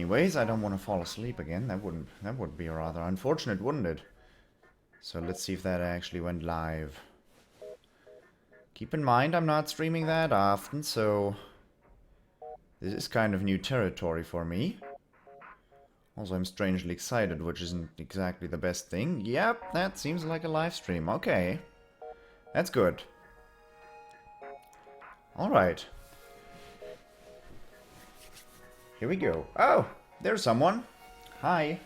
anyways. I don't want to fall asleep again. That would be rather unfortunate, wouldn't it? So let's see if that actually went live. Keep in mind, I'm not streaming that often, so this is kind of new territory for me. Also, I'm strangely excited, which isn't exactly the best thing. Yep, that seems like a live stream. Okay. That's good. Alright. Here we go. Oh, there's someone. Hi.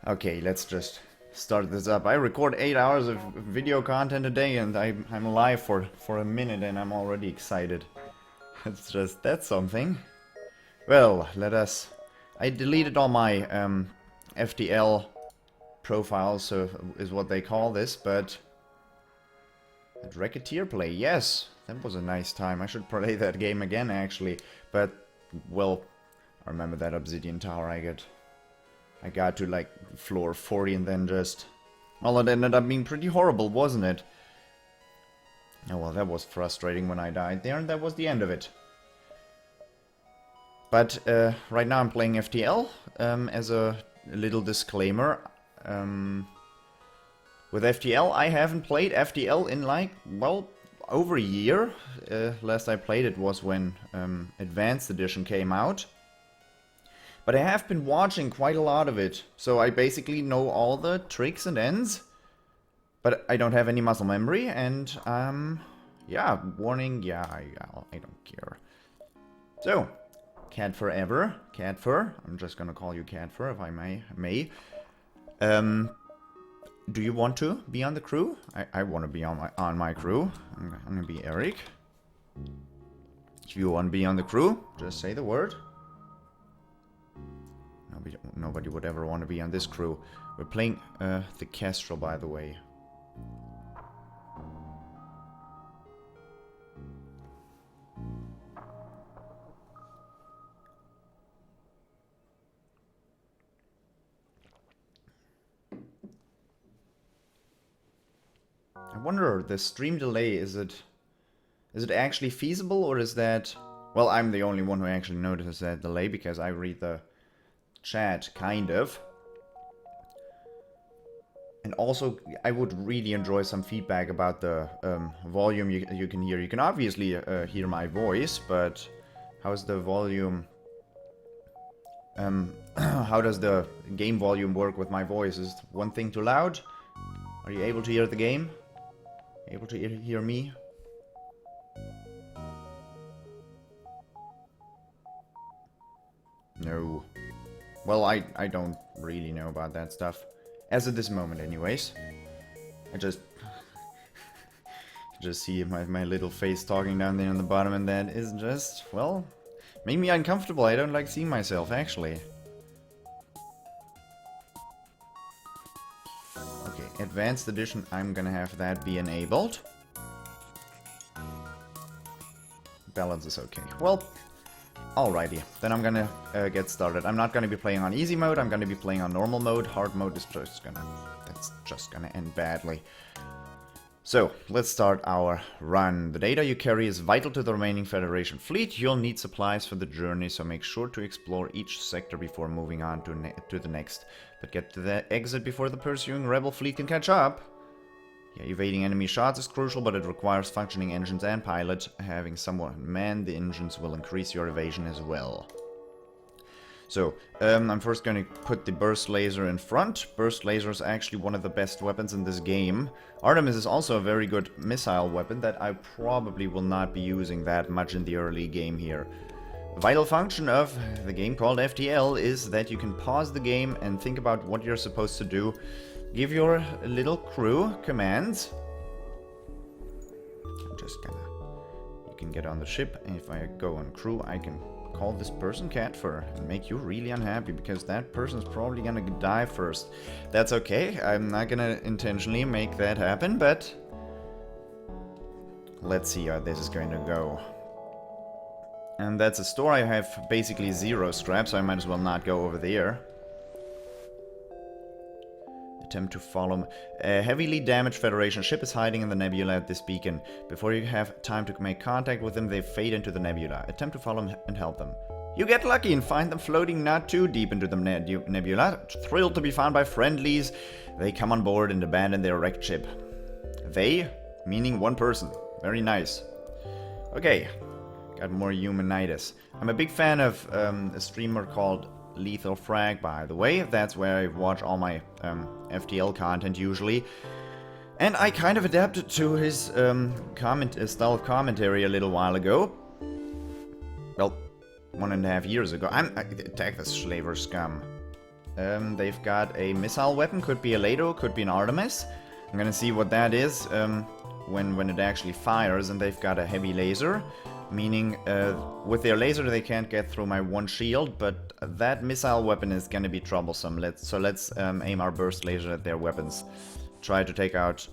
Okay, let's just start this up. I record 8 hours of video content a day and I'm live for a minute and I'm already excited. That's something. Well, let us... I deleted all my FTL profiles, so is what they call this, but... That Racketeer play, yes! That was a nice time. I should play that game again, actually. But, well, I remember that Obsidian Tower I got to, like, floor 40 and then just... Well, it ended up being pretty horrible, wasn't it? Oh, well, that was frustrating when I died there, and that was the end of it. But right now I'm playing FTL, as a little disclaimer. With FTL, I haven't played FTL in like, well, over a year. Last I played it was when Advanced Edition came out. But I have been watching quite a lot of it, so I basically know all the tricks and ends. But I don't have any muscle memory, and yeah, warning, yeah, I don't care. So... Cat Forever, Catfur. I'm just gonna call you Catfur if I may. Do you want to be on the crew? I want to be on my crew. I'm gonna be Eric. If you want to be on the crew, just say the word. Nobody would ever want to be on this crew. We're playing the Kestrel, by the way. I wonder, the stream delay, is it actually feasible, or is that... Well, I'm the only one who actually notices that delay, because I read the chat, kind of. And also, I would really enjoy some feedback about the volume you can hear. You can obviously hear my voice, but how's the volume... how does the game volume work with my voice? Is one thing too loud? Are you able to hear the game? Able to hear me? No. Well, I don't really know about that stuff. As of this moment, anyways. I just see my little face talking down there on the bottom, and that is just, well, made me uncomfortable. I don't like seeing myself, actually. Okay, Advanced Edition, I'm gonna have that be enabled. Balance is okay. Well, alrighty. Then I'm gonna get started. I'm not gonna be playing on easy mode, I'm gonna be playing on normal mode. Hard mode is just gonna... that's just gonna end badly. So, let's start our run. The data you carry is vital to the remaining Federation fleet. You'll need supplies for the journey, so make sure to explore each sector before moving on to the next. But get to the exit before the pursuing rebel fleet can catch up. Yeah, evading enemy shots is crucial, but it requires functioning engines and pilot. Having someone man the engines will increase your evasion as well. So, I'm first going to put the burst laser in front. Burst laser is actually one of the best weapons in this game. Artemis is also a very good missile weapon that I probably will not be using that much in the early game here. The vital function of the game called FTL is that you can pause the game and think about what you're supposed to do. Give your little crew commands. I'm just gonna... You can get on the ship, and if I go on crew, I can call this person Catfur and make you really unhappy, because that person's probably gonna die first. That's okay, I'm not gonna intentionally make that happen, but... Let's see how this is going to go. And that's a store. I have basically 0 scrap, so I might as well not go over there. Attempt to follow. A heavily damaged Federation ship is hiding in the nebula at this beacon. Before you have time to make contact with them, they fade into the nebula. Attempt to follow them and help them. You get lucky and find them floating not too deep into the nebula. Thrilled to be found by friendlies, they come on board and abandon their wrecked ship. They, meaning one person. Very nice. Okay, got more humanitis. I'm a big fan of a streamer called Lethal Frag, by the way. That's where I watch all my FTL content usually. And I kind of adapted to his style of commentary a little while ago. Well, 1.5 years ago. Attack the slaver scum. They've got a missile weapon, could be a Lado, could be an Artemis. I'm gonna see what that is when it actually fires, and they've got a heavy laser, meaning with their laser they can't get through my one shield, but that missile weapon is gonna be troublesome. Let's aim our burst laser at their weapons. Try to take out...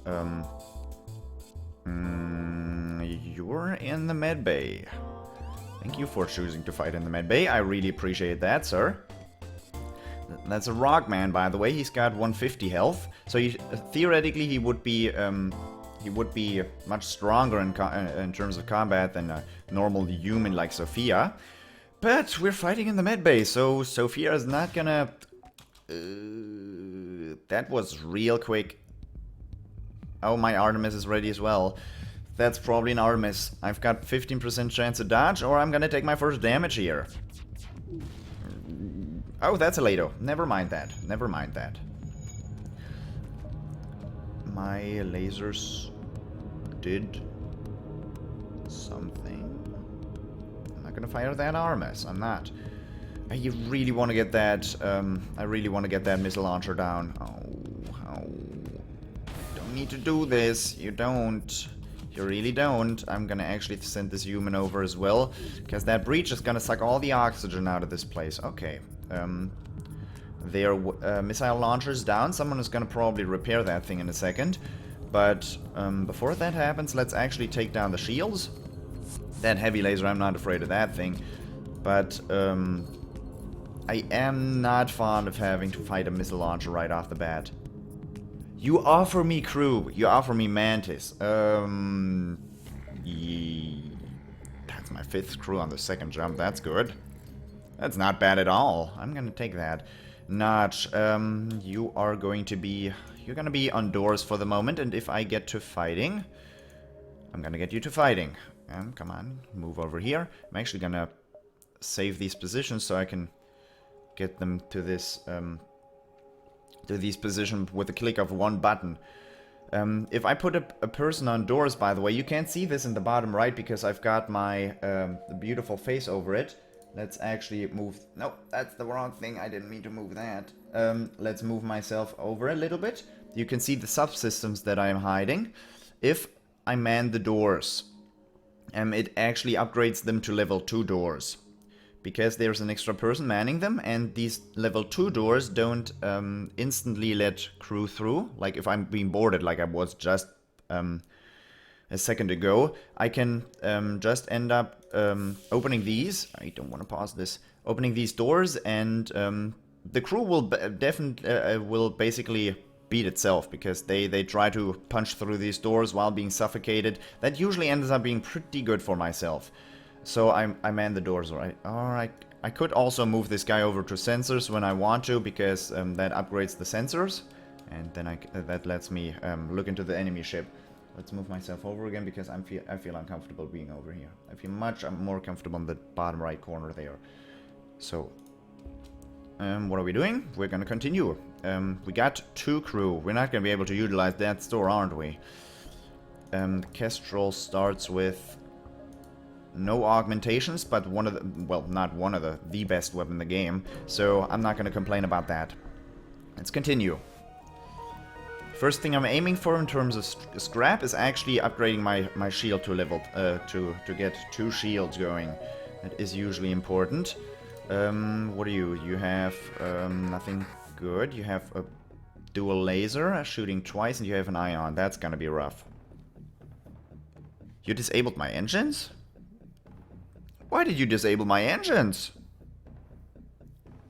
you're in the med bay. Thank you for choosing to fight in the med bay. I really appreciate that, sir. That's a Rockman, by the way. He's got 150 health, so theoretically he would be much stronger in terms of combat than a normal human like Sophia. But we're fighting in the med bay, so Sophia is not gonna. That was real quick. Oh, my Artemis is ready as well. That's probably an Artemis. I've got 15% chance to dodge, or I'm gonna take my first damage here. Oh, that's a Lado. Never mind that. Never mind that. My lasers did something. I'm not gonna fire that Artemis. I'm not. I really want to get that. I really want to get that missile launcher down. Oh. Don't need to do this. You don't. You really don't. I'm gonna actually send this human over as well, because that breach is gonna suck all the oxygen out of this place. Okay. Their missile launcher's down. Someone is gonna probably repair that thing in a second. But before that happens, let's actually take down the shields. That heavy laser, I'm not afraid of that thing. But I am not fond of having to fight a missile launcher right off the bat. You offer me crew. You offer me Mantis. That's my 5th crew on the 2nd jump. That's good. That's not bad at all. I'm gonna take that. Notch, you are going to be... You're gonna be on doors for the moment, and if I get to fighting... I'm gonna get you to fighting. Come on, move over here. I'm actually gonna save these positions so I can get them to this... to these positions with a click of one button. If I put a person on doors, by the way, you can't see this in the bottom right because I've got my beautiful face over it. Let's actually move... No, that's the wrong thing. I didn't mean to move that. Let's move myself over a little bit. You can see the subsystems that I am hiding. If I man the doors, it actually upgrades them to level 2 doors. Because there's an extra person manning them, and these level 2 doors don't instantly let crew through. Like if I'm being boarded, like I was just a second ago, I can just end up opening these. I don't want to pause this. Opening these doors, and the crew will definitely will basically beat itself because they try to punch through these doors while being suffocated. That usually ends up being pretty good for myself. So I man the doors, right? Alright. I could also move this guy over to sensors when I want to, because that upgrades the sensors. And then that lets me look into the enemy ship. Let's move myself over again because I feel uncomfortable being over here. I feel much more comfortable in the bottom right corner there. So, what are we doing? We're gonna continue. We got 2 crew. We're not gonna be able to utilize that store, aren't we? Kestrel starts with no augmentations, but one of the, well, not one of the best weapon in the game. So I'm not gonna complain about that. Let's continue. First thing I'm aiming for in terms of scrap is actually upgrading my shield to level to get 2 shields going. That is usually important. What are you? You have nothing good. You have a dual laser shooting twice, and you have an ion. That's gonna be rough. You disabled my engines? Why did you disable my engines?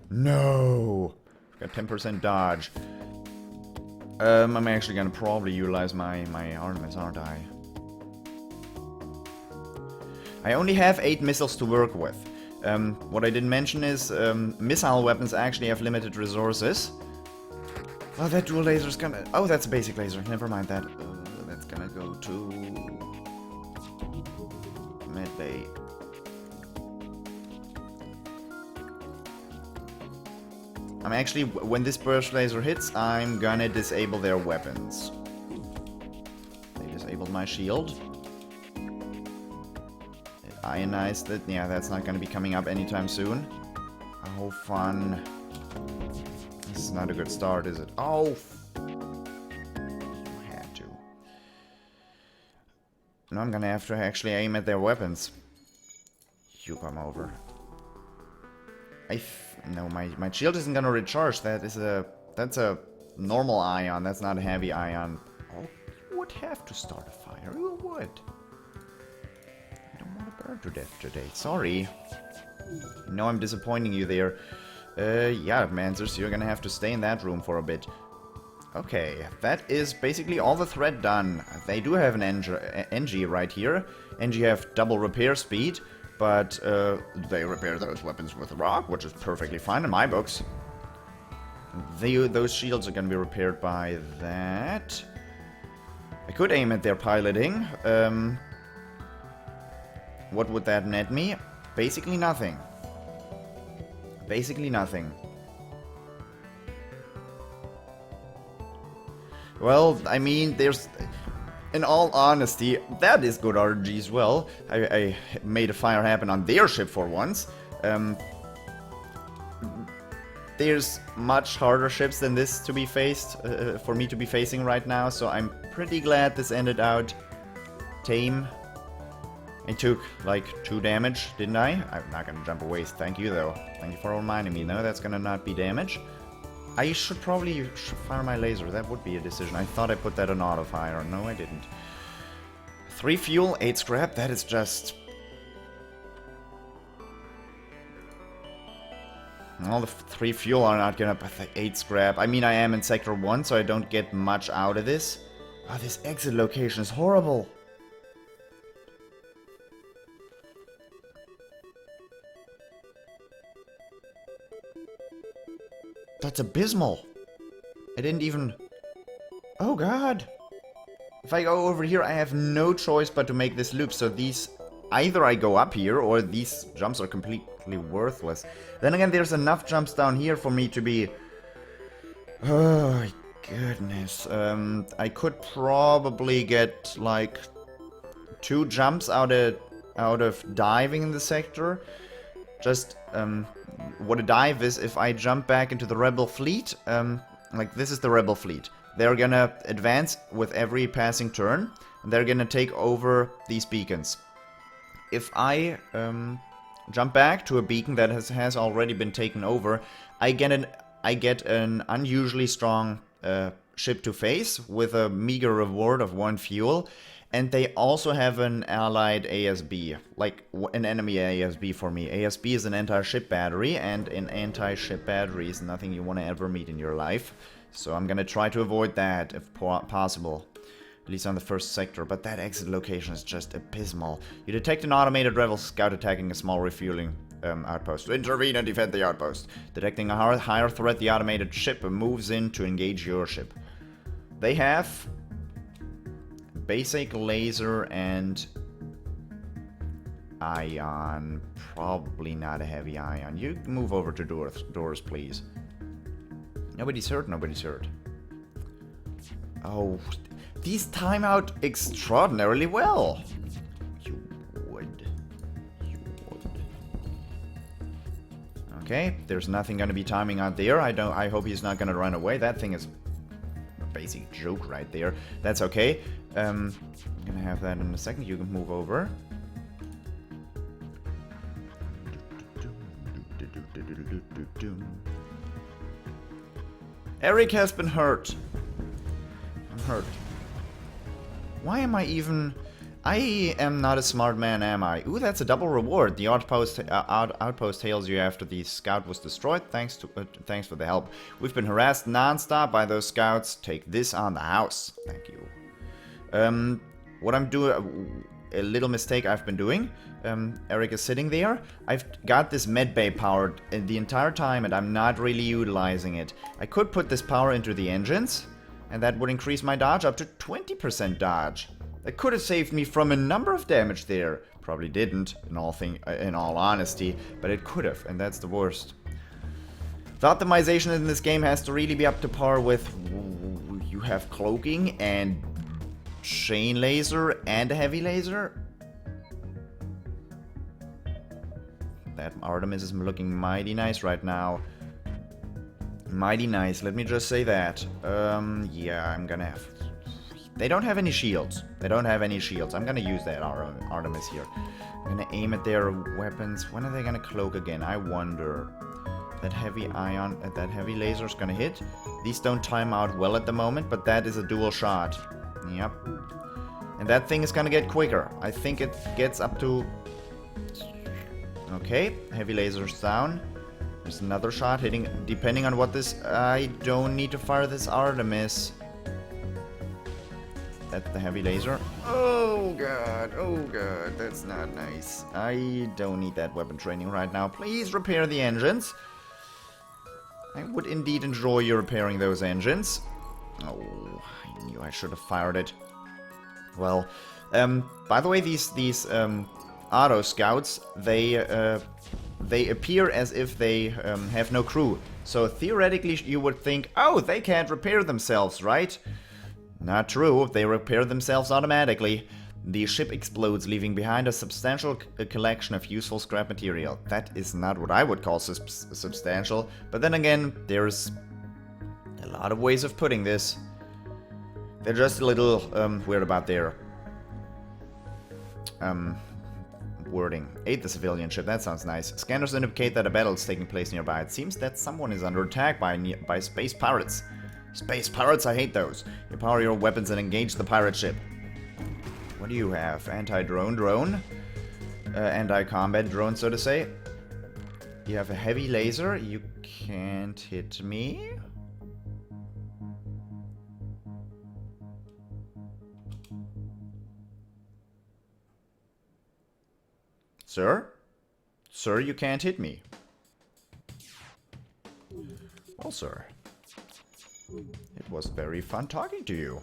No. Got 10% dodge. I'm actually gonna probably utilize my armaments, aren't I? I only have 8 missiles to work with. What I didn't mention is missile weapons actually have limited resources. Oh, that dual laser's gonna... Oh, that's a basic laser. Never mind that. That's gonna go to... Medbay. I'm actually... When this burst laser hits, I'm gonna disable their weapons. They disabled my shield. It ionized it. Yeah, that's not gonna be coming up anytime soon. Oh, fun. This is not a good start, is it? Oh! I had to. Now I'm gonna have to actually aim at their weapons. You come over. No, my shield isn't gonna recharge. That's a normal ion. That's not a heavy ion. Oh, you would have to start a fire. You would. I don't want to burn to death today. Sorry. No, I'm disappointing you there. Yeah, Mancers, you're gonna have to stay in that room for a bit. Okay, that is basically all the threat done. They do have an NG right here. NG have double repair speed, but they repair those weapons with rock, which is perfectly fine in my books. Those shields are gonna be repaired by that. I could aim at their piloting. What would that net me? Basically nothing. Basically nothing. Well, I mean, there's... In all honesty, that is good RNG as well. I made a fire happen on their ship for once. There's much harder ships than this to be faced, for me to be facing right now, so I'm pretty glad this ended out tame. I took, like, 2 damage, didn't I? I'm not gonna jump away, thank you though. Thank you for reminding me. No, that's gonna not be damage. I should probably fire my laser, that would be a decision. I thought I put that on auto fire. No, I didn't. 3 fuel, 8 scrap, that is just... All the 3 fuel are not gonna... 8 scrap. I mean, I am in Sector 1, so I don't get much out of this. Oh, this exit location is horrible. That's abysmal. I didn't even... Oh god. If I go over here, I have no choice but to make this loop. So these... Either I go up here, or these jumps are completely worthless. Then again, there's enough jumps down here for me to be... Oh, my goodness. I could probably get, like... 2 jumps out of diving in the sector. Just, what a dive is, if I jump back into the rebel fleet, like this is the rebel fleet. They're gonna advance with every passing turn, and they're gonna take over these beacons. If I jump back to a beacon that has already been taken over, I get an unusually strong ship to face with a meager reward of 1 fuel. And they also have an allied ASB, like an enemy ASB for me. ASB is an anti-ship battery, and an anti-ship battery is nothing you want to ever meet in your life. So I'm gonna try to avoid that if possible, at least on the first sector. But that exit location is just abysmal. You detect an automated rebel scout attacking a small refueling outpost. Intervene and defend the outpost. Detecting a higher threat, the automated ship moves in to engage your ship. They have... basic laser and ion. Probably not a heavy ion. You move over to doors, please. Nobody's hurt, nobody's hurt. Oh, these time out extraordinarily well. You would. Okay, there's nothing gonna be timing out there. I hope he's not gonna run away. That thing is a basic joke right there. That's okay. I'm gonna have that in a second. You can move over. Eric has been hurt. I'm hurt. Why am I even... I am not a smart man, am I? Ooh, that's a double reward. The outpost hails you after the scout was destroyed. Thanks for the help. We've been harassed non-stop by those scouts. Take this on the house. Thank you. What I'm doing... A little mistake I've been doing. Eric is sitting there. I've got this medbay powered the entire time and I'm not really utilizing it. I could put this power into the engines and that would increase my dodge up to 20% dodge. That could have saved me from a number of damage there. Probably didn't, in all honesty, but it could have, and that's the worst. The optimization in this game has to really be up to par with... You have cloaking and chain laser and a heavy laser. That Artemis is looking mighty nice right now. Mighty nice, let me just say that. Yeah, I'm gonna have... They don't have any shields. They don't have any shields. I'm gonna use that Artemis here. I'm gonna aim at their weapons. When are they gonna cloak again? I wonder. That heavy that heavy laser's gonna hit. These don't time out well at the moment, but that is a dual shot. Yep. And that thing is gonna get quicker. I think it gets up to... Okay, heavy laser's down. There's another shot hitting, depending on what this... I don't need to fire this Artemis. That's the heavy laser. Oh god, that's not nice. I don't need that weapon training right now. Please repair the engines. I would indeed enjoy you repairing those engines. Oh, I knew I should have fired it. Well, by the way, these auto scouts, they appear as if they have no crew. So theoretically, you would think, oh, they can't repair themselves, right? Not true. They repair themselves automatically. The ship explodes, leaving behind a substantial collection of useful scrap material. That is not what I would call substantial, but then again, there's a lot of ways of putting this. They're just a little weird about their wording. Aid the civilian ship, that sounds nice. Scanners indicate that a battle is taking place nearby. It seems that someone is under attack by space pirates. Space pirates, I hate those. You power your weapons and engage the pirate ship. What do you have? Anti-drone drone? Anti-combat drone, so to say. You have a heavy laser. You can't hit me. Sir? Sir, you can't hit me. Well, sir. It was very fun talking to you.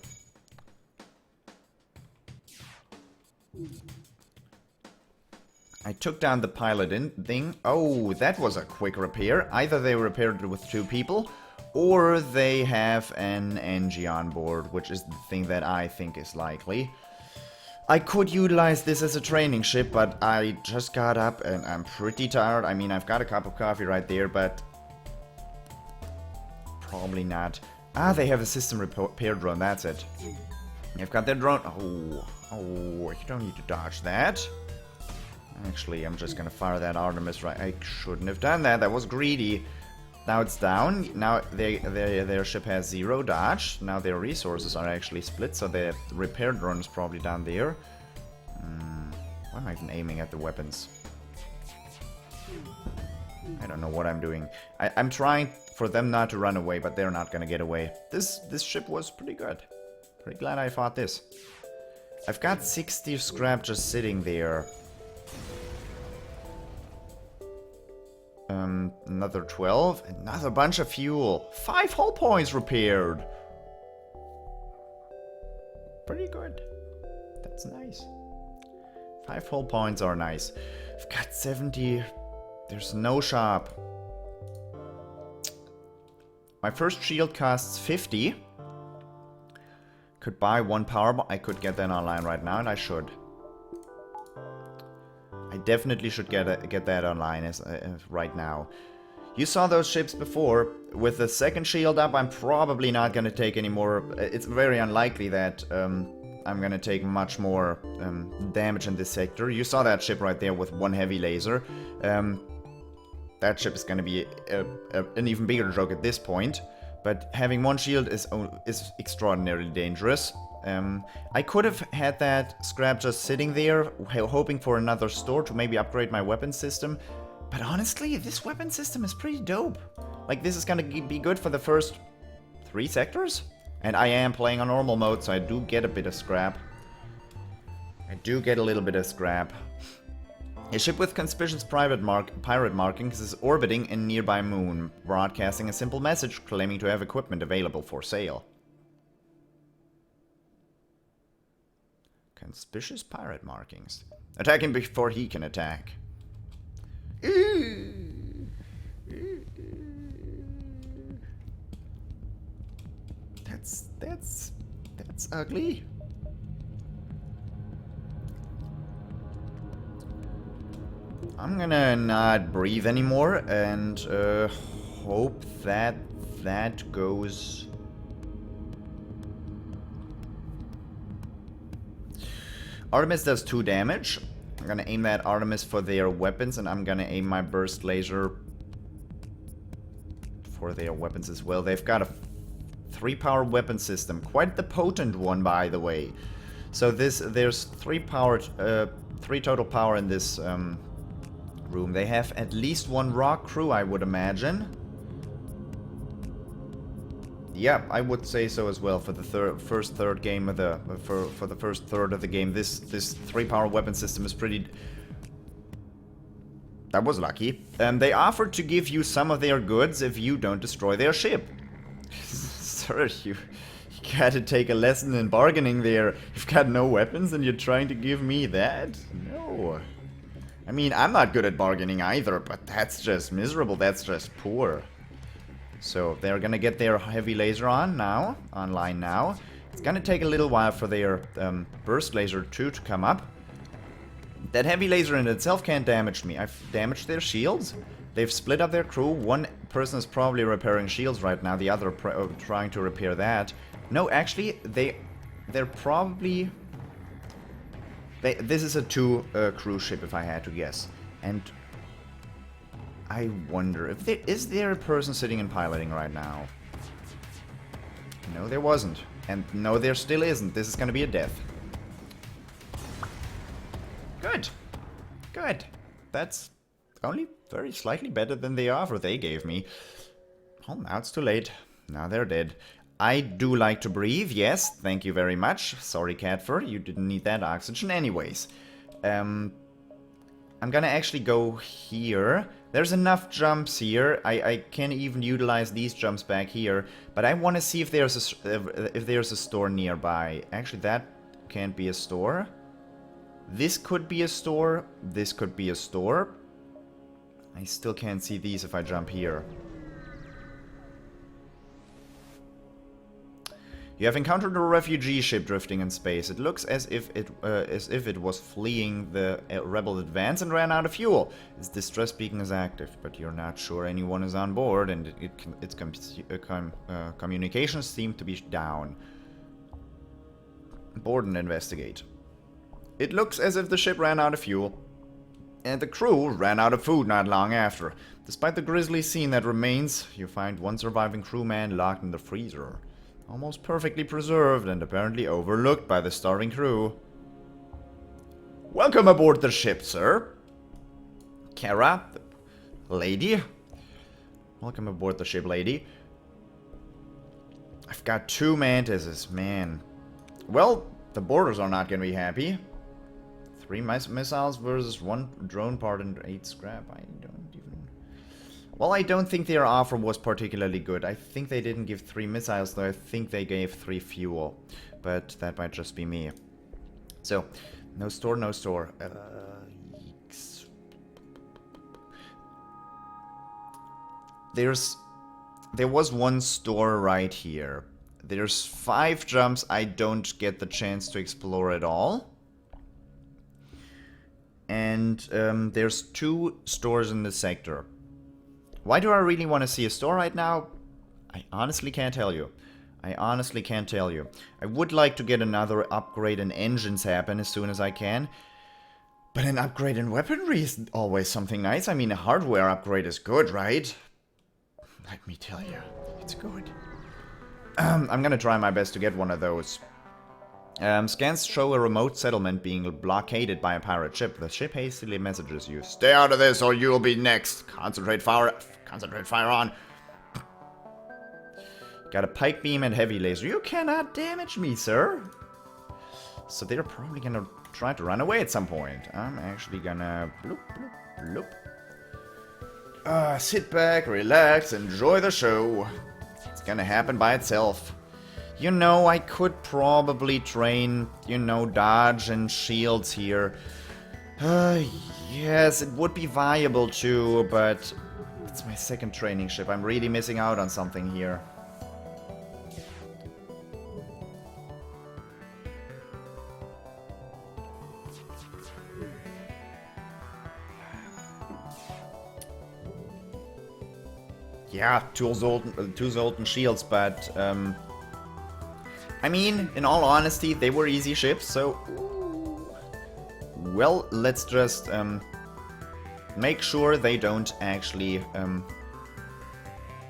I took down the pilot thing. Oh, that was a quick repair. Either they repaired it with 2 people, or they have an NG on board, which is the thing that I think is likely. I could utilize this as a training ship, but I just got up and I'm pretty tired. I mean, I've got a cup of coffee right there, but probably not. Ah, they have a system repair drone, that's it. You've got their drone. Oh, you don't need to dodge that. Actually, I'm just gonna fire that Artemis right. I shouldn't have done that. That was greedy. Now it's down. Now their ship has 0 dodge. Now their resources are actually split, so the repair drone is probably down there. Why am I even aiming at the weapons? I don't know what I'm doing. I'm trying for them not to run away, but they're not gonna get away. This ship was pretty good. Pretty glad I fought this. I've got 60 scrap just sitting there. Another 12. Another bunch of fuel. 5 hull points repaired. Pretty good. That's nice. 5 hull points are nice. I've got 70. There's no shop. My first shield costs 50. Could buy 1 power bomb. I could get that online right now, and I should. I definitely should get that online right now. You saw those ships before. With the second shield up, I'm probably not going to take any more. It's very unlikely that I'm going to take much more damage in this sector. You saw that ship right there with 1 heavy laser. That ship is going to be an even bigger joke at this point. But having 1 shield is extraordinarily dangerous. I could have had that scrap just sitting there, hoping for another store to maybe upgrade my weapon system. But honestly, this weapon system is pretty dope. Like, this is gonna be good for the first 3 sectors. And I am playing on normal mode, so I do get a bit of scrap. I do get a little bit of scrap. A ship with conspicuous pirate markings is orbiting a nearby moon, broadcasting a simple message claiming to have equipment available for sale. Conspicuous pirate markings. Attack him before he can attack. That's ugly. I'm gonna not breathe anymore and hope that that goes. Artemis does 2 damage. I'm gonna aim that Artemis for their weapons, and I'm gonna aim my burst laser for their weapons as well. They've got a 3-power weapon system, quite the potent one, by the way. So there's 3 total power in this room. They have at least 1 rock crew, I would imagine. Yeah, I would say so as well for the first third game of the for the first third of the game. This 3-power weapon system is pretty. That was lucky. They offered to give you some of their goods if you don't destroy their ship. Sir, you gotta take a lesson in bargaining there. You've got no weapons and you're trying to give me that? No. I mean, I'm not good at bargaining either, but that's just miserable. That's just poor. So they're gonna get their heavy laser online now. It's gonna take a little while for their burst laser 2 to come up. That heavy laser in itself can't damage me. I've damaged their shields. They've split up their crew. One person is probably repairing shields right now. The other trying to repair that. No, actually, they're probably. This is a 2 cruise ship, if I had to guess. And I wonder if is there a person sitting and piloting right now? No, there wasn't. And no, there still isn't. This is going to be a death. Good. Good. That's only very slightly better than the offer they gave me. Oh, now it's too late. Now they're dead. I do like to breathe, yes, thank you very much. Sorry, Catford, you didn't need that oxygen anyways. I'm gonna actually go here. There's enough jumps here. I can even utilize these jumps back here. But I want to see if there's a store nearby. Actually, that can't be a store. This could be a store. This could be a store. I still can't see these if I jump here. You have encountered a refugee ship drifting in space. It looks as if it was fleeing the rebel advance and ran out of fuel. Its distress beacon is active, but you're not sure anyone is on board, and its communications seem to be down. Board and investigate. It looks as if the ship ran out of fuel, and the crew ran out of food not long after. Despite the grisly scene that remains, you find 1 surviving crewman locked in the freezer. Almost perfectly preserved and apparently overlooked by the starving crew. Welcome aboard the ship, sir. Kara, lady. Welcome aboard the ship, lady. I've got 2 mantises, man. Well, the boarders are not going to be happy. 3 missiles versus 1 drone part and 8 scrap. I don't even... Well, I don't think their offer was particularly good. I think they didn't give 3 missiles, though I think they gave 3 fuel. But that might just be me. So, no store, no store. Yeeks. There was 1 store right here. There's 5 jumps I don't get the chance to explore at all. And there's 2 stores in the sector. Why do I really want to see a store right now? I honestly can't tell you. I honestly can't tell you. I would like to get another upgrade in engines happen as soon as I can. But an upgrade in weaponry is always something nice. I mean, a hardware upgrade is good, right? Let me tell you, it's good. I'm gonna try my best to get one of those. Scans show a remote settlement being blockaded by a pirate ship. The ship hastily messages you. Stay out of this or you'll be next. Concentrate fire on. Got a pike beam and heavy laser. You cannot damage me, sir. So they're probably gonna try to run away at some point. I'm actually gonna bloop, bloop, bloop. Sit back, relax, enjoy the show. It's gonna happen by itself. You know, I could probably train, you know, dodge and shields here. Yes, it would be viable too, but it's my second training ship. I'm really missing out on something here. Yeah, two Zoltan shields, but I mean, in all honesty, they were easy ships, so well, let's just make sure they don't actually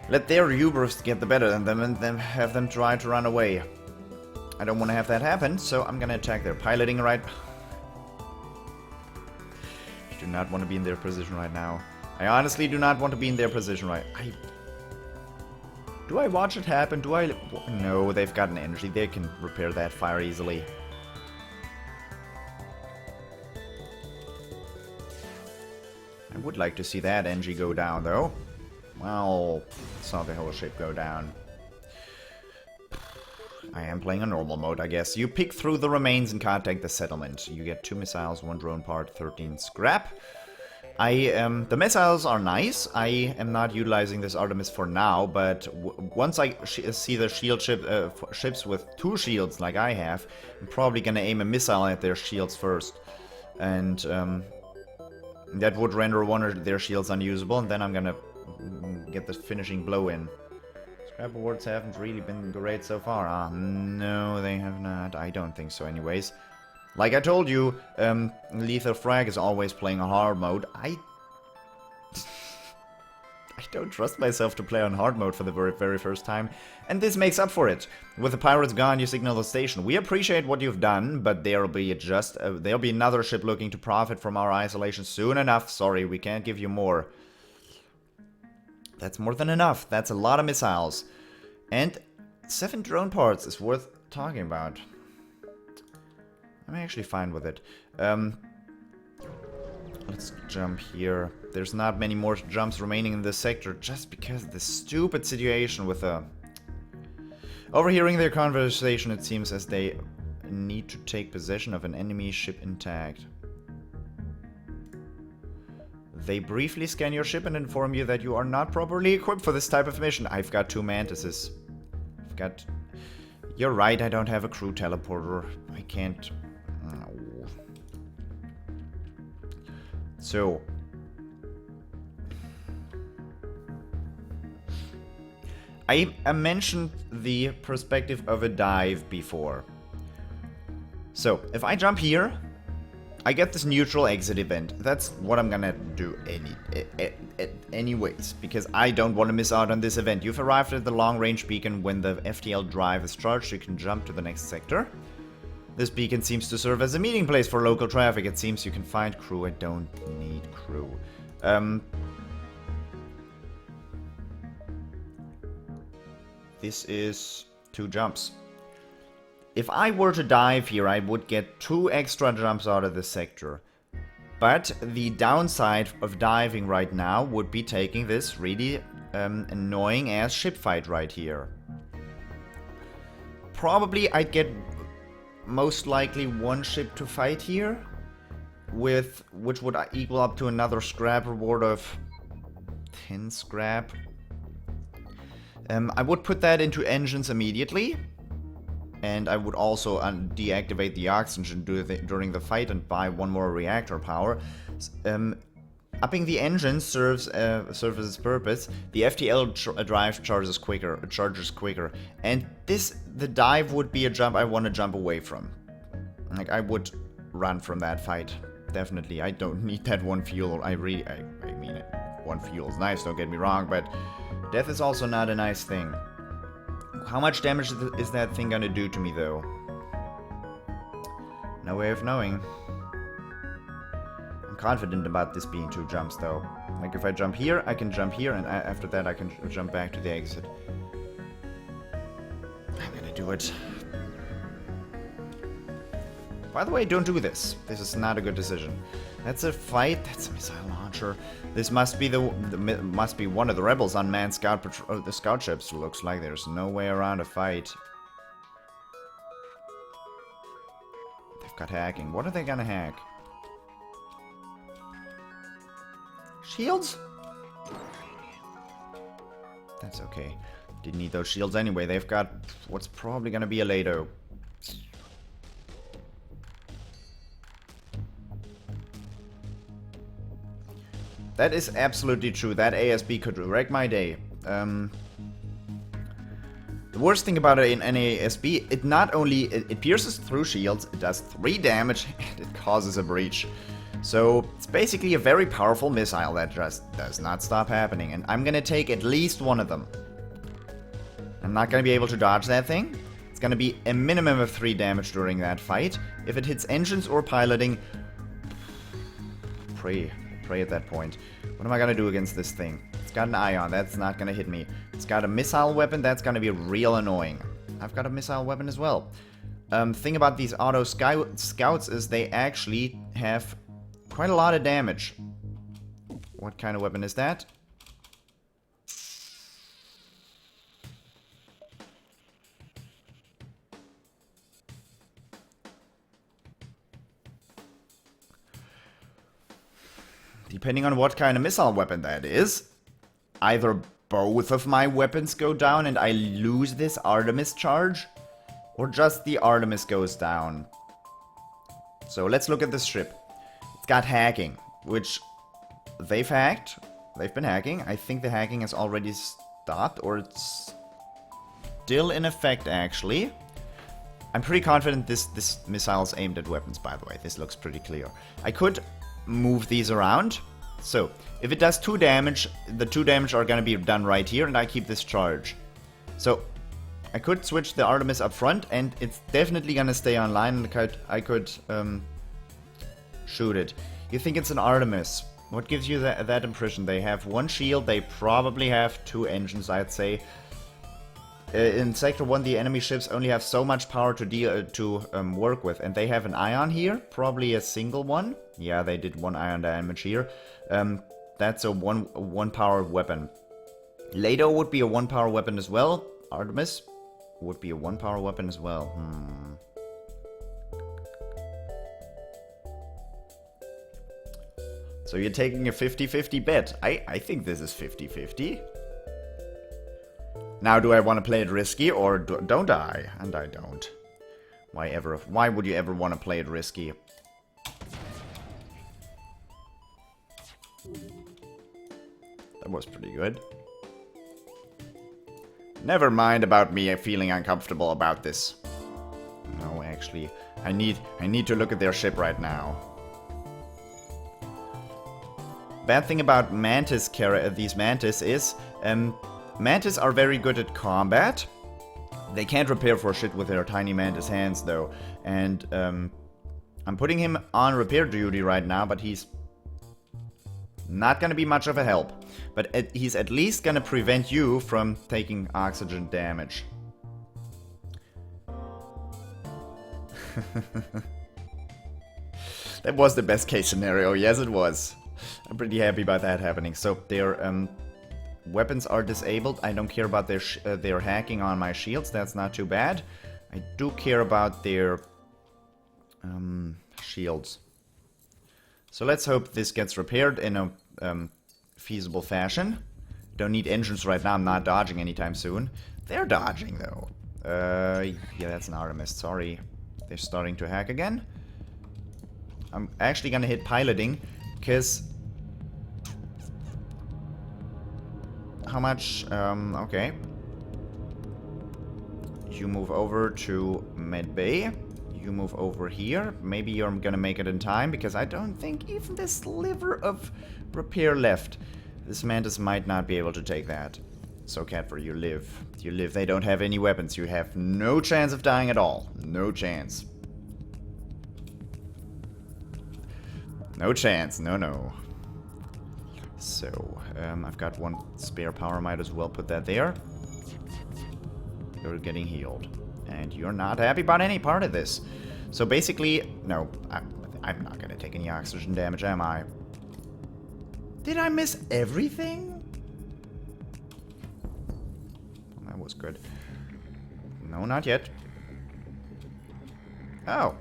let their hubris get the better of them and then have them try to run away. I don't want to have that happen, so I'm gonna attack their piloting right. I do not want to be in their position right now. I honestly do not want to be in their position right. Do I watch it happen? Do I? No, they've got an energy. They can repair that fire easily. I would like to see that NG go down, though. Well, saw the whole ship go down. I am playing a normal mode, I guess. You pick through the remains and contact the settlement. You get 2 missiles, 1 drone part, 13 scrap. The missiles are nice. I am not utilizing this Artemis for now, but once I see the shield ships with 2 shields like I have, I'm probably gonna aim a missile at their shields first. And that would render one of their shields unusable, and then I'm gonna get the finishing blow in. Scrap awards haven't really been great so far. Ah, no, they have not. I don't think so anyways. Like I told you, Lethal Frag is always playing a hard mode. I don't trust myself to play on hard mode for the very first time, and this makes up for it. With the pirates gone, you signal the station. We appreciate what you've done, but there'll be another ship looking to profit from our isolation soon enough. Sorry, we can't give you more. That's more than enough. That's a lot of missiles. And 7 drone parts is worth talking about. I'm actually fine with it. Let's jump here. There's not many more jumps remaining in this sector just because of this stupid situation with overhearing their conversation, it seems as they need to take possession of an enemy ship intact. They briefly scan your ship and inform you that you are not properly equipped for this type of mission. I've got 2 mantises. You're right, I don't have a crew teleporter. I can't... Oh. So... I mentioned the perspective of a dive before. So, if I jump here, I get this neutral exit event. That's what I'm gonna do anyways, because I don't want to miss out on this event. You've arrived at the long-range beacon. When the FTL drive is charged, you can jump to the next sector. This beacon seems to serve as a meeting place for local traffic. It seems you can find crew. I don't need crew. This is 2 jumps. If I were to dive here, I would get 2 extra jumps out of this sector. But the downside of diving right now would be taking this really annoying ass ship fight right here. Probably I'd get most likely 1 ship to fight here, which would equal up to another scrap reward of 10 scrap. I would put that into engines immediately. And I would also deactivate the oxygen during the fight and buy 1 more reactor power. Upping the engine serves its purpose. The FTL drive charges quicker, and the dive would be a jump I want to jump away from. Like, I would run from that fight, definitely. I don't need that 1 fuel. I mean it. 1 fuel is nice, don't get me wrong, but death is also not a nice thing. How much damage is that thing gonna do to me, though? No way of knowing. I'm confident about this being 2 jumps, though. Like, if I jump here, I can jump here, and after that I can jump back to the exit. I'm gonna do it. By the way, don't do this. This is not a good decision. That's a fight. That's a missile launcher. This must be must be one of the rebels on manned scout patrol. The scout ships. Looks like there's no way around a fight. They've got hacking. What are they gonna hack? Shields? That's okay. Didn't need those shields anyway. They've got what's probably gonna be a Lado. That is absolutely true. That ASB could wreck my day. The worst thing about it in ASB, it not only it pierces through shields, it does 3 damage, and it causes a breach. So it's basically a very powerful missile that just does not stop happening. And I'm gonna take at least one of them. I'm not gonna be able to dodge that thing. It's gonna be a minimum of 3 damage during that fight. If it hits engines or piloting, pray at that point. What am I gonna do against this thing? It's got an ion, that's not gonna hit me. It's got a missile weapon, that's gonna be real annoying. I've got a missile weapon as well. Thing about these auto scouts is they actually have quite a lot of damage. What kind of weapon is that? Depending on what kind of missile weapon that is, either both of my weapons go down and I lose this Artemis charge, or just the Artemis goes down. So let's look at this ship. It's got hacking, which they've hacked. They've been hacking. I think the hacking has already stopped, or it's still in effect, actually. I'm pretty confident this missile's aimed at weapons, by the way. This looks pretty clear. I could move these around. So, if it does 2 damage, the 2 damage are gonna be done right here, and I keep this charge. So, I could switch the Artemis up front, and it's definitely gonna stay online, and I could shoot it. You think it's an Artemis. What gives you that impression? They have 1 shield, they probably have 2 engines, I'd say. In Sector 1, the enemy ships only have so much power to work with, and they have an ion here, probably a single one. Yeah, they did 1 ion damage here. That's a one power weapon. Lado would be a 1 power weapon as well. Artemis would be a 1 power weapon as well. So you're taking a 50-50 bet. I think this is 50-50. Now, do I want to play it risky, or don't I? And I don't. Why would you ever want to play it risky? That was pretty good. Never mind about me feeling uncomfortable about this. No, actually, I need to look at their ship right now. Bad thing about these Mantis is, Mantis are very good at combat. They can't repair for shit with their tiny Mantis hands, though. And I'm putting him on repair duty right now, but he's not gonna be much of a help. But he's at least gonna prevent you from taking oxygen damage. That was the best case scenario. Yes, it was. I'm pretty happy about that happening. So their weapons are disabled. I don't care about their hacking on my shields. That's not too bad. I do care about their shields. So let's hope this gets repaired in a feasible fashion. Don't need engines right now. I'm not dodging anytime soon. They're dodging though. Yeah, that's an Artemis. Sorry. They're starting to hack again. I'm actually gonna hit piloting, because how much? Okay. You move over to Med Bay. You move over here. Maybe you're gonna make it in time, because I don't think even this sliver of repair left. This Mantis might not be able to take that. So, Catford, you live. You live. They don't have any weapons. You have no chance of dying at all. No chance. No chance. No, no. So, I've got one spare power. Might as well put that there. You're getting healed. And you're not happy about any part of this. So basically, no, I'm not gonna take any oxygen damage, am I? Did I miss everything? Well, that was good. No, not yet. Oh.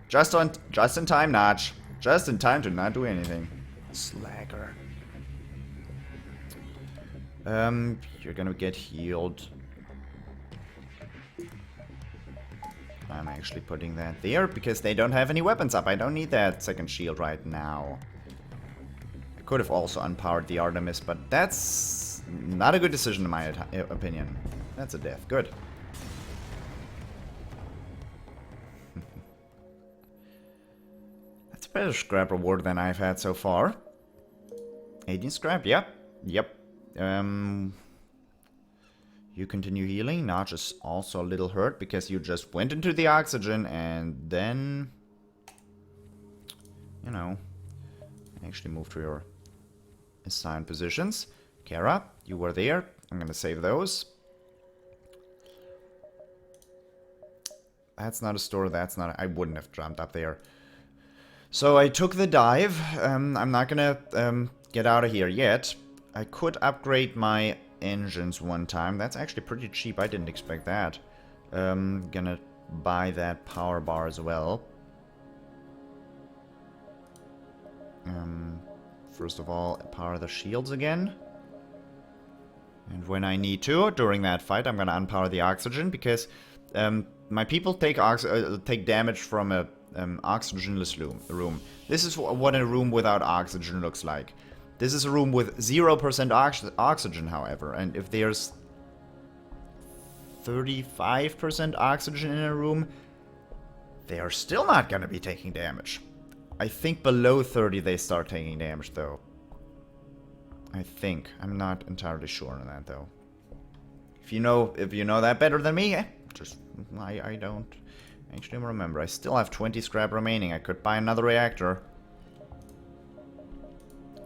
Just in time, Notch. Just in time to not do anything. Slacker. You're gonna get healed. I'm actually putting that there because they don't have any weapons up. I don't need that second shield right now. I could have also unpowered the Artemis, but that's not a good decision in my opinion. That's a death. Good. That's a better scrap reward than I've had so far. 18 scrap, yep. Yep. You continue healing. Notch is also a little hurt because you just went into the oxygen and then, you know, actually move to your assigned positions. Kara, you were there. I'm gonna save those. That's not a store. That's not. I wouldn't have jumped up there. So I took the dive. I'm not gonna get out of here yet. I could upgrade my engines one time. That's actually pretty cheap. I didn't expect that. Gonna buy that power bar as well. First of all, power the shields again. And when I need to, during that fight, I'm gonna unpower the oxygen because my people take damage from a oxygenless room. This is what a room without oxygen looks like. This is a room with 0% oxygen, however, and if there's 35% oxygen in a room, they are still not gonna be taking damage. I think below 30 they start taking damage, though. I think. I'm not entirely sure on that, though. If you know that better than me, I don't actually remember. I still have 20 scrap remaining. I could buy another reactor.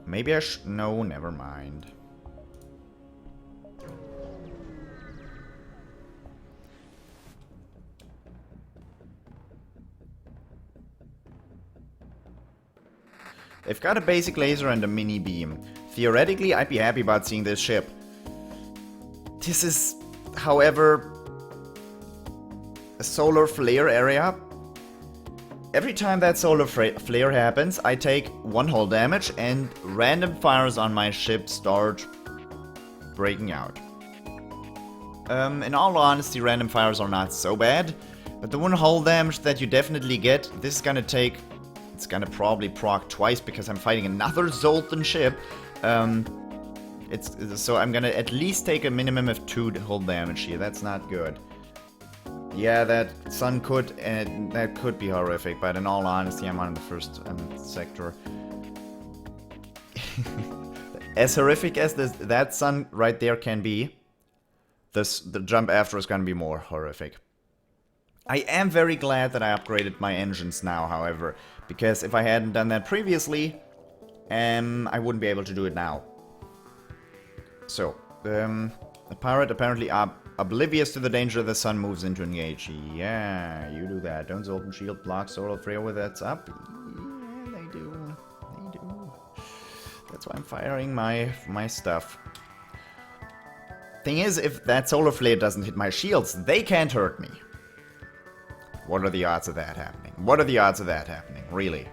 Maybe I no, never mind. They've got a basic laser and a mini beam. Theoretically, I'd be happy about seeing this ship. This is, however, a solar flare area. Every time that solar flare happens, I take 1 hull damage and random fires on my ship start breaking out. In all honesty, random fires are not so bad, but the 1 hull damage that you definitely get, this is gonna take... It's gonna probably proc twice because I'm fighting another Zoltan ship. So I'm gonna at least take a minimum of 2 hull damage here. That's not good. Yeah, that sun could, that could be horrific, but in all honesty, I'm on the first sector. As horrific as that sun right there can be, the jump after is gonna be more horrific. I am very glad that I upgraded my engines now, however, because if I hadn't done that previously, I wouldn't be able to do it now. So, the pirate apparently oblivious to the danger the sun moves in to engage. Yeah, you do that. Don't Zoltan shield block solar flare with that's up? Yeah, they do. They do. That's why I'm firing my stuff. Thing is, if that solar flare doesn't hit my shields, they can't hurt me. What are the odds of that happening? What are the odds of that happening? Really?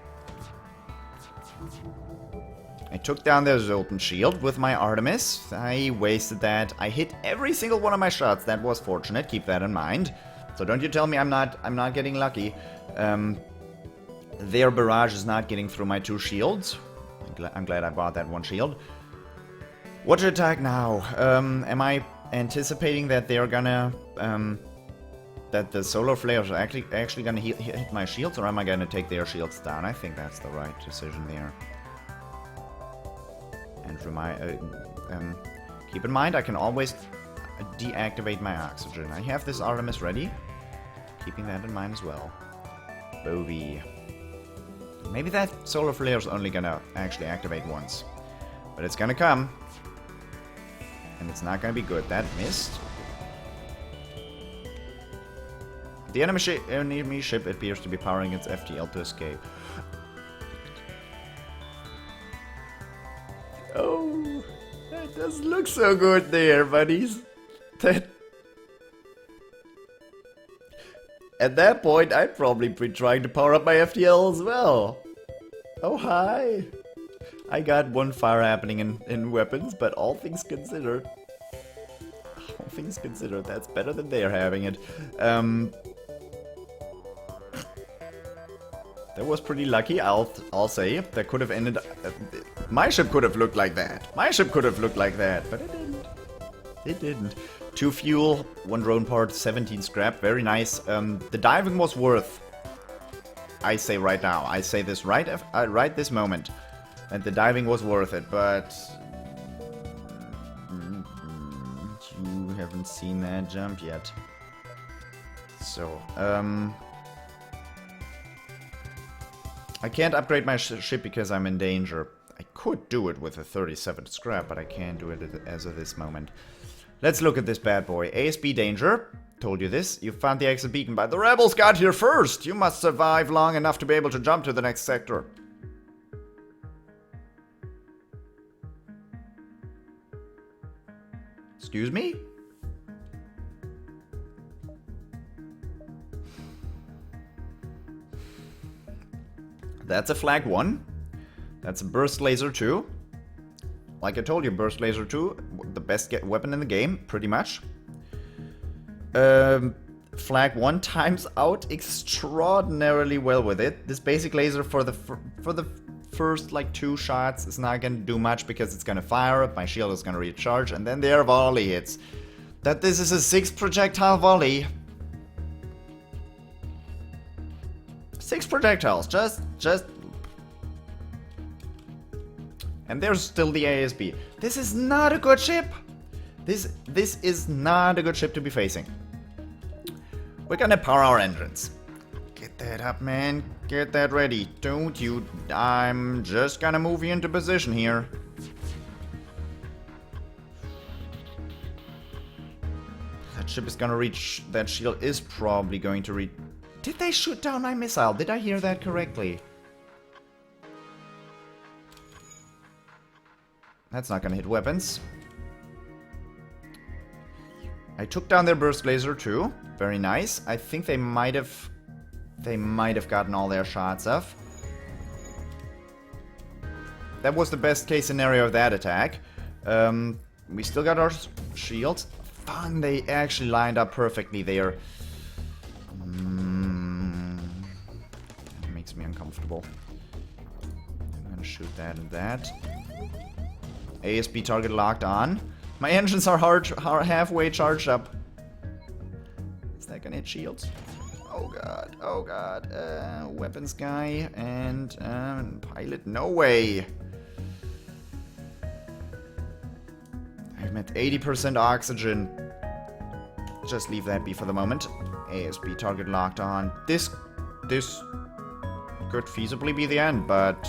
I took down their Zoltan shield with my Artemis. I wasted that. I hit every single one of my shots. That was fortunate. Keep that in mind. So don't you tell me I'm not getting lucky. Their barrage is not getting through my 2 shields. I'm glad I bought that 1 shield. What to attack now? Am I anticipating that they're gonna that the solar flares are actually gonna hit my shields, or am I gonna take their shields down? I think that's the right decision there. And keep in mind, I can always deactivate my oxygen. I have this Artemis ready, keeping that in mind as well. Bovie. Maybe that solar flare is only gonna actually activate once. But it's gonna come. And it's not gonna be good. That missed. The enemy ship appears to be powering its FTL to escape. Oh, that doesn't look so good there, buddies. At that point, I'd probably be trying to power up my FTL as well. Oh, hi. I got one fire happening in weapons, but all things considered, that's better than they're having it. That was pretty lucky, I'll say. That could have ended... my ship could have looked like that. My ship could have looked like that, but it didn't. It didn't. 2 fuel, 1 drone part, 17 scrap. Very nice. The diving was worth... I say right now. I say this right this moment. And the diving was worth it, but... you haven't seen that jump yet. So, I can't upgrade my ship because I'm in danger. I could do it with a 37 scrap, but I can't do it as of this moment. Let's look at this bad boy. ASB danger. Told you this. You found the exit beacon, but the rebels got here first. You must survive long enough to be able to jump to the next sector. Excuse me? That's a flag 1. That's a burst laser 2. Like I told you, burst laser 2, the best weapon in the game, pretty much. Flag 1 times out extraordinarily well with it. This basic laser for the first like 2 shots is not gonna do much because it's gonna fire up, my shield is gonna recharge, and then their volley hits. That this is a 6 projectile volley. 6 projectiles, just... And there's still the ASB. This is not a good ship. This is not a good ship to be facing. We're gonna power our engines. Get that up, man. Get that ready. Don't you... I'm just gonna move you into position here. That ship is gonna reach... That shield is probably going to reach... Did they shoot down my missile? Did I hear that correctly? That's not gonna hit weapons. I took down their burst laser too. Very nice. I think they might have gotten all their shots off. That was the best case scenario of that attack. We still got our shields. Fun, they actually lined up perfectly there. That makes me uncomfortable. I'm gonna shoot that and that. ASB target locked on. My engines are halfway charged up. Is that gonna hit shields? Oh god, oh god. Weapons guy and pilot, no way. I'm at 80% oxygen. Just leave that be for the moment. ASB target locked on. This could feasibly be the end, but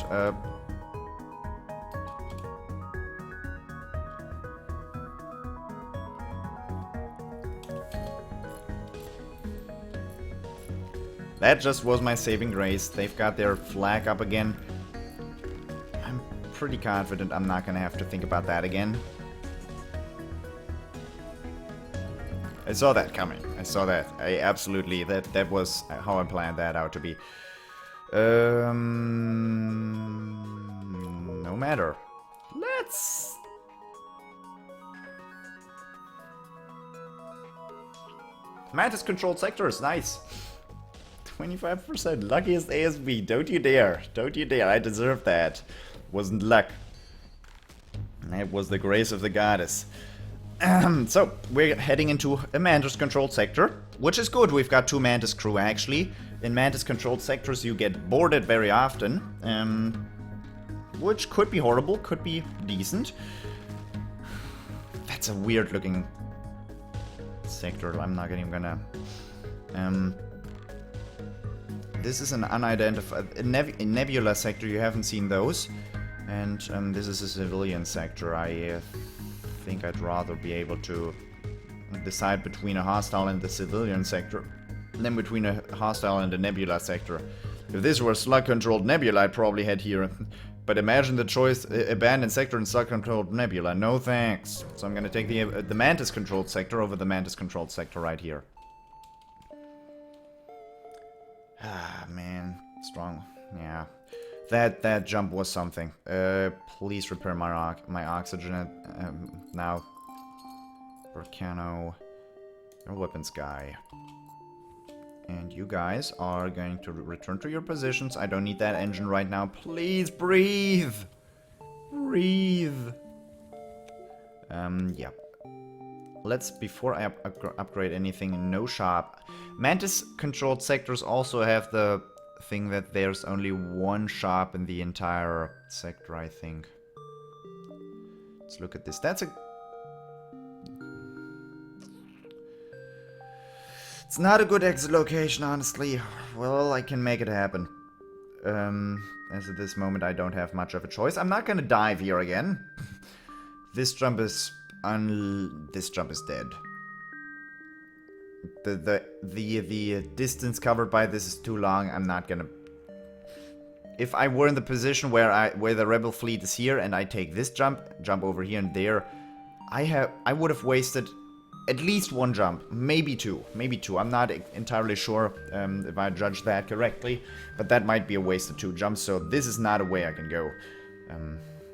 that just was my saving grace. They've got their flag up again. I'm pretty confident I'm not gonna have to think about that again. I saw that coming. I saw that. I absolutely... That was how I planned that out to be. No matter. Let's... Mantis controlled sectors. Nice. 25%. Luckiest ASB. Don't you dare. Don't you dare. I deserve that. Wasn't luck. It was the grace of the goddess. So, we're heading into a Mantis-controlled sector, which is good. We've got 2 Mantis crew, actually. In Mantis-controlled sectors, you get boarded very often, which could be horrible, could be decent. That's a weird-looking sector. I'm not even gonna... this is an unidentified a nebula sector. You haven't seen those, and this is a civilian sector. I think I'd rather be able to decide between a hostile and the civilian sector than between a hostile and a nebula sector. If this were a slug-controlled nebula, I'd probably head here. But imagine the choice: abandoned sector and slug-controlled nebula. No thanks. So I'm gonna take the mantis-controlled sector over the mantis-controlled sector right here. Ah, man, strong. Yeah, that jump was something. Please repair my oxygen now. Volcano, your weapons guy. And you guys are going to return to your positions. I don't need that engine right now. Please breathe! Breathe! Yeah. Let's, before I upgrade anything, no shop. Mantis-controlled sectors also have the thing that there's only one shop in the entire sector, I think. Let's look at this. That's a... It's not a good exit location, honestly. Well, I can make it happen. As at this moment, I don't have much of a choice. I'm not gonna dive here again. This jump is dead. The distance covered by this is too long. I'm not gonna. If I were in the position where the rebel fleet is here and I take this jump over here and there, I would have wasted at least one jump, maybe two. I'm not entirely sure if I judged that correctly, but that might be a wasted 2 jumps, so this is not a way I can go.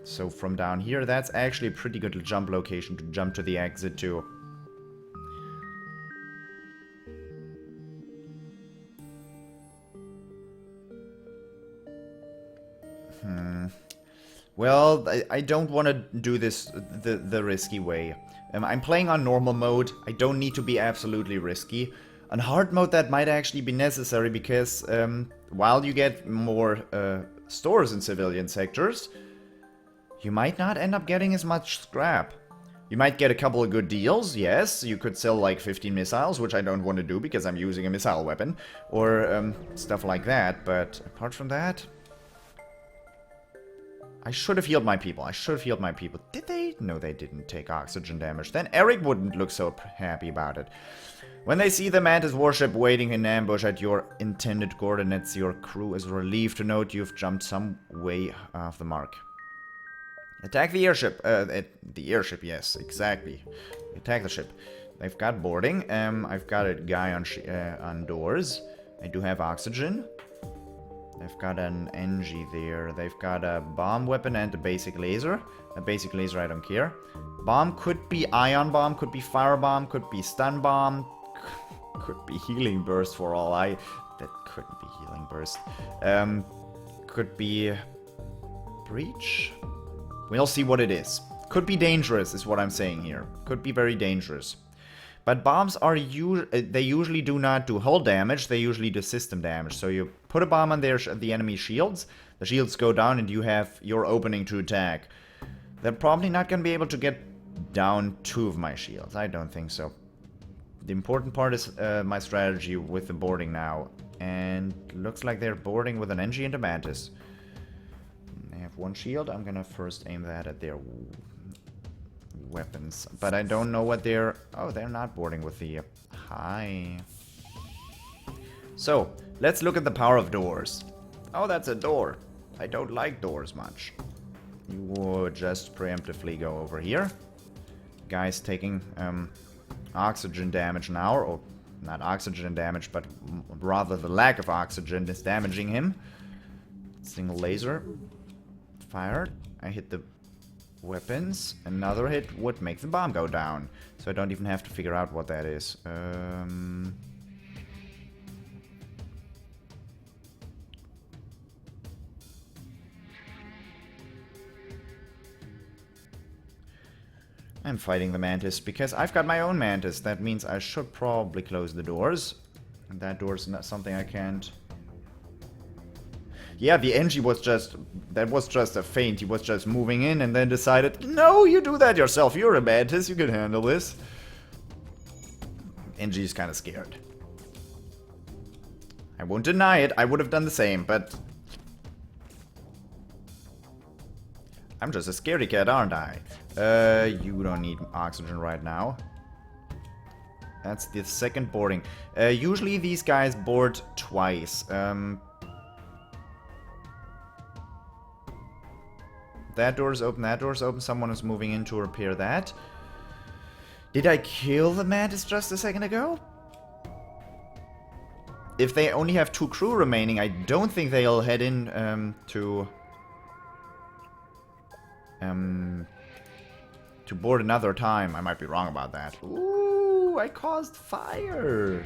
So from down here, that's actually a pretty good jump location to jump to the exit to. Well, I don't want to do this the risky way. I'm playing on normal mode. I don't need to be absolutely risky. On hard mode, that might actually be necessary because while you get more stores in civilian sectors, you might not end up getting as much scrap. You might get a couple of good deals, yes. You could sell like 15 missiles, which I don't want to do because I'm using a missile weapon, or stuff like that. But apart from that, I should have healed my people. Did they? No, they didn't take oxygen damage. Then Eric wouldn't look so happy about it. When they see the Mantis warship waiting in ambush at your intended coordinates, your crew is relieved to note you've jumped some way off the mark. Attack the airship. The airship, yes, exactly. Attack the ship. They've got boarding. I've got a guy on doors. I do have oxygen. They've got an NG there. They've got a bomb weapon and a basic laser. A basic laser, I don't care. Bomb could be ion bomb, could be fire bomb, could be stun bomb, could be healing burst for all I... That couldn't be healing burst. Could be breach. We'll see what it is. Could be dangerous, is what I'm saying here. Could be very dangerous. But bombs are they usually do not do hull damage, they usually do system damage. So you put a bomb on the enemy shields, the shields go down and you have your opening to attack. They're probably not going to be able to get down 2 of my shields. I don't think so. The important part is my strategy with the boarding now. And looks like they're boarding with an NG and a Mantis. They have 1 shield. I'm going to first aim that at their weapons, but I don't know what they're... Oh, they're not boarding with the... Hi. So, let's look at the power of doors. Oh, that's a door. I don't like doors much. You would just preemptively go over here. Guy's taking oxygen damage now, or not oxygen damage, but rather the lack of oxygen is damaging him. Single laser. Fired. I hit the weapons. Another hit would make the bomb go down. So I don't even have to figure out what that is. I'm fighting the Mantis because I've got my own Mantis. That means I should probably close the doors. And that door's not something I can't... Yeah, the NG was just... That was just a feint. He was just moving in and then decided, no, you do that yourself. You're a Mantis. You can handle this. NG is kind of scared. I won't deny it, I would have done the same, but... I'm just a scaredy cat, aren't I? You don't need oxygen right now. That's the second boarding. Usually these guys board twice. That door's open, that door's open. Someone is moving in to repair that. Did I kill the mantis just a second ago? If they only have 2 crew remaining, I don't think they'll head in to board another time. I might be wrong about that. Ooh, I caused fire.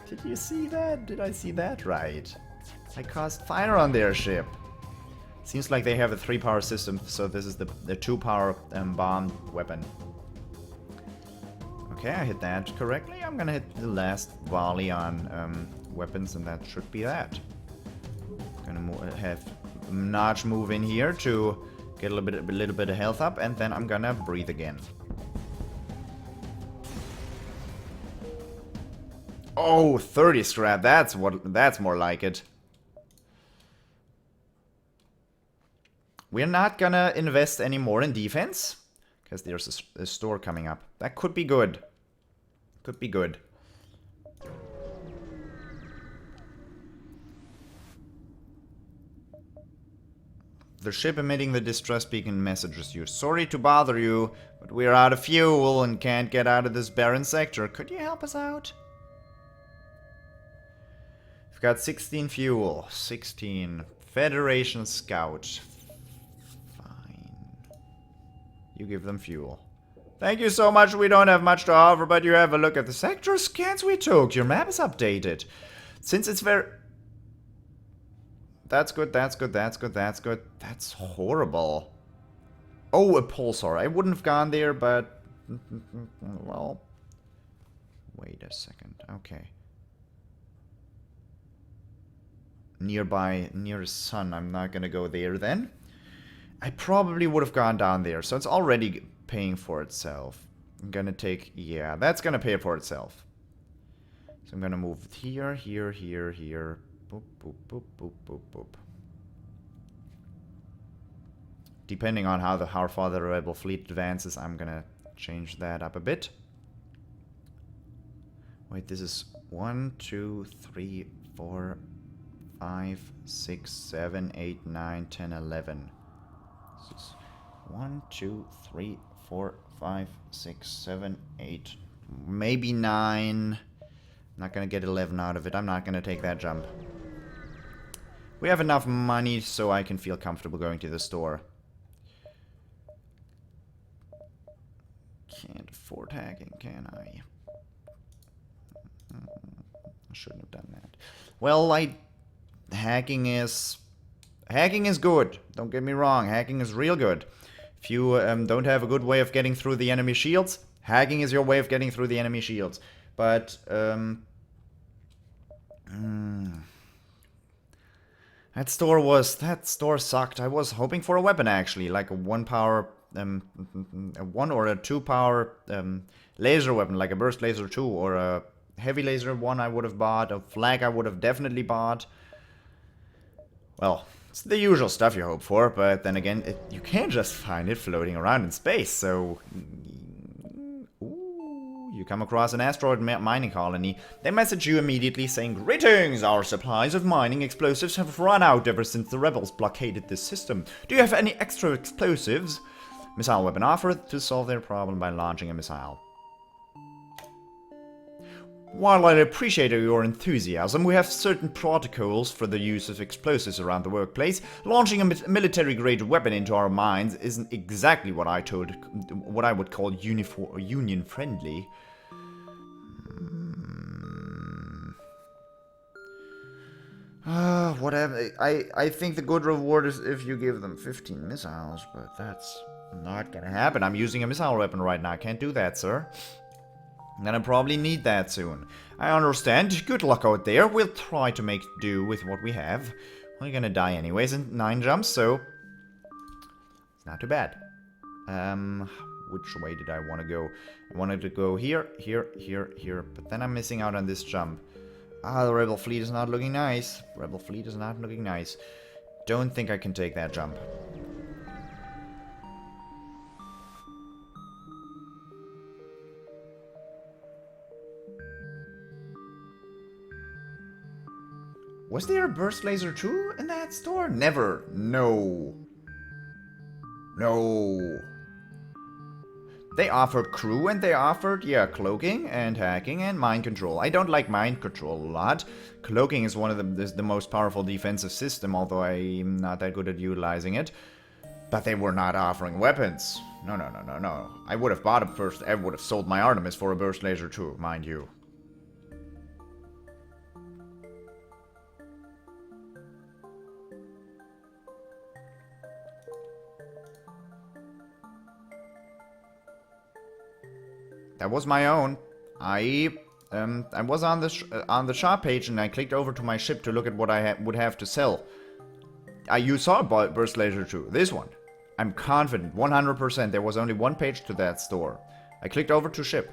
Did you see that? Did I see that right? I caused fire on their ship. Seems like they have a 3-power system, so this is the 2-power bomb weapon. Okay, I hit that correctly. I'm gonna hit the last volley on weapons, and that should be that. Gonna have Notch move in here to get a little bit of health up, and then I'm gonna breathe again. Oh, 30 scrap. That's more like it. We're not gonna invest any more in defense, because there's a store coming up. That could be good. Could be good. The ship emitting the distress beacon message received. Sorry to bother you, but we're out of fuel and can't get out of this barren sector. Could you help us out? We've got 16 fuel. 16. Federation Scout. You give them fuel. Thank you so much. We don't have much to offer, but you have a look at the sector scans we took. Your map is updated. Since it's very... That's good, that's good, that's good, that's good. That's horrible. Oh, a pulsar. I wouldn't have gone there, but... Well... Wait a second. Okay. Near the sun. I'm not gonna go there then. I probably would have gone down there, so it's already paying for itself. I'm gonna take... Yeah, that's gonna pay for itself. So I'm gonna move here, here, here, here. Boop, boop, boop, boop, boop, boop. Depending on how far the rebel fleet advances, I'm gonna change that up a bit. Wait, this is 1, 2, 3, 4, 5, 6, 7, 8, 9, 10, 11. 1, 2, 3, 4, 5, 6, 7, 8, maybe 9. I'm not gonna get 11 out of it. I'm not gonna take that jump. We have enough money so I can feel comfortable going to the store. Can't afford hacking, can I? I shouldn't have done that. Well, hacking is good. Don't get me wrong. Hacking is real good. If you don't have a good way of getting through the enemy shields, hacking is your way of getting through the enemy shields. But that store sucked. I was hoping for a weapon actually, like a 1-power, a 1 or a 2-power laser weapon, like a burst laser 2 or a heavy laser 1. I would have bought a flag. I would have definitely bought. Well. It's the usual stuff you hope for, but then again, you can't just find it floating around in space, so... Ooh, you come across an asteroid mining colony. They message you immediately saying, "Greetings! Our supplies of mining explosives have run out ever since the rebels blockaded this system. Do you have any extra explosives?" Missile weapon offered to solve their problem by launching a missile. While I appreciate your enthusiasm, we have certain protocols for the use of explosives around the workplace. Launching a military-grade weapon into our mines isn't exactly what I would call union-friendly. Whatever. I think the good reward is if you give them 15 missiles, but that's not gonna happen. I'm using a missile weapon right now. I can't do that, sir. I'm gonna probably need that soon. I understand. Good luck out there. We'll try to make do with what we have. We're gonna die anyways in 9 jumps, so... It's not too bad. Which way did I want to go? I wanted to go here, here, here, here, but then I'm missing out on this jump. Ah, the rebel fleet is not looking nice. Rebel fleet is not looking nice. Don't think I can take that jump. Was there a burst laser too in that store? Never. No. No. They offered crew and they offered, yeah, cloaking and hacking and mind control. I don't like mind control a lot. Cloaking is one of the most powerful defensive system, although I'm not that good at utilizing it. But they were not offering weapons. No, no, no, no, no. I would have bought it first. I would have sold my Artemis for a burst laser too, mind you. That was my own. I was on the shop page and I clicked over to my ship to look at what I would have to sell. You saw burst laser too. This one. I'm confident, 100%. There was only one page to that store. I clicked over to ship.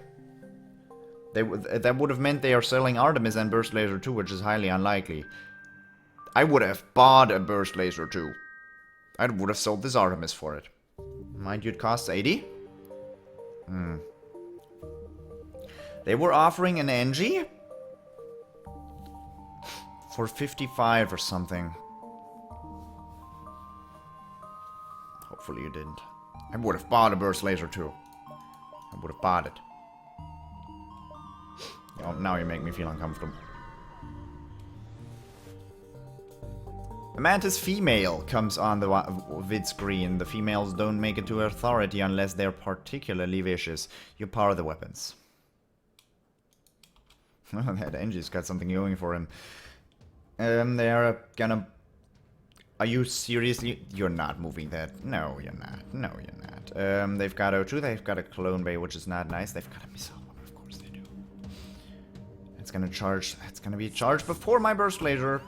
That would have meant they are selling Artemis and burst laser 2, which is highly unlikely. I would have bought a burst laser 2. I would have sold this Artemis for it. Mind you, it costs 80. They were offering an NG for 55 or something. Hopefully you didn't. I would have bought a burst laser too. I would have bought it. Oh, now you make me feel uncomfortable. A mantis female comes on the vid screen. The females don't make it to authority unless they're particularly vicious. You power the weapons. That NG's got something going for him. They're gonna... Are you seriously? You're not moving that. No, you're not. No, you're not. They've got O2, they've got a clone bay, which is not nice. They've got a missile bomber, of course they do. It's gonna charge. It's gonna be charged before my burst laser.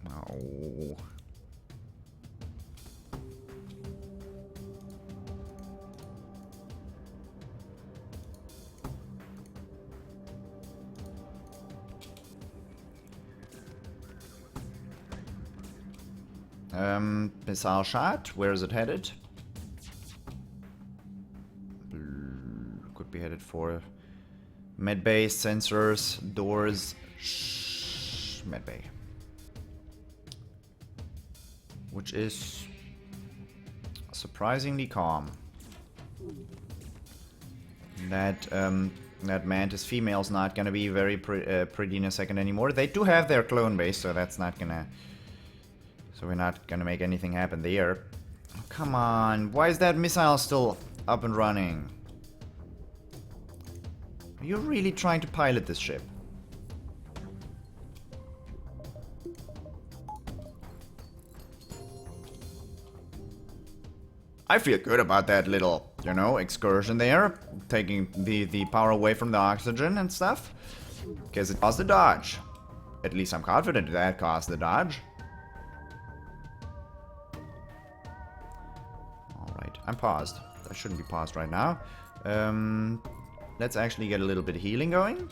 No. Missile shot. Where is it headed? Could be headed for medbay, sensors, doors. Medbay. Which is surprisingly calm. That mantis female's not gonna be very pretty in a second anymore. They do have their clone base, so that's not gonna... So we're not gonna make anything happen there. Oh, come on, why is that missile still up and running? Are you really trying to pilot this ship? I feel good about that little, you know, excursion there. Taking the power away from the oxygen and stuff. Because it caused the dodge. At least I'm confident that caused the dodge. I'm paused. I shouldn't be paused right now. Let's actually get a little bit of healing going.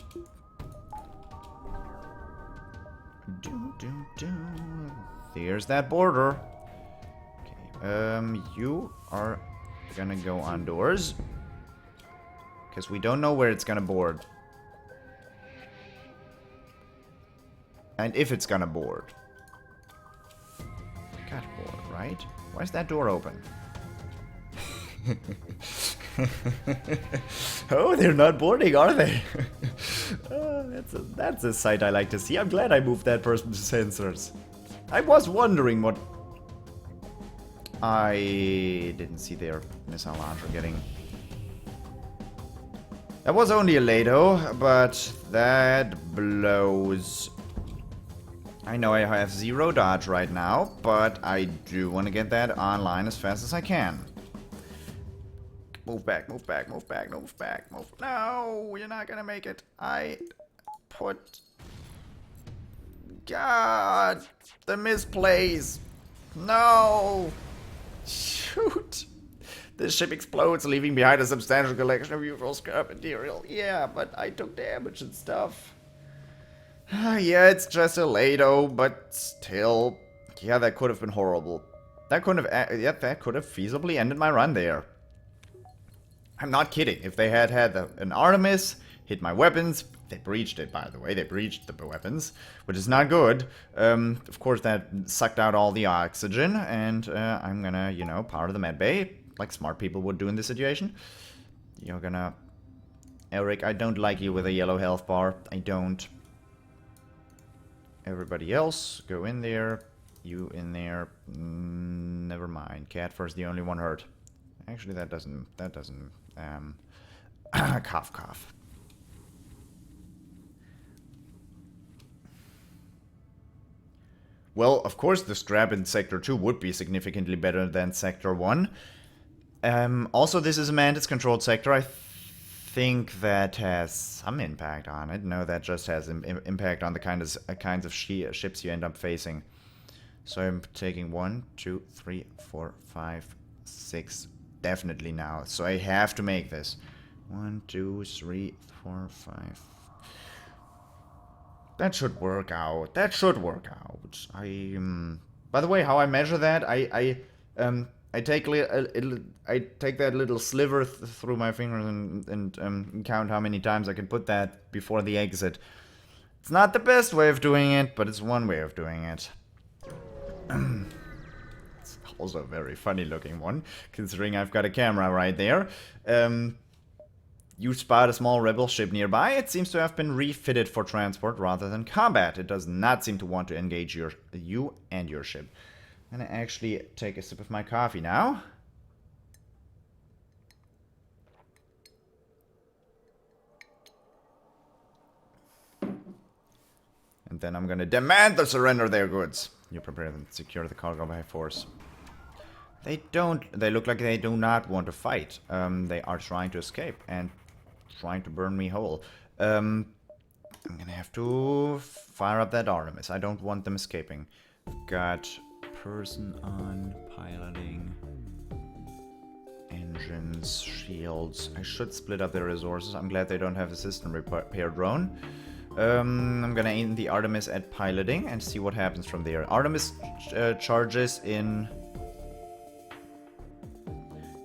There's that border. Okay. You are gonna go on doors. Because we don't know where it's gonna board. And if it's gonna board. Got board, right? Why is that door open? Oh, they're not boarding, are they? Oh, that's a sight I like to see. I'm glad I moved that person's sensors. I was wondering what... I didn't see their missile launcher getting... That was only a Lado, but that blows. I know I have 0 dodge right now, but I do want to get that online as fast as I can. Move back, move back, move back, move back, move... No, you're not gonna make it. I put... God, the misplays. No. Shoot. This ship explodes, leaving behind a substantial collection of useful scrap material. Yeah, but I took damage and stuff. Yeah, it's just a Lado, but still. Yeah, that could have been horrible. That could have, yeah, that could have feasibly ended my run there. I'm not kidding. If they had an Artemis, hit my weapons, they breached it, by the way. They breached the weapons, which is not good. Of course, that sucked out all the oxygen, and I'm gonna, you know, power the med bay, like smart people would do in this situation. You're gonna... Eric, I don't like you with a yellow health bar. I don't. Everybody else, go in there. You in there. Never mind. Catfur's the only one hurt. Actually, that doesn't, cough, cough. Well, of course, the scrap in Sector 2 would be significantly better than Sector 1. Also, this is a Mantis-controlled sector. I think that has some impact on it. No, that just has impact on the kinds of ships you end up facing. So I'm taking 1, 2, 3, 4, 5, 6... Definitely now. So I have to make this. 1, 2, 3, 4, 5. That should work out. That should work out. By the way, how I measure that, I take that little sliver through my fingers and count how many times I can put that before the exit. It's not the best way of doing it, but it's one way of doing it. Also a very funny looking one, considering I've got a camera right there. You spot a small rebel ship nearby. It seems to have been refitted for transport rather than combat. It does not seem to want to engage you and your ship. I'm gonna actually take a sip of my coffee now. And then I'm gonna demand the surrender of their goods. You prepare them to secure the cargo by force. They look like they do not want to fight. They are trying to escape and trying to burn me whole. I'm gonna have to fire up that Artemis. I don't want them escaping. Got person on piloting. Engines, shields. I should split up their resources. I'm glad they don't have a system repair drone. I'm gonna aim the Artemis at piloting and see what happens from there. Artemis charges in...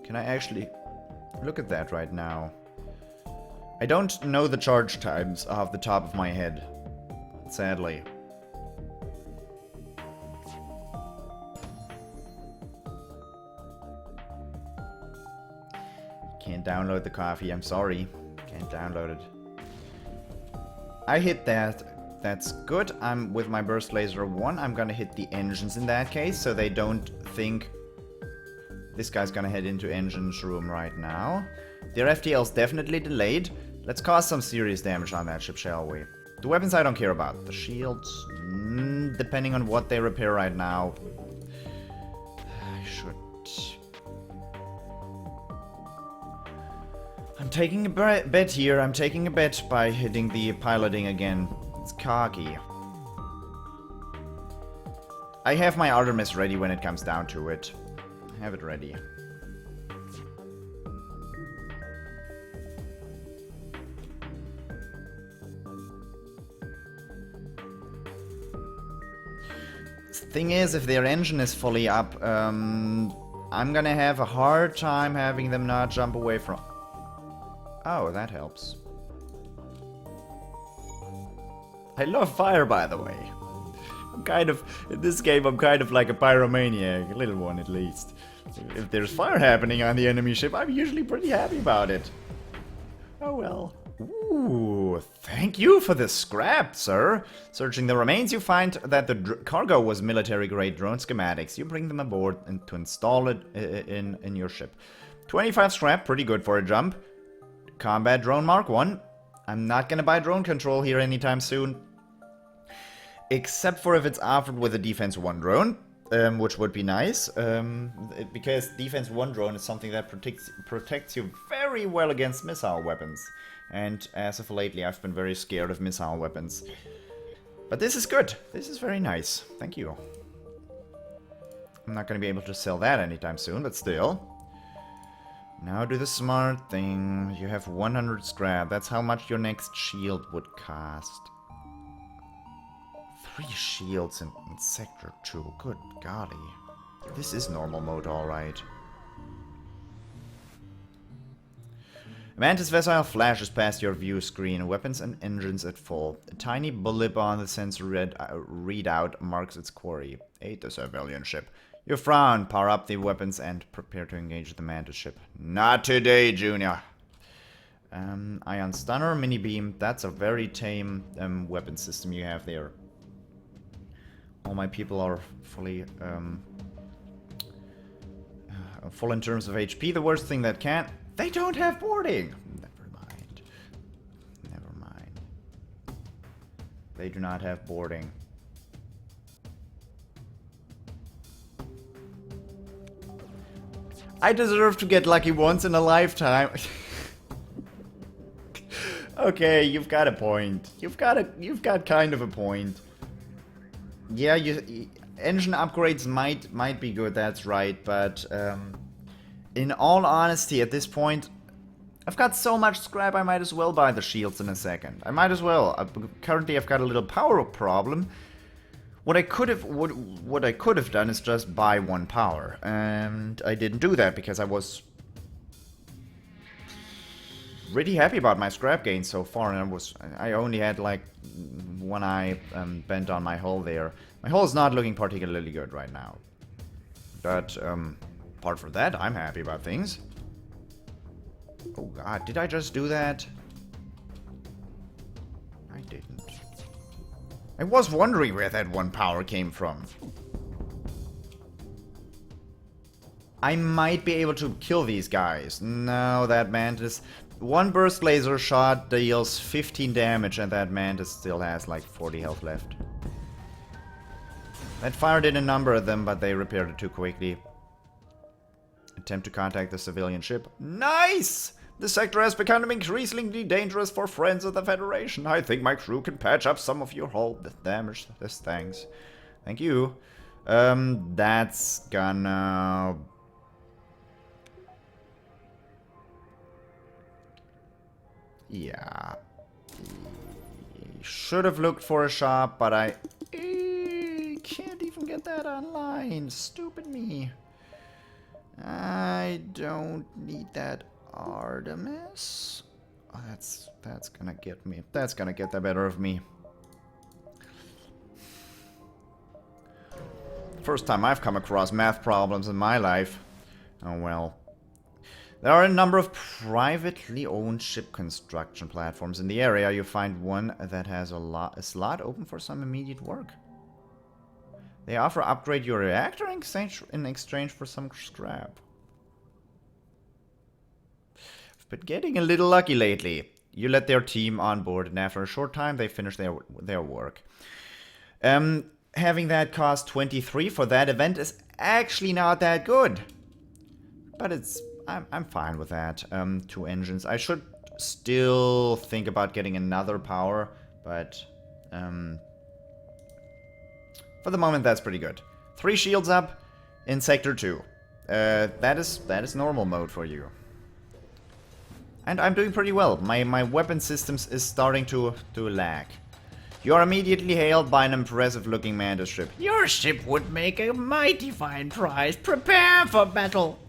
Can I actually look at that right now? I don't know the charge times off the top of my head, sadly. Can't download the coffee, I'm sorry. Can't download it. I hit that. That's good. I'm with my burst laser 1. I'm gonna hit the engines in that case, so they don't think this guy's gonna head into engines room right now. Their FTL's definitely delayed. Let's cause some serious damage on that ship, shall we? The weapons I don't care about. The shields, depending on what they repair right now. I should... I'm taking a bet here. I'm taking a bet by hitting the piloting again. It's cocky. I have my Artemis ready when it comes down to it. Have it ready. Thing is, if their engine is fully up, I'm gonna have a hard time having them not jump away from... Oh, that helps. I love fire, by the way. I'm kind of... In this game, I'm kind of like a pyromaniac. A little one, at least. If there's fire happening on the enemy ship, I'm usually pretty happy about it. Oh well. Ooh, thank you for the scrap, sir. Searching the remains, you find that the cargo was military-grade drone schematics. You bring them aboard and to install it in your ship. 25 scrap, pretty good for a jump. Combat drone Mark 1. I'm not gonna buy drone control here anytime soon. Except for if it's offered with a Defense 1 drone. Which would be nice, because Defense 1 drone is something that protects you very well against missile weapons. And as of lately, I've been very scared of missile weapons. But this is good. This is very nice. Thank you. I'm not going to be able to sell that anytime soon, but still. Now do the smart thing. You have 100 scrap. That's how much your next shield would cost. 3 shields in Sector 2. Good golly. This is normal mode, alright. Mantis vessel flashes past your view screen. Weapons and engines at full. A tiny blip on the sensor readout marks its quarry. Aid the civilian ship. You frown, power up the weapons, and prepare to engage the Mantis ship. Not today, Junior. Ion Stunner, Mini Beam. That's a very tame weapon system you have there. All my people are fully full in terms of HP. The worst thing that can... They don't have boarding! Never mind. Never mind. They do not have boarding. I deserve to get lucky once in a lifetime. Okay, you've got a point. You've got kind of a point. Yeah, engine upgrades might be good, that's right, but in all honesty, at this point, I've got so much scrap I might as well buy the shields in a second. I might as well. Currently I've got a little power problem. What I could have done is just buy 1 power, and I didn't do that because I was really happy about my scrap gain so far, and I only had like 1 eye bent on my hull there. My hull is not looking particularly good right now, but apart from that, I'm happy about things. Oh god, did I just do that? I didn't. I was wondering where that 1 power came from. I might be able to kill these guys. No, that Mantis... 1 burst laser shot deals 15 damage, and that Mantis still has like 40 health left. That fired in a number of them, but they repaired it too quickly. Attempt to contact the civilian ship. Nice! The sector has become increasingly dangerous for friends of the Federation. I think my crew can patch up some of your hull damage. This thanks. Thank you. That's gonna... Yeah. Should have looked for a shop, but I can't even get that online. Stupid me. I don't need that Artemis. Oh, that's gonna get me. That's gonna get the better of me. First time I've come across math problems in my life. Oh well. There are a number of privately owned ship construction platforms in the area. You find one that has a slot open for some immediate work. They offer upgrade your reactor in exchange for some scrap. I've been getting a little lucky lately. You let their team on board, and after a short time, they finish their work. Having that cost 23 for that event is actually not that good, but I'm fine with that. 2 engines. I should still think about getting another power, but for the moment that's pretty good. 3 shields up in Sector 2. That is normal mode for you. And I'm doing pretty well. My weapon systems is starting to lag. You are immediately hailed by an impressive looking Mantis ship. Your ship would make a mighty fine prize. Prepare for battle.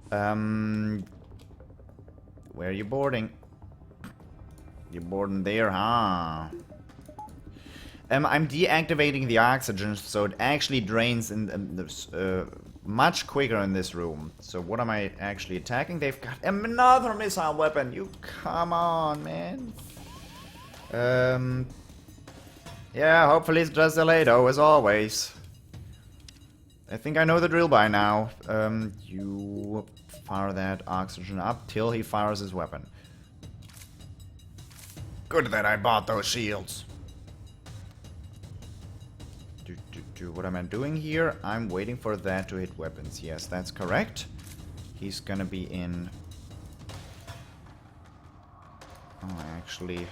Where are you boarding? You're boarding there, huh? I'm deactivating the oxygen, so it actually drains in much quicker in this room. So what am I actually attacking? They've got another missile weapon. You come on, man. Yeah, hopefully it's just delayed, as always. I think I know the drill by now. You fire that oxygen up till he fires his weapon. Good that I bought those shields. What am I doing here? I'm waiting for that to hit weapons. Yes, that's correct. He's gonna be in... Oh, actually...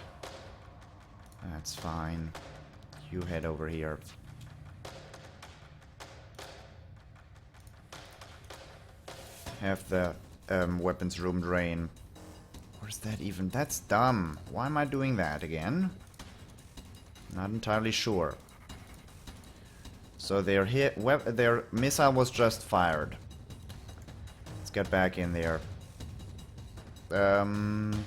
That's fine. You head over here. Have the weapons room drain. Or is that even? That's dumb. Why am I doing that again? Not entirely sure. So their their missile was just fired. Let's get back in there. Of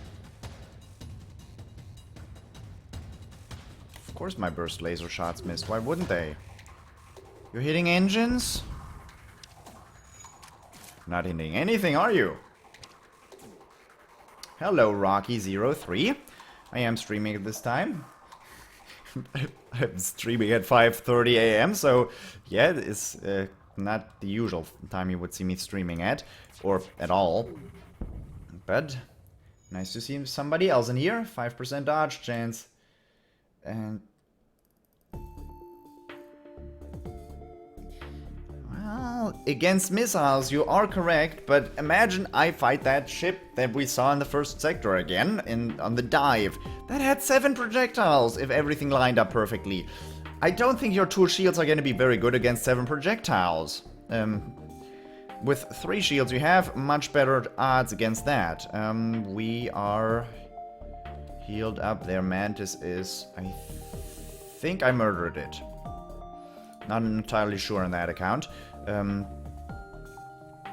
course my burst laser shots missed. Why wouldn't they? You're hitting engines? Not hitting anything, are you? Hello, Rocky03. I am streaming at this time. I'm streaming at 5:30 AM, so yeah, it's not the usual time you would see me streaming at, or at all. But nice to see somebody else in here. 5% dodge chance. And well, against missiles, you are correct, but imagine I fight that ship that we saw in the first sector again, on the dive. That had 7 projectiles, if everything lined up perfectly. I don't think your 2 shields are going to be very good against 7 projectiles. With 3 shields, you have much better odds against that. We are healed up. Their Mantis is... I think I murdered it. Not entirely sure on that account.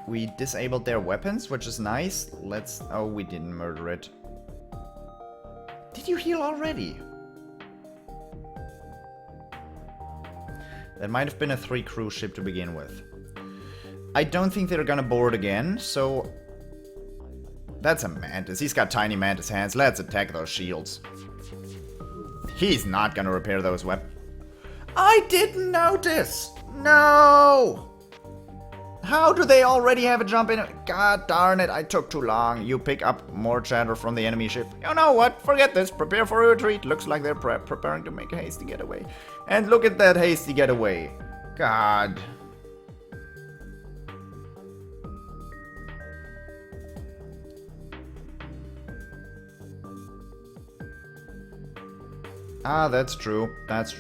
We disabled their weapons, which is nice. Let's... Oh, we didn't murder it. Did you heal already? That might have been a 3 crew ship to begin with. I don't think they're gonna board again, so... That's a Mantis. He's got tiny Mantis hands. Let's attack those shields. He's not gonna repair those weapons. I didn't notice! No! How do they already have a jump in? God darn it, I took too long. You pick up more chatter from the enemy ship. You know what? Forget this. Prepare for a retreat. Looks like they're preparing to make a hasty getaway. And look at that hasty getaway. God. Ah, that's true.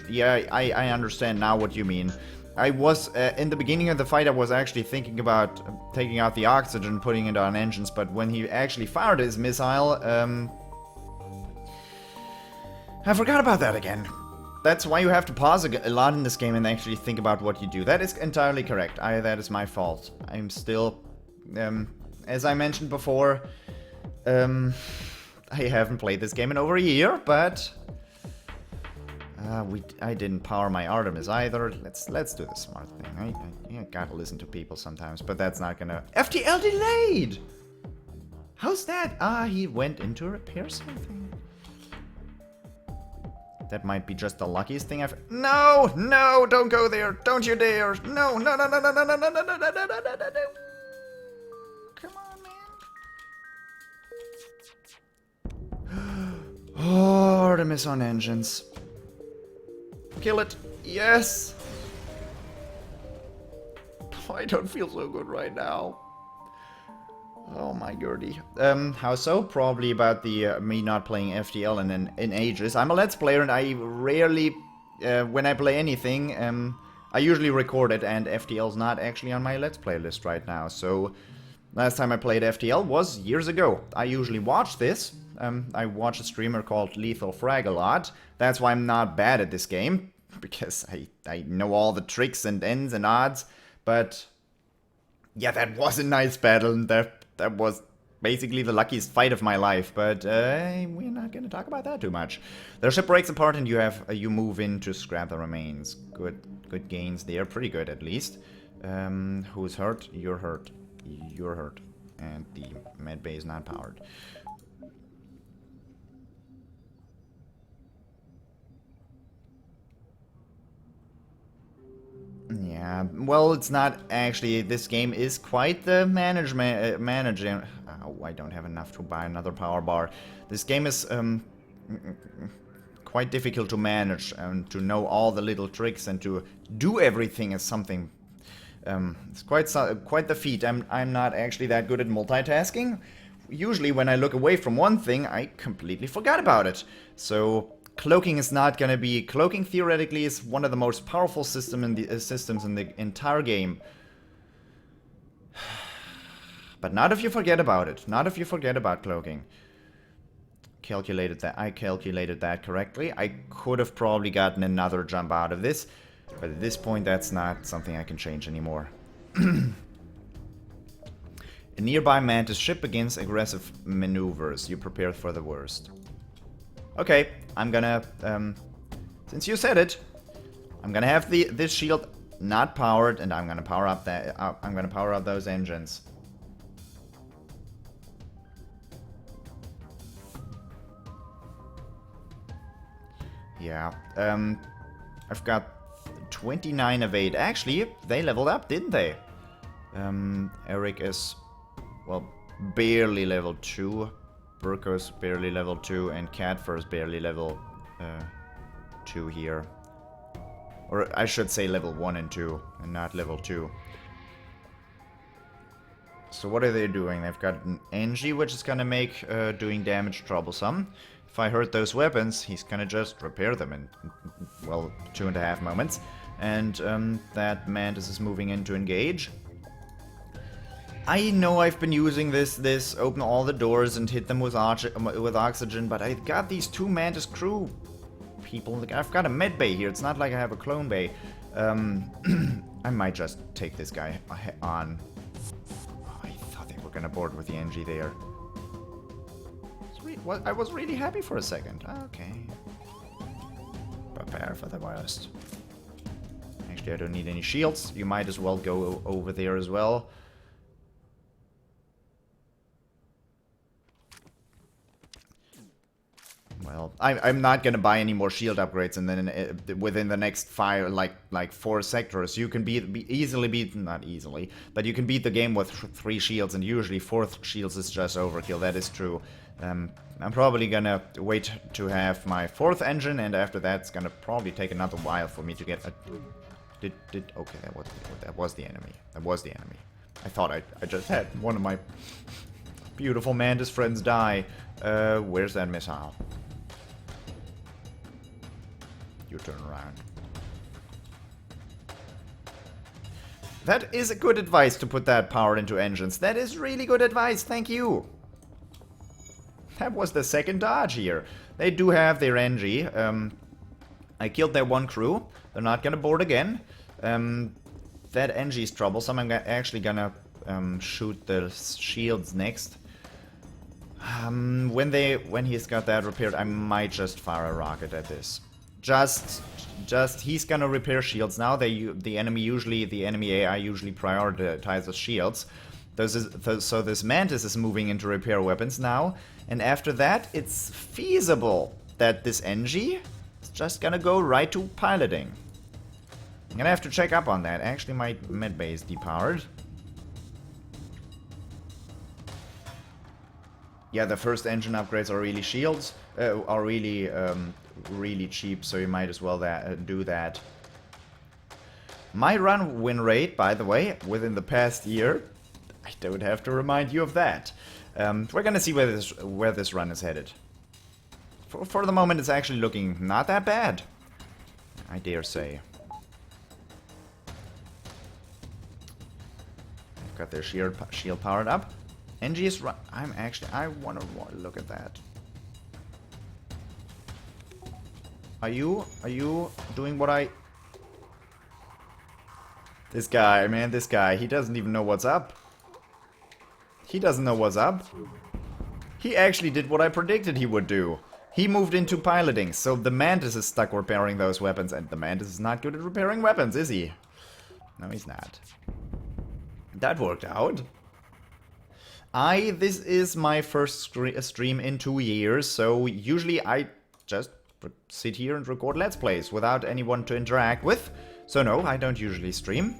Yeah, I understand now what you mean. I was, in the beginning of the fight, I was actually thinking about taking out the oxygen, putting it on engines, but when he actually fired his missile, I forgot about that again. That's why you have to pause a lot in this game and actually think about what you do. That is entirely correct. That is my fault. I'm still, as I mentioned before, I haven't played this game in over a year, but... I didn't power my Artemis either. Let's do the smart thing. I gotta listen to people sometimes, but that's not gonna... FTL delayed! How's that? Ah, he went in to repair something. That might be just the luckiest thing I've... No! No! Don't go there! Don't you dare! No! No! No! No! No! No! No! No! No! No! No! No! No! No! Come on, man! Artemis on engines. Kill it. Yes. I don't feel so good right now. Oh my goody. How so? Probably about the me not playing FTL in ages. I'm a Let's Player and I rarely, when I play anything, I usually record it, and FTL's not actually on my Let's Play list right now. So last time I played FTL was years ago. I usually watch this. I watch a streamer called Lethal Frag a lot. That's why I'm not bad at this game, because I know all the tricks and ends and odds. But yeah, that was a nice battle, and that was basically the luckiest fight of my life. But we're not gonna talk about that too much. Their ship breaks apart, and you move in to scrap the remains. Good gains there, pretty good at least. Who's hurt? You're hurt. You're hurt, and the med bay is not powered. Yeah, well, it's not actually. This game is quite the managing. Oh, I don't have enough to buy another power bar. This game is quite difficult to manage and to know all the little tricks and to do everything is something. It's quite the feat. I'm not actually that good at multitasking. Usually, when I look away from one thing, I completely forgot about it. So. Cloaking is not gonna be... Cloaking theoretically is one of the most powerful systems in the entire game. But not if you forget about it. Not if you forget about cloaking. I calculated that correctly. I could have probably gotten another jump out of this. But at this point, that's not something I can change anymore. A nearby mantis ship begins aggressive maneuvers. You prepare for the worst. Okay, I'm gonna... since you said it, I'm gonna have this shield not powered, and I'm gonna power up I'm gonna power up those engines. Yeah, I've got 29 of 8. Actually, they leveled up, didn't they? Eric is, well, barely level 2. Burko's barely level 2, and Catfur's barely level 2 here. Or I should say level 1 and 2, and not level 2. So what are they doing? They've got an Engie, which is gonna make doing damage troublesome. If I hurt those weapons, he's gonna just repair them in, well, 2.5 moments. And that Mantis is moving in to engage. I know I've been using this open all the doors and hit them with oxygen, but I've got these 2 Mantis crew people. I've got a med bay here. It's not like I have a clone bay. I might just take this guy on. Oh, I thought they were gonna board with the NG there. I was really happy for a second. Okay. Prepare for the worst. Actually, I don't need any shields. You might as well go over there as well. Well, I'm not gonna buy any more shield upgrades, and then within the next 4 sectors, you can easily beat, not easily, but you can beat the game with 3 shields, and usually 4th shields is just overkill. That is true. I'm probably gonna wait to have my 4th engine, and after that, it's gonna probably take another while for me to get a. Okay, that was the enemy. That was the enemy. I thought I just had one of my beautiful Mantis friends die. Where's that missile? You turn around. That is a good advice to put that power into engines. That is really good advice. Thank you. That was the 2nd dodge here. They do have their NG. I killed their 1 crew. They're not gonna board again. That NG is troublesome. I'm actually gonna shoot the shields next. When he's got that repaired, I might just fire a rocket at this. He's gonna repair shields now. The enemy AI usually prioritizes shields. So this Mantis is moving into repair weapons now, and after that, it's feasible that this NG is just gonna go right to piloting. I'm gonna have to check up on that. Actually, my medbay is depowered. Yeah, the first engine upgrades are really really cheap, so you might as well do that. My run win rate, by the way, within the past year, I don't have to remind you of that. We're gonna see where this run is headed. For the moment, it's actually looking not that bad, I dare say. I've got their shield powered up. NG is run. I wanna look at that. Are you doing what I... This guy, man, this guy, he doesn't even know what's up. He doesn't know what's up. He actually did what I predicted he would do. He moved into piloting, so the Mantis is stuck repairing those weapons, and the Mantis is not good at repairing weapons, is he? No, he's not. That worked out. This is my first stream in 2 years, so usually I just sit here and record Let's Plays without anyone to interact with. So no, I don't usually stream.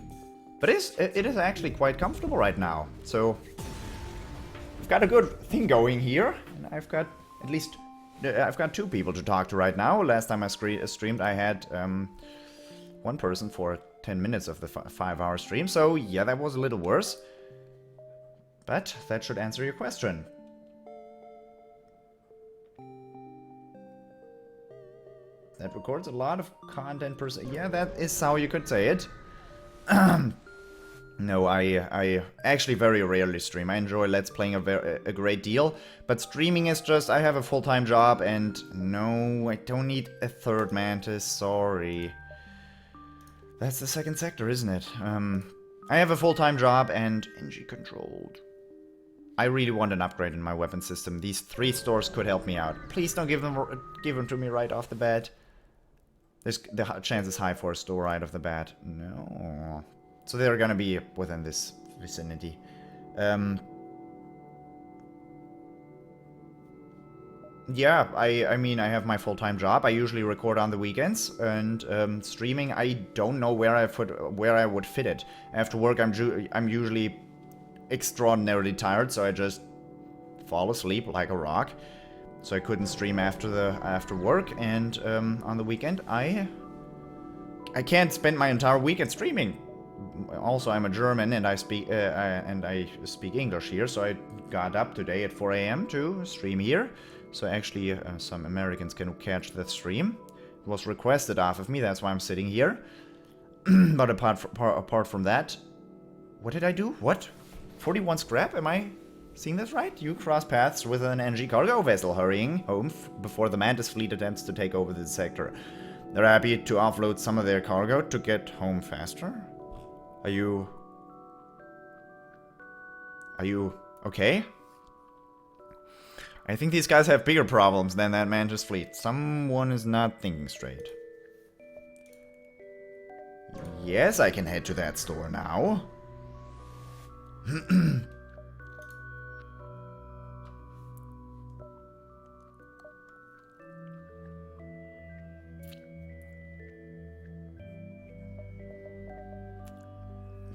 But it is actually quite comfortable right now. So I've got a good thing going here, and I've got at least I've got 2 people to talk to right now. Last time I streamed, I had 1 person for 10 minutes of the 5-hour stream. So yeah, that was a little worse. But that should answer your question. That records a lot of content per se. Yeah, that is how you could say it. No, I actually very rarely stream. I enjoy Let's Playing a great deal, but streaming is just, I have a full-time job, and no, I don't need a third mantis, sorry. That's the second sector, isn't it? I have a full-time job and NG controlled. I really want an upgrade in my weapon system. These 3 stores could help me out. Please don't give them to me right off the bat. The chance is high for a store right off the bat. No. So they're gonna be within this vicinity. Yeah, I mean, I have my full-time job. I usually record on the weekends, and streaming, I don't know where I would fit it. After work, I'm usually extraordinarily tired, so I just fall asleep like a rock. So I couldn't stream after work, and on the weekend, I can't spend my entire weekend streaming. Also, I'm a German, and I speak English here, so I got up today at 4 a.m. to stream here. So actually, some Americans can catch the stream. It was requested off of me, that's why I'm sitting here. But apart from that, what did I do? What? 41 scrap? Am I seeing this right? You cross paths with an NG cargo vessel hurrying home before the Mantis fleet attempts to take over this sector. They're happy to offload some of their cargo to get home faster. Are you okay? I think these guys have bigger problems than that Mantis fleet. Someone is not thinking straight. Yes, I can head to that store now.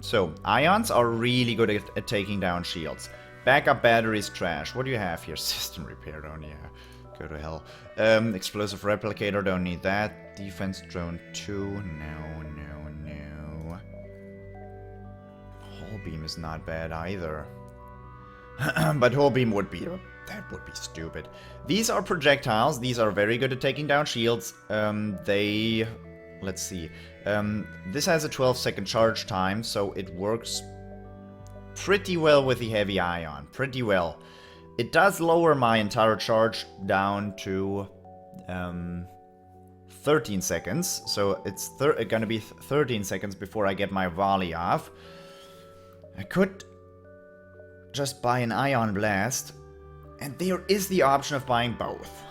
So, ions are really good at taking down shields. Backup batteries trash. What do you have here? System repair, don't you? Go to hell. Explosive replicator, don't need that. Defense drone 2. No, no, no. Hull beam is not bad either. But hull beam would be... that would be stupid. These are projectiles. These are very good at taking down shields. They... let's see. This has a 12-second charge time, so it works pretty well with the heavy ion. Pretty well. It does lower my entire charge down to 13 seconds. So it's gonna be 13 seconds before I get my volley off. I could just buy an ion blast. And there is the option of buying both.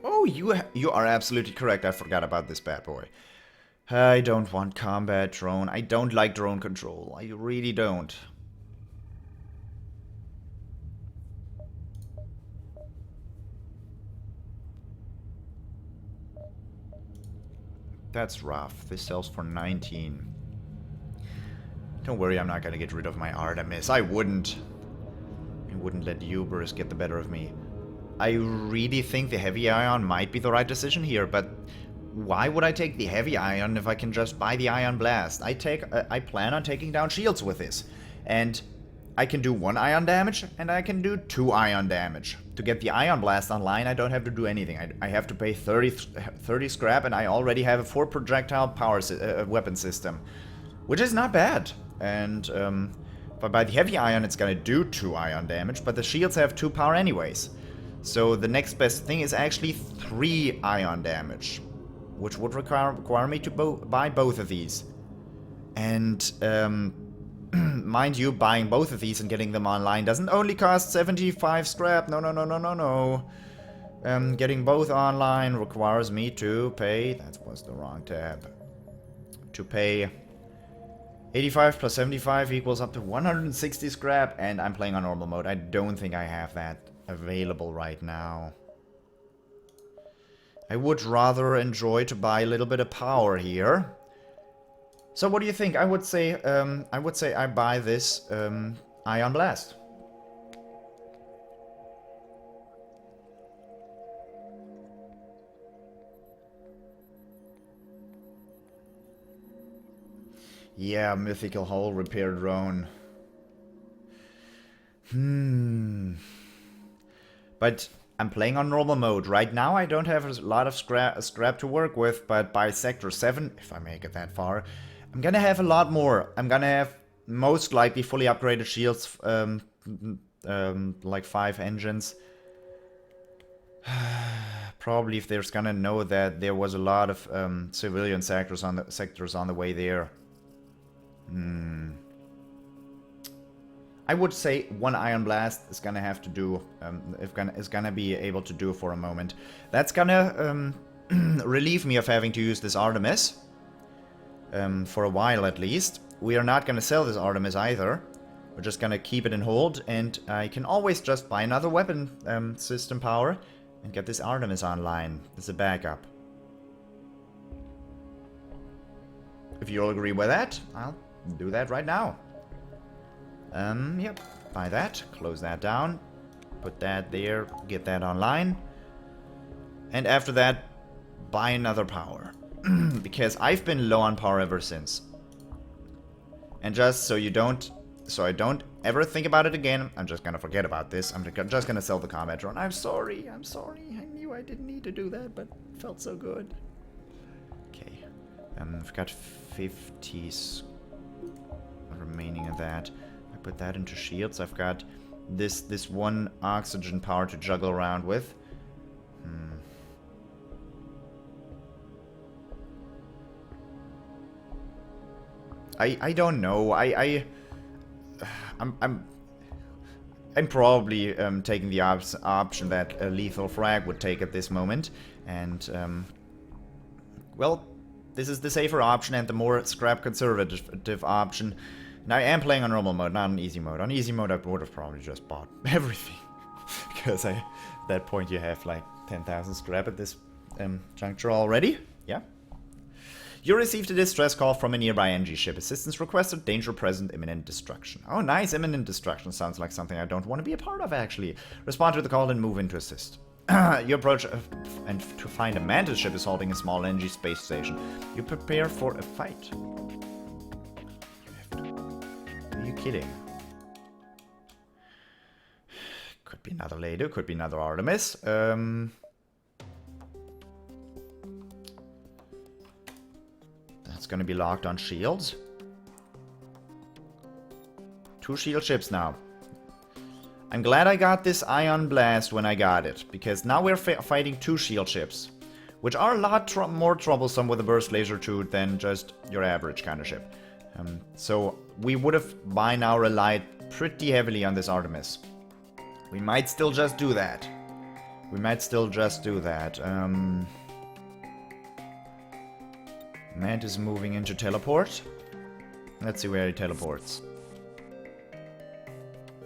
Oh, you are absolutely correct. I forgot about this bad boy. I don't want combat drone. I don't like drone control. I really don't. That's rough. This sells for 19. Don't worry, I'm not gonna get rid of my Artemis. I wouldn't let Ubers get the better of me. I really think the heavy ion might be the right decision here, but why would I take the heavy ion if I can just buy the ion blast? I plan on taking down shields with this, and I can do 1 ion damage and I can do 2 ion damage. To get the ion blast online, I don't have to do anything. I have to pay 30 scrap, and I already have a 4 projectile power weapon system, which is not bad. And if I buy the heavy ion, it's gonna do 2 ion damage, but the shields have 2 power anyways. So the next best thing is actually 3 ion damage, which would require me to buy both of these. And mind you, buying both of these and getting them online doesn't only cost 75 scrap. No, no, no, no, no, no. Getting both online requires me to pay... that was the wrong tab. To pay 85 plus 75 equals up to 160 scrap, and I'm playing on normal mode. I don't think I have that available right now. I would rather enjoy to buy a little bit of power here. So what do you think? I would say I buy this Ion Blast. Yeah, mythical hull repair drone. But I'm playing on normal mode. Right now I don't have a lot of scrap to work with, but by Sector 7, if I make it that far, I'm gonna have a lot more. I'm gonna have most likely fully upgraded shields, like 5 engines. Probably if there's gonna know that there was a lot of civilian sectors on the way there. I would say 1 Iron Blast is gonna have to do, is gonna be able to do for a moment. That's gonna relieve me of having to use this Artemis. For a while at least. We are not gonna sell this Artemis either. We're just gonna keep it in hold, and I can always just buy another weapon system power and get this Artemis online as a backup. If you'll agree with that, I'll do that right now. Yep, buy that, close that down, put that there, get that online. And after that, buy another power. Because I've been low on power ever since. And just so I don't ever think about it again, I'm just gonna forget about this. I'm just gonna sell the combat drone. I'm sorry. I knew I didn't need to do that, but it felt so good. Okay. I've got 50s remaining of that. I put that into shields. I've got this 1 oxygen power to juggle around with. I don't know. I'm probably taking the option that a lethal frag would take at this moment, and well, this is the safer option and the more scrap conservative option. And I am playing on normal mode, not on easy mode. On easy mode, I would have probably just bought everything, because at that point you have like 10,000 scrap at this juncture already. Yeah. You received a distress call from a nearby NG ship. Assistance requested, danger present, imminent destruction. Oh, nice, imminent destruction. Sounds like something I don't want to be a part of, actually. Respond to the call and move in to assist. You approach and to find a mantis ship assaulting a small NG space station. You prepare for a fight. Are you kidding? Could be another Lady, could be another Artemis. That's gonna be locked on shields. 2 shield ships now. I'm glad I got this Ion Blast when I got it, because now we're fighting 2 shield ships, which are a lot more troublesome with a burst laser too than just your average kind of ship. So we would have by now relied pretty heavily on this Artemis. We might still just do that. Matt is moving into teleport. Let's see where he teleports.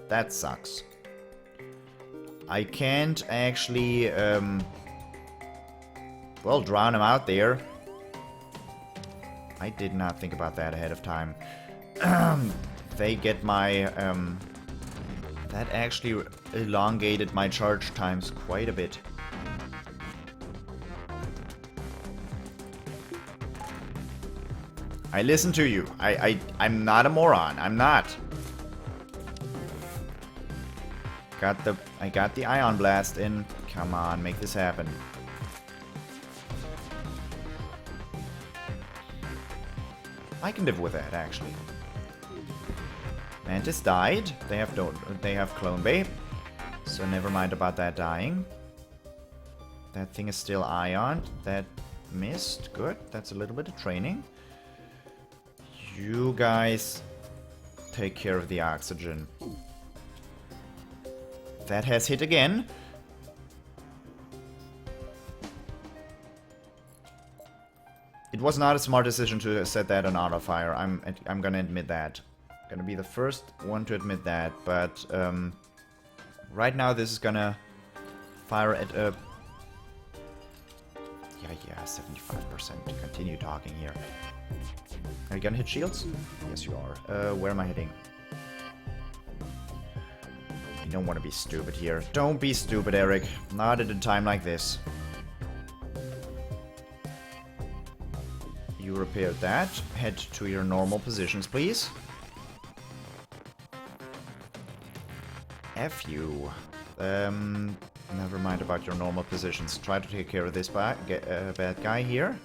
That sucks. I can't actually, well, drown him out there. I did not think about that ahead of time. They get my, that actually elongated my charge times quite a bit. I listen to you. I'm not a moron. I'm not. I got the Ion Blast in. Come on, make this happen. I can live with that, actually. Mantis died. They have Clone Bay, so never mind about that dying. That thing is still Ion. That missed. Good. That's a little bit of training. You guys take care of the oxygen. That has hit again. It was not a smart decision to set that on auto fire. I'm gonna admit that. Gonna be the first one to admit that. But right now this is gonna fire at a yeah 75%. Continue talking here. Are you gonna hit shields? Yes, you are. Where am I hitting? You don't want to be stupid here. Don't be stupid, Eric. Not at a time like this. You repaired that. Head to your normal positions, please. F you. Never mind about your normal positions. Try to take care of this bad guy here.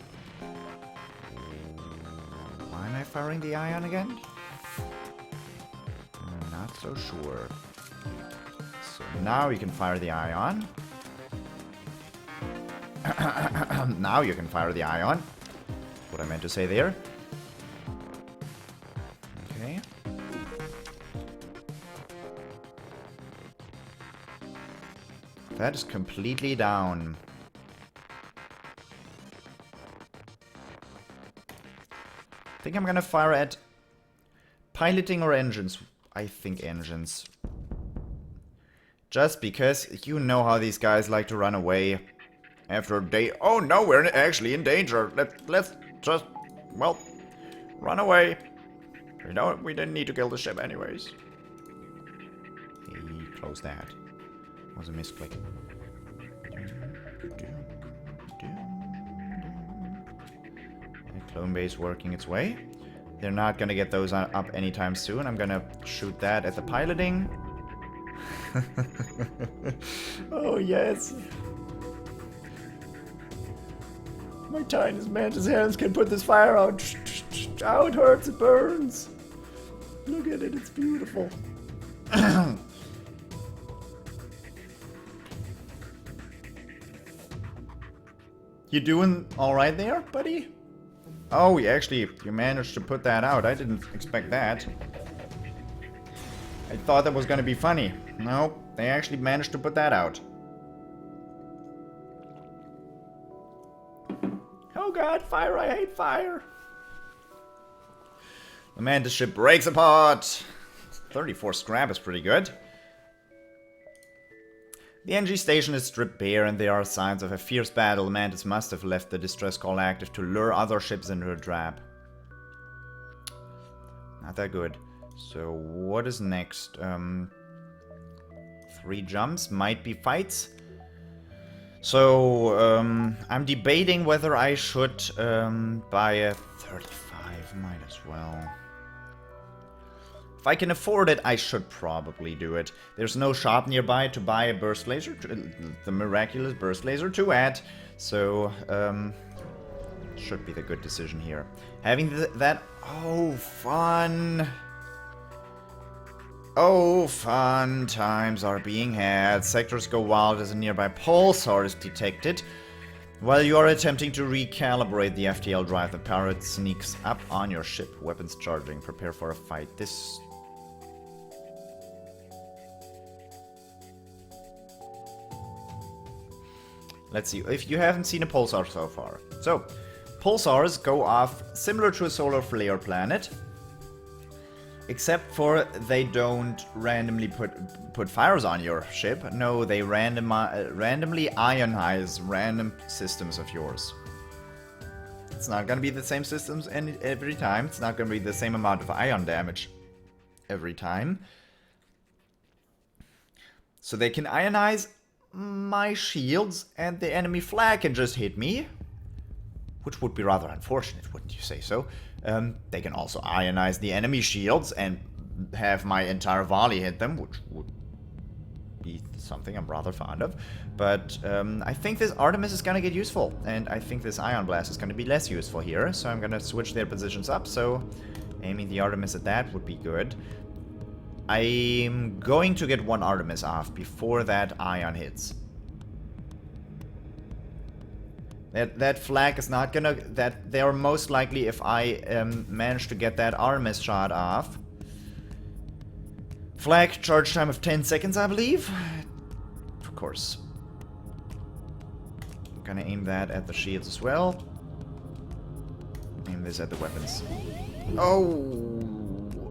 Why am I firing the ion again? I'm not so sure. So now you can fire the ion. Now you can fire the ion. What I meant to say there. Okay. That is completely down. I think I'm gonna fire at piloting or engines. I think engines. Just because you know how these guys like to run away after a day. Oh no, we're actually in danger. Let's just, well, run away. We didn't need to kill the ship anyways. Hey, close that. Was a misclick. Clone base working its way. They're not gonna get those up anytime soon. I'm gonna shoot that at the piloting. Oh yes. My tiny mantis hands can put this fire out. How it hurts, it burns. Look at it, it's beautiful. You doing alright there, buddy? Oh, you managed to put that out. I didn't expect that. I thought that was gonna be funny. No, they actually managed to put that out. Oh god, fire, I hate fire. The mantis ship breaks apart. 34 scrap is pretty good. The NG station is stripped bare and there are signs of a fierce battle. Mantis must have left the distress call active to lure other ships into a trap. Not that good. So what is next? 3 jumps, might be fights. So I'm debating whether I should buy a 35, might as well. If I can afford it, I should probably do it. There's no shop nearby to buy a burst laser, the miraculous burst laser to add. So, should be the good decision here. Having that... Oh, fun! Oh, fun times are being had. Sectors go wild as a nearby pulsar is detected. While you are attempting to recalibrate the FTL drive, the pirate sneaks up on your ship. Weapons charging. Prepare for a fight. This... Let's see, if you haven't seen a pulsar so far. So, pulsars go off similar to a solar flare planet. Except for they don't randomly put fires on your ship. No, they randomly ionize random systems of yours. It's not gonna be the same systems every time. It's not gonna be the same amount of ion damage every time. So they can ionize my shields and the enemy flag can just hit me, which would be rather unfortunate, wouldn't you say so? They can also ionize the enemy shields and have my entire volley hit them, which would be something I'm rather fond of. But I think this Artemis is gonna get useful, and I think this Ion Blast is gonna be less useful here, so I'm gonna switch their positions up, so aiming the Artemis at that would be good. I'm going to get one Artemis off before that ion hits. That flag is not gonna... They are most likely, if I manage to get that Artemis shot off. Flag charge time of 10 seconds, I believe. Of course. I'm gonna aim that at the shields as well. Aim this at the weapons. Oh!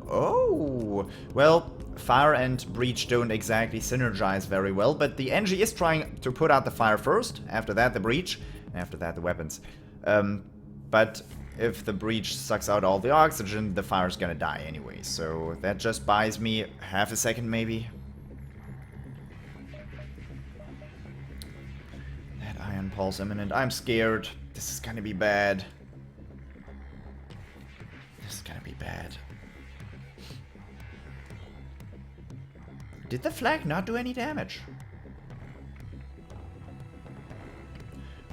Oh! Well, fire and breach don't exactly synergize very well, but the NG is trying to put out the fire first, after that the breach, and after that the weapons. But if the breach sucks out all the oxygen, the fire's gonna die anyway, so that just buys me half a second maybe. That ion pulse imminent. I'm scared. This is gonna be bad. This is gonna be bad. Did the flag not do any damage?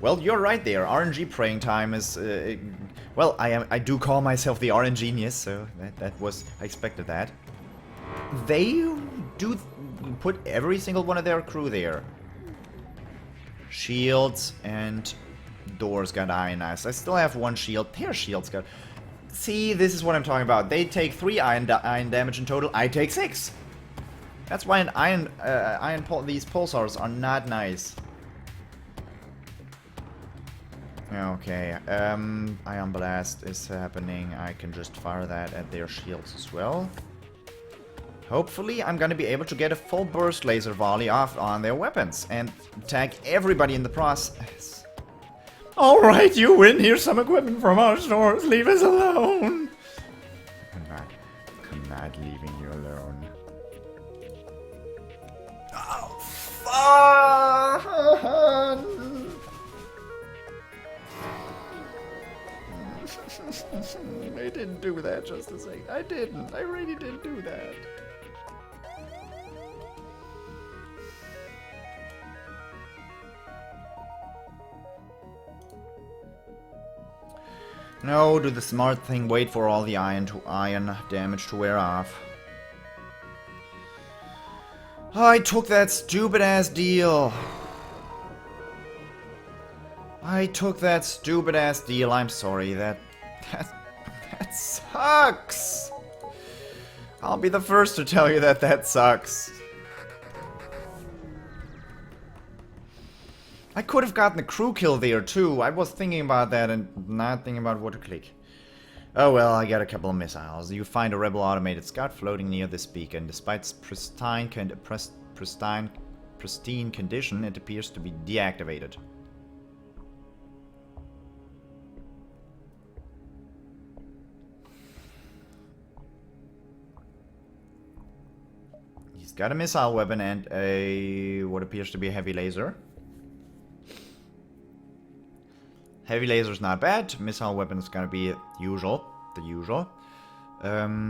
Well, you're right there. RNG praying time is... well, I do call myself the RNG genius, so that was... I expected that. They do put every single one of their crew there. Shields and doors got ionized. I still have one shield. Their shields got... See, this is what I'm talking about. They take 3 iron damage in total. I take 6. That's why these pulsars are not nice. Okay, Ion Blast is happening. I can just fire that at their shields as well. Hopefully, I'm gonna be able to get a full burst laser volley off on their weapons and tag everybody in the process. Alright, you win. Here's some equipment from our stores. Leave us alone. I'm not leaving you alone. Oh, fun! I didn't do that just a second. I didn't. I really didn't do that. No, do the smart thing. Wait for all the iron damage to wear off. Oh, I took that stupid ass deal. I took that stupid ass deal. I'm sorry. That sucks. I'll be the first to tell you that sucks. I could have gotten a crew kill there too. I was thinking about that and not thinking about what to click. Oh well, I got a couple of missiles. You find a rebel automated scout floating near this beacon. Despite its pristine condition, it appears to be deactivated. He's got a missile weapon and a what appears to be a heavy laser. Heavy laser's not bad. Missile weapon is gonna be the usual. I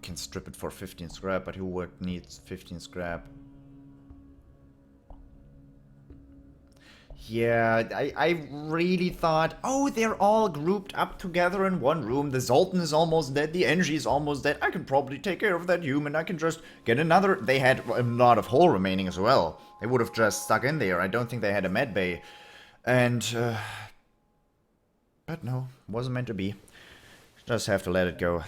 can strip it for 15 scrap, but who would need 15 scrap? Yeah, I really thought, oh, they're all grouped up together in one room. The Zoltan is almost dead. The NG is almost dead. I can probably take care of that human. I can just get another. They had a lot of hull remaining as well. They would have just stuck in there. I don't think they had a med bay. And, but no, wasn't meant to be. Just have to let it go.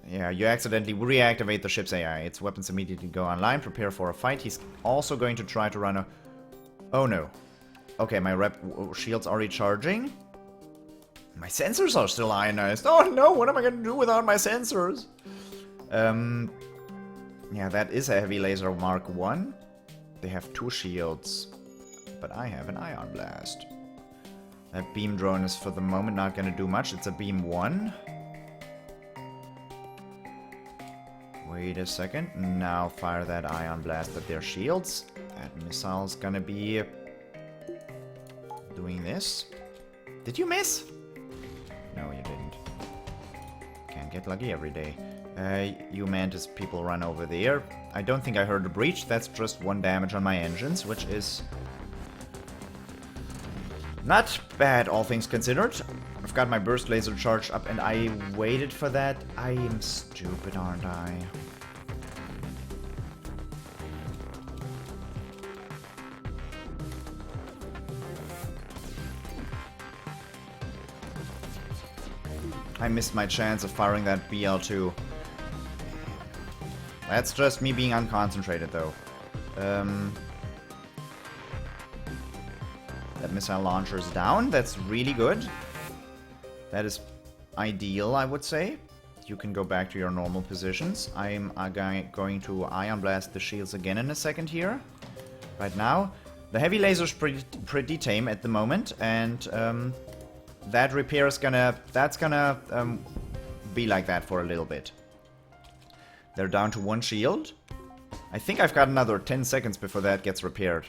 Yeah, you accidentally reactivate the ship's AI. Its weapons immediately go online. Prepare for a fight. He's also going to try to run a... Oh no. Okay, my shields are recharging. My sensors are still ionized. Oh no, what am I gonna do without my sensors? Yeah, that is a heavy laser Mark 1. They have 2 shields. But I have an Ion Blast. That beam drone is for the moment not gonna do much. It's a beam 1. Wait a second. Now fire that Ion Blast at their shields. That missile's gonna be doing this. Did you miss? No, you didn't. Can't get lucky every day. You Mantis people run over there. I don't think I heard a breach. That's just 1 damage on my engines, which is not bad, all things considered. I've got my burst laser charged up and I waited for that. I am stupid, aren't I? I missed my chance of firing that BL2. That's just me being unconcentrated, though. That missile launcher is down. That's really good. That is ideal, I would say. You can go back to your normal positions. I'm going to Ion Blast the shields again in a second here. Right now. The heavy laser's pretty tame at the moment, and that repair is that's gonna be like that for a little bit. They're down to 1 shield. I think I've got another 10 seconds before that gets repaired.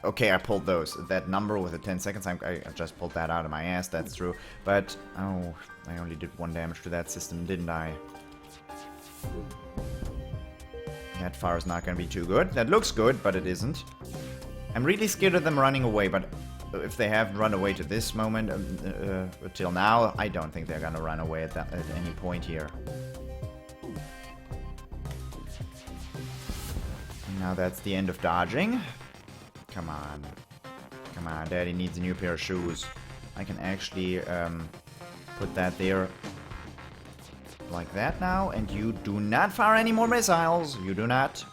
Okay, I pulled that number with the 10 seconds. I just pulled that out of my ass, that's true. But, oh, I only did 1 damage to that system, didn't I? That far is not going to be too good. That looks good, but it isn't. I'm really scared of them running away, but if they have run away to this moment, till now, I don't think they're going to run away at any point here. Now that's the end of dodging. Come on. Come on, Daddy needs a new pair of shoes. I can actually put that there like that now, and you do not fire any more missiles. You do not.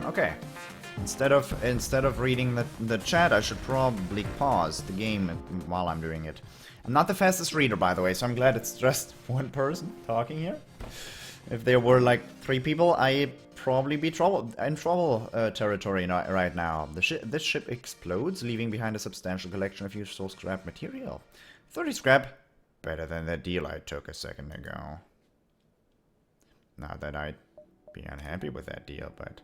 Okay. Instead of reading the chat, I should probably pause the game while I'm doing it. I'm not the fastest reader, by the way, so I'm glad it's just one person talking here. If there were like 3 people, I'd probably be in trouble territory right now. This ship explodes, leaving behind a substantial collection of useful scrap material. 30 scrap, better than the deal I took a second ago. Not that I'd be unhappy with that deal, but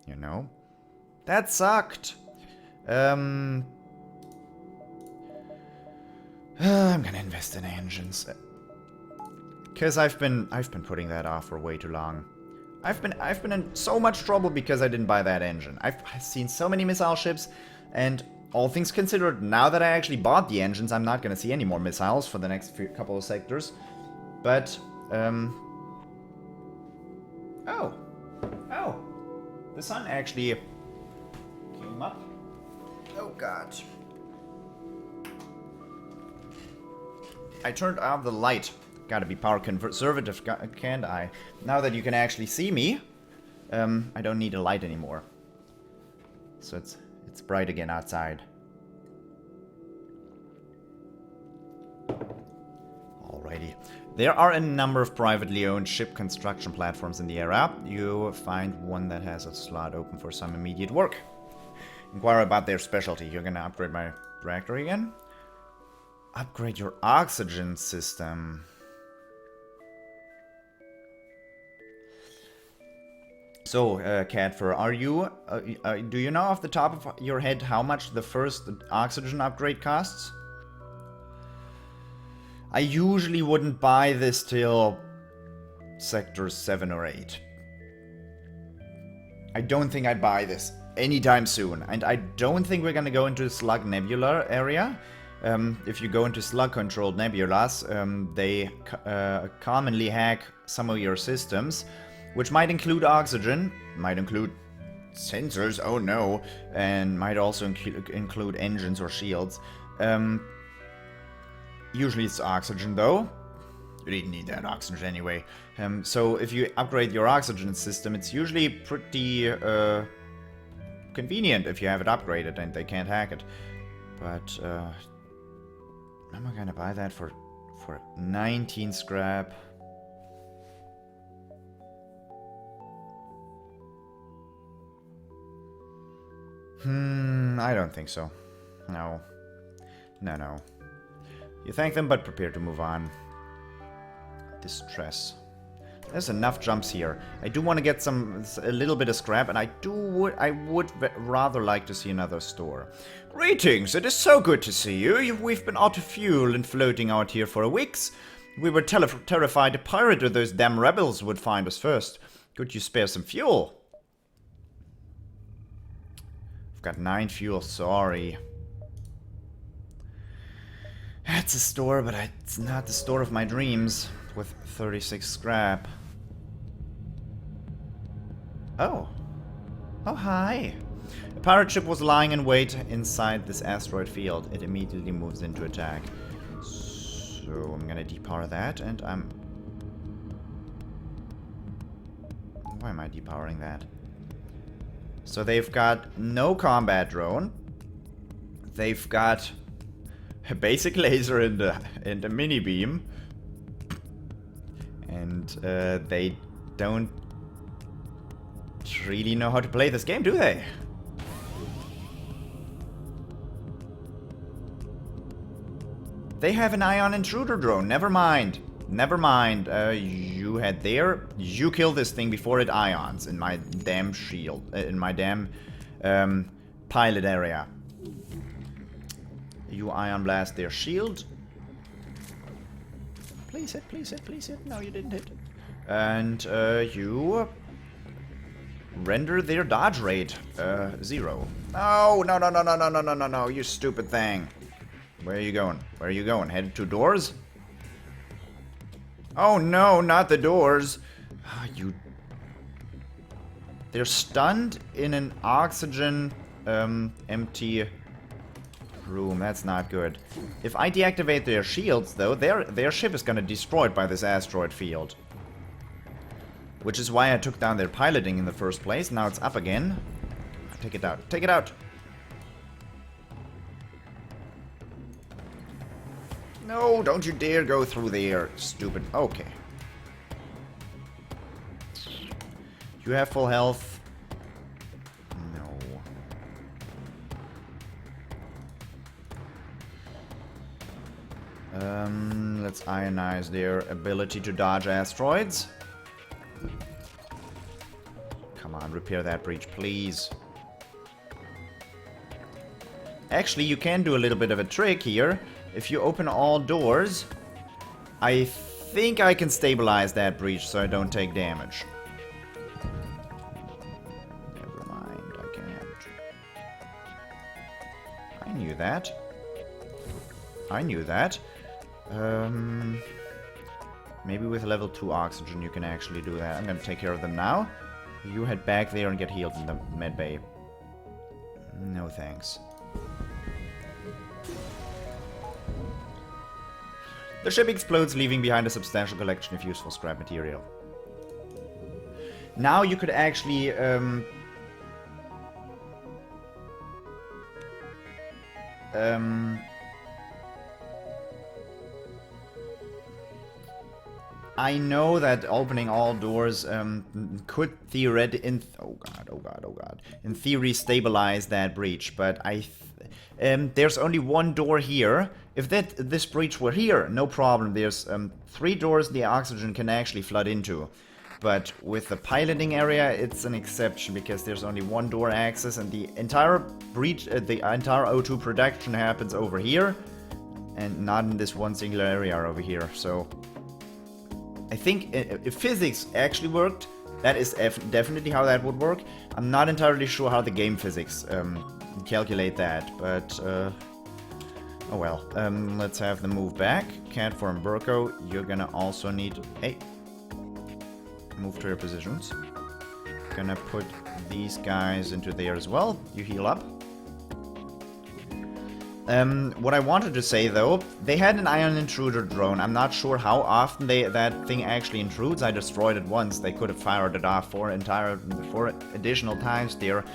you know, that sucked. I'm gonna invest in engines. Because I've been putting that off for way too long. I've been in so much trouble because I didn't buy that engine. I've seen so many missile ships, and all things considered, now that I actually bought the engines, I'm not gonna see any more missiles for the next couple of sectors. But oh, the sun actually came up. Oh god. I turned off the light. Gotta be power conservative, can't I? Now that you can actually see me, I don't need a light anymore. So it's bright again outside. Alrighty. There are a number of privately owned ship construction platforms in the area. You find one that has a slot open for some immediate work. Inquire about their specialty. You're gonna upgrade my reactor again? Upgrade your oxygen system. So, Catfur, are you... do you know off the top of your head how much the first oxygen upgrade costs? I usually wouldn't buy this till sector 7 or 8. I don't think I'd buy this anytime soon. And I don't think we're gonna go into the Slug Nebula area. If you go into Slug-controlled nebulas, they commonly hack some of your systems, which might include oxygen, might include sensors, oh no, and might also include engines or shields. Usually it's oxygen though. You didn't need that oxygen anyway. So if you upgrade your oxygen system, it's usually pretty convenient if you have it upgraded and they can't hack it. But am I gonna buy that for 19 scrap? I don't think so. No. No. You thank them, but prepare to move on. Distress. There's enough jumps here. I do want to get a little bit of scrap, and I would rather like to see another store. Greetings, it is so good to see you. We've been out of fuel and floating out here for weeks. We were terrified a pirate or those damn rebels would find us first. Could you spare some fuel? I've got 9 fuel, sorry. It's a store, but it's not the store of my dreams. With 36 scrap. Oh. Oh, hi. A pirate ship was lying in wait inside this asteroid field. It immediately moves into attack. So I'm gonna depower that, and why am I depowering that? So they've got no combat drone. They've got a basic laser and a mini beam. And they don't really know how to play this game, do they? They have an ion intruder drone. Never mind. Never mind. You had there. You kill this thing before it ions in my damn shield. In my damn pilot area. You Ion Blast their shield. Please hit, please hit, please hit. No, you didn't hit. And you render their dodge rate 0. No, no, no, no, no, no, no, no, no, no, you stupid thing. Where are you going? Where are you going? Headed to doors? Oh no, not the doors. You... They're stunned in an oxygen empty room. That's not good. If I deactivate their shields, though, their ship is gonna be destroyed by this asteroid field. Which is why I took down their piloting in the first place. Now it's up again. Take it out. Take it out! No, don't you dare go through there, stupid... Okay. You have full health. No. Let's ionize their ability to dodge asteroids. Come on, repair that breach, please. Actually, you can do a little bit of a trick here. If you open all doors, I think I can stabilize that breach so I don't take damage. Never mind, I can't. I knew that. I knew that. Maybe with level 2 oxygen you can actually do that. I'm gonna take care of them now. You head back there and get healed in the med bay. No thanks. The ship explodes, leaving behind a substantial collection of useful scrap material. Now you could actually I know that opening all doors could theoretically, in theory stabilize that breach, but there's only one door here. If this breach were here, no problem. There's 3 doors the oxygen can actually flood into. But with the piloting area, it's an exception because there's only one door access and the entire breach, the entire O2 production happens over here and not in this one singular area over here. So I think if physics actually worked, that is definitely how that would work. I'm not entirely sure how the game physics calculate that, but oh well. Let's have them move back. Cat and Burko, you're gonna also need... Hey! Move to your positions. Gonna put these guys into there as well. You heal up. What I wanted to say though, they had an ion intruder drone. I'm not sure how often that thing actually intrudes. I destroyed it once. They could have fired it off 4 additional times there.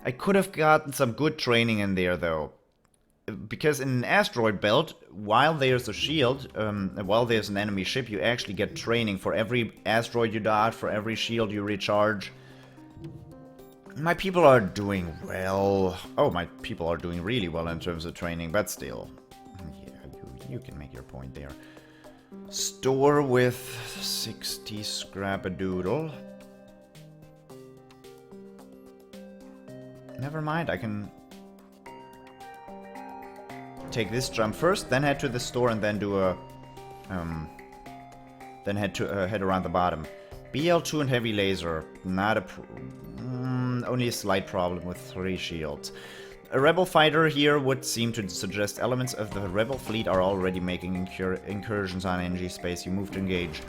I could have gotten some good training in there though. Because in an asteroid belt, while there's a shield, while there's an enemy ship, you actually get training for every asteroid you dodge, for every shield you recharge. My people are doing well. Oh, my people are doing really well in terms of training, but still. Yeah, you can make your point there. Store with 60 scrap-a-doodle. Never mind, I can take this jump first, then head to the store and then do a... then head around the bottom. BL2 and heavy laser, not a... only a slight problem with 3 shields. A rebel fighter here would seem to suggest elements of the rebel fleet are already making incursions on NG space. You move to engage.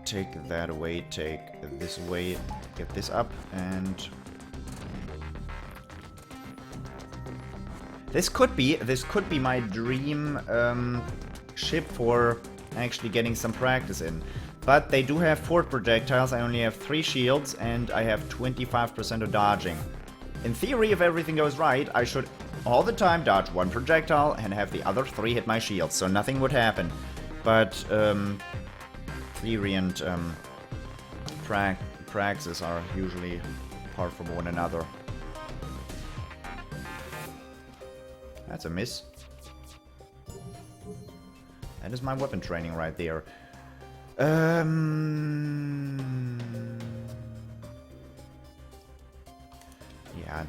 Take that away, take this away, get this up, and... This could be my dream ship for actually getting some practice in. But they do have 4 projectiles, I only have 3 shields, and I have 25% of dodging. In theory, if everything goes right, I should all the time dodge 1 projectile and have the other 3 hit my shields, so nothing would happen. But theory and praxis are usually apart from one another. That's a miss. That is my weapon training right there. Yeah,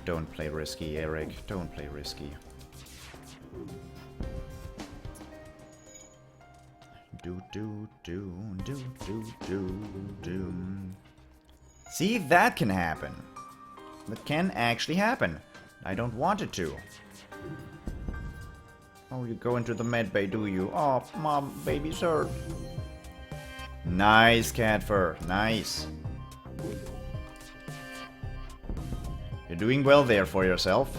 don't play risky, Eric. Don't play risky. Do do do do do do do. See, that can happen. That can actually happen. I don't want it to. Oh, you go into the med bay, do you? Oh, mom, baby's hurt. Nice, cat fur. Nice. You're doing well there for yourself.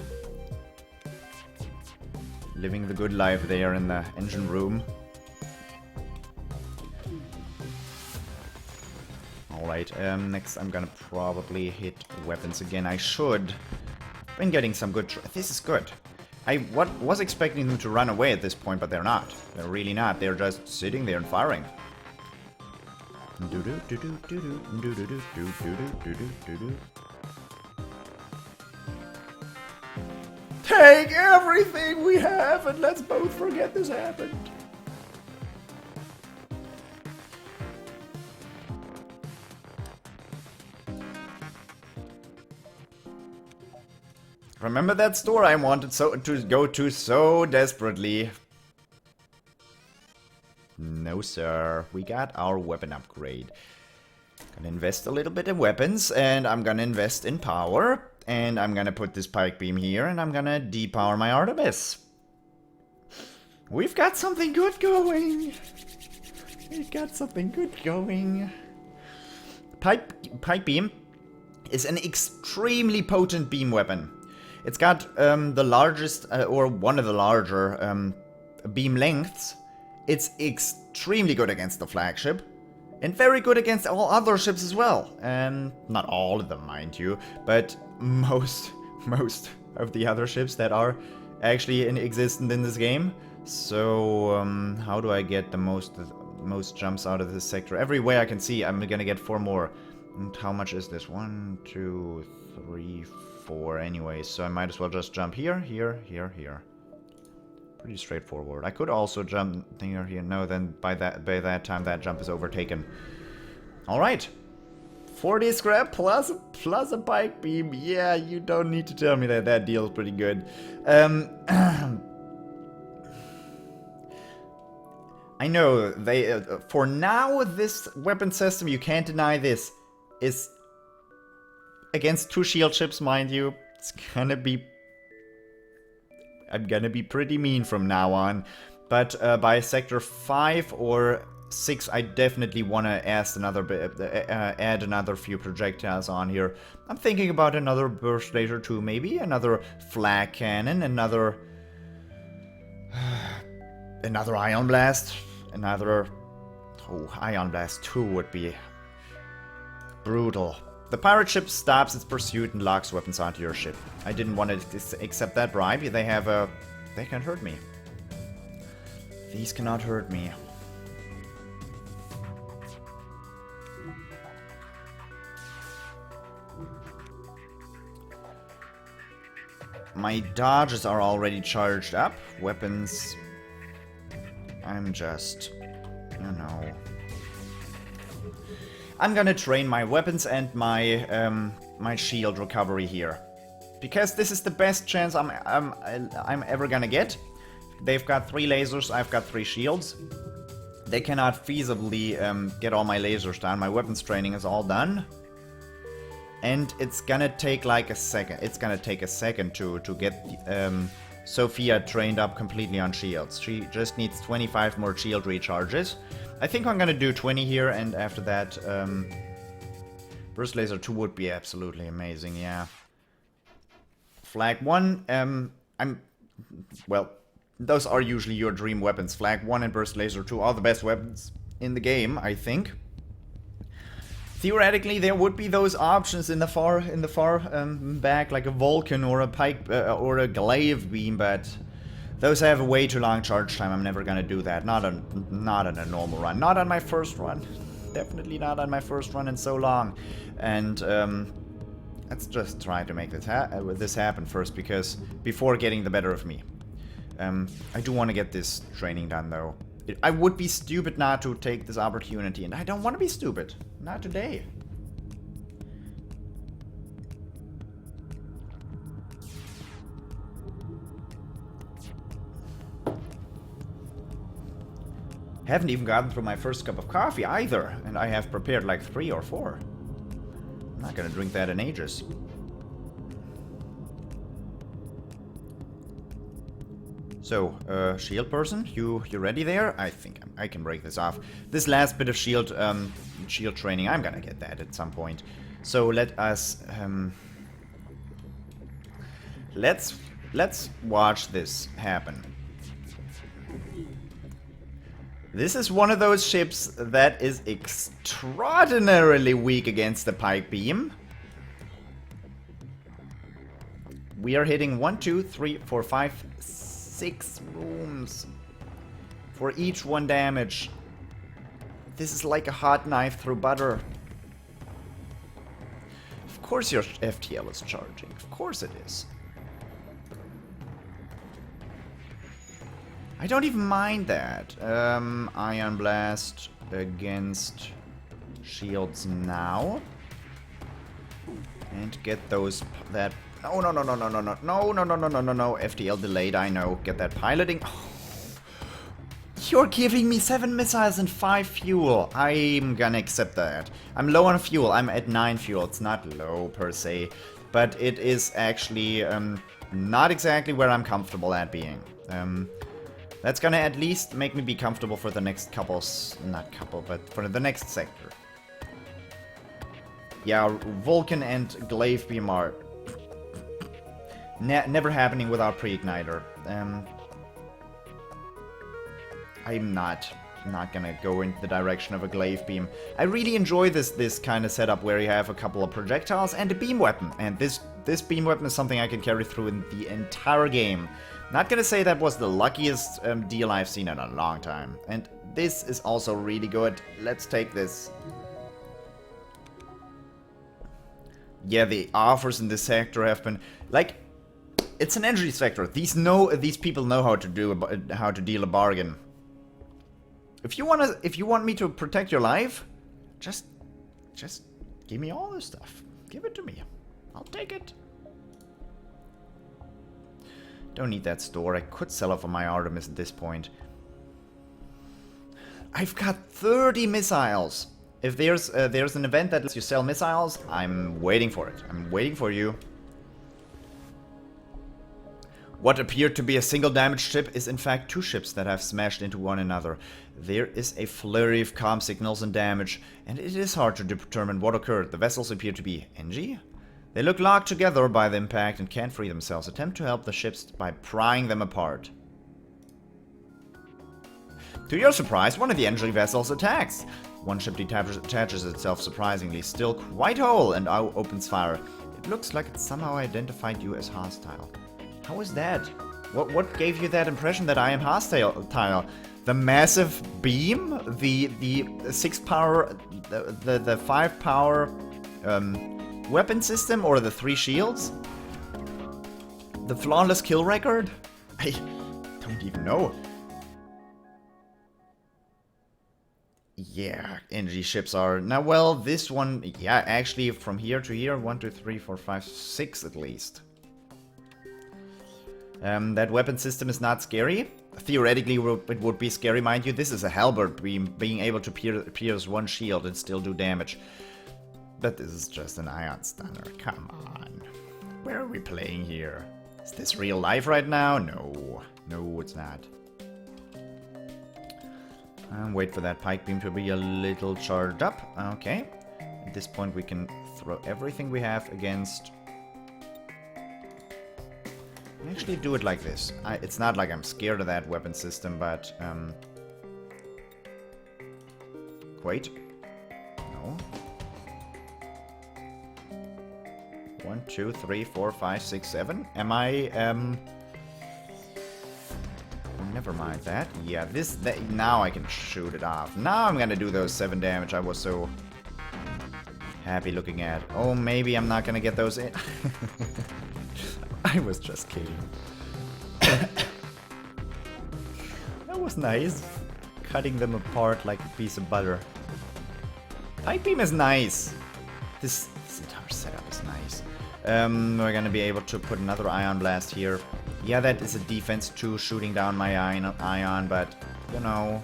Living the good life there in the engine room. Alright, next I'm gonna probably hit weapons again. I should. Been getting some good... This is good. I was expecting them to run away at this point, but they're not. They're really not. They're just sitting there and firing. Take everything we have and let's both forget this happened. Remember that store I wanted to go to so desperately? No, sir. We got our weapon upgrade. Gonna invest a little bit in weapons, and I'm gonna invest in power. And I'm gonna put this pike beam here, and I'm gonna depower my Artemis. We've got something good going. We've got something good going. Pike beam is an extremely potent beam weapon. It's got the largest, or one of the larger beam lengths. It's extremely good against the flagship. And very good against all other ships as well. Not all of them, mind you, but most of the other ships that are actually in existence in this game. So, how do I get the most jumps out of this sector? Every way I can see, I'm gonna get 4 more. And how much is this? 1, 2, 3, 4 anyway. So I might as well just jump here, here, here, here. Pretty straightforward. I could also jump here, here. No, then by that time that jump is overtaken. All right, 40 scrap plus a pike beam. Yeah, you don't need to tell me that that deal is pretty good. I know they for now this weapon system, you can't deny this, is against 2 shield ships, mind you. It's gonna be. I'm gonna be pretty mean from now on, but by sector 5 or 6, I definitely want to add another few projectiles on here. I'm thinking about another burst laser too, maybe another flag cannon, another ion blast, another. Oh, ion blast 2 would be brutal. The pirate ship stops its pursuit and locks weapons onto your ship. I didn't want to accept that bribe. They have a... They can't hurt me. These cannot hurt me. My dodges are already charged up. Weapons... I'm just... You know... I'm gonna train my weapons and my my shield recovery here, because this is the best chance I'm ever gonna get. They've got 3 lasers, I've got 3 shields. They cannot feasibly get all my lasers down. My weapons training is all done, and it's gonna take like a second. It's gonna take a second to get Sophia trained up completely on shields. She just needs 25 more shield recharges. I think I'm gonna do 20 here, and after that, Burst Laser 2 would be absolutely amazing, yeah. Flag 1, well, those are usually your dream weapons. Flag 1 and Burst Laser 2 are the best weapons in the game, I think. Theoretically, there would be those options in the far back, like a Vulcan or a pike or a glaive beam, but those have a way too long charge time. I'm never gonna do that. Not on a normal run. Not on my first run. Definitely not on my first run in so long. And let's just try to make this happen first, because before getting the better of me. I do want to get this training done, though. I would be stupid not to take this opportunity, and I don't want to be stupid. Not today. Haven't even gotten through my first cup of coffee either, and I have prepared like 3 or 4. I'm not gonna drink that in ages. So, shield person, you ready there? I think I can break this off. This last bit of shield training, I'm gonna get that at some point. So let us let's watch this happen. This is one of those ships that is extraordinarily weak against the pike beam. We are hitting 1, 2, 3, 4, 5, 6 rooms for each 1 damage. This is like a hot knife through butter. Of course your FTL is charging. Of course it is. I don't even mind that. Ion Blast against shields now. And get those... that... Oh, no, no, no, no, no, no, no, no, no, no, no, no, no. FTL delayed, I know. Get that piloting. Oh. You're giving me 7 missiles and 5 fuel. I'm gonna accept that. I'm low on fuel. I'm at 9 fuel. It's not low per se. But it is actually not exactly where I'm comfortable at being. That's gonna at least make me be comfortable for the next not couple, but for the next sector. Yeah, Vulcan and Glaive Beam are never happening without pre-igniter. I'm not gonna go in the direction of a Glaive Beam. I really enjoy this kind of setup where you have a couple of projectiles and a beam weapon, and this beam weapon is something I can carry through in the entire game. Not gonna say that was the luckiest deal I've seen in a long time, and this is also really good. Let's take this. Yeah, the offers in this sector have been like, it's an energy sector. These people know how to deal a bargain. If you want me to protect your life, just give me all this stuff. Give it to me. I'll take it. Don't need that store. I could sell off on my Artemis at this point. I've got 30 missiles. If there's an event that lets you sell missiles, I'm waiting for it. I'm waiting for you. What appeared to be a single damaged ship is in fact 2 ships that have smashed into one another. There is a flurry of comm signals and damage, and it is hard to determine what occurred. The vessels appear to be NG? They look locked together by the impact and can't free themselves. Attempt to help the ships by prying them apart. To your surprise, one of the NG vessels attacks. One ship detaches itself surprisingly, still quite whole, and opens fire. It looks like it somehow identified you as hostile. How is that? What gave you that impression that I am hostile? The massive beam? The 6 power... the 5 power... weapon system? Or the 3 shields? The flawless kill record? I don't even know. Yeah, energy ships are... Now, well, this one... Yeah, actually, from here to here, 1, 2, 3, 4, 5, 6 at least. That weapon system is not scary. Theoretically, it would be scary, mind you. This is a halberd beam, being able to pierce 1 shield and still do damage. But this is just an ion stunner. Come on. Where are we playing here? Is this real life right now? No. No, it's not. Wait for that pike beam to be a little charged up. Okay. At this point, we can throw everything we have against... Actually do it like this. It's not like I'm scared of that weapon system, but... Wait. No. 1, 2, 3, 4, 5, 6, 7. Am I... Never mind that. Yeah, now I can shoot it off. Now I'm gonna do those 7 damage I was so happy looking at. Oh, maybe I'm not gonna get those in. I was just kidding. That was nice. Cutting them apart like a piece of butter. Pike beam is nice. This entire setup is nice. We're gonna be able to put another ion blast here. Yeah, that is a defense too, shooting down my ion, but, you know,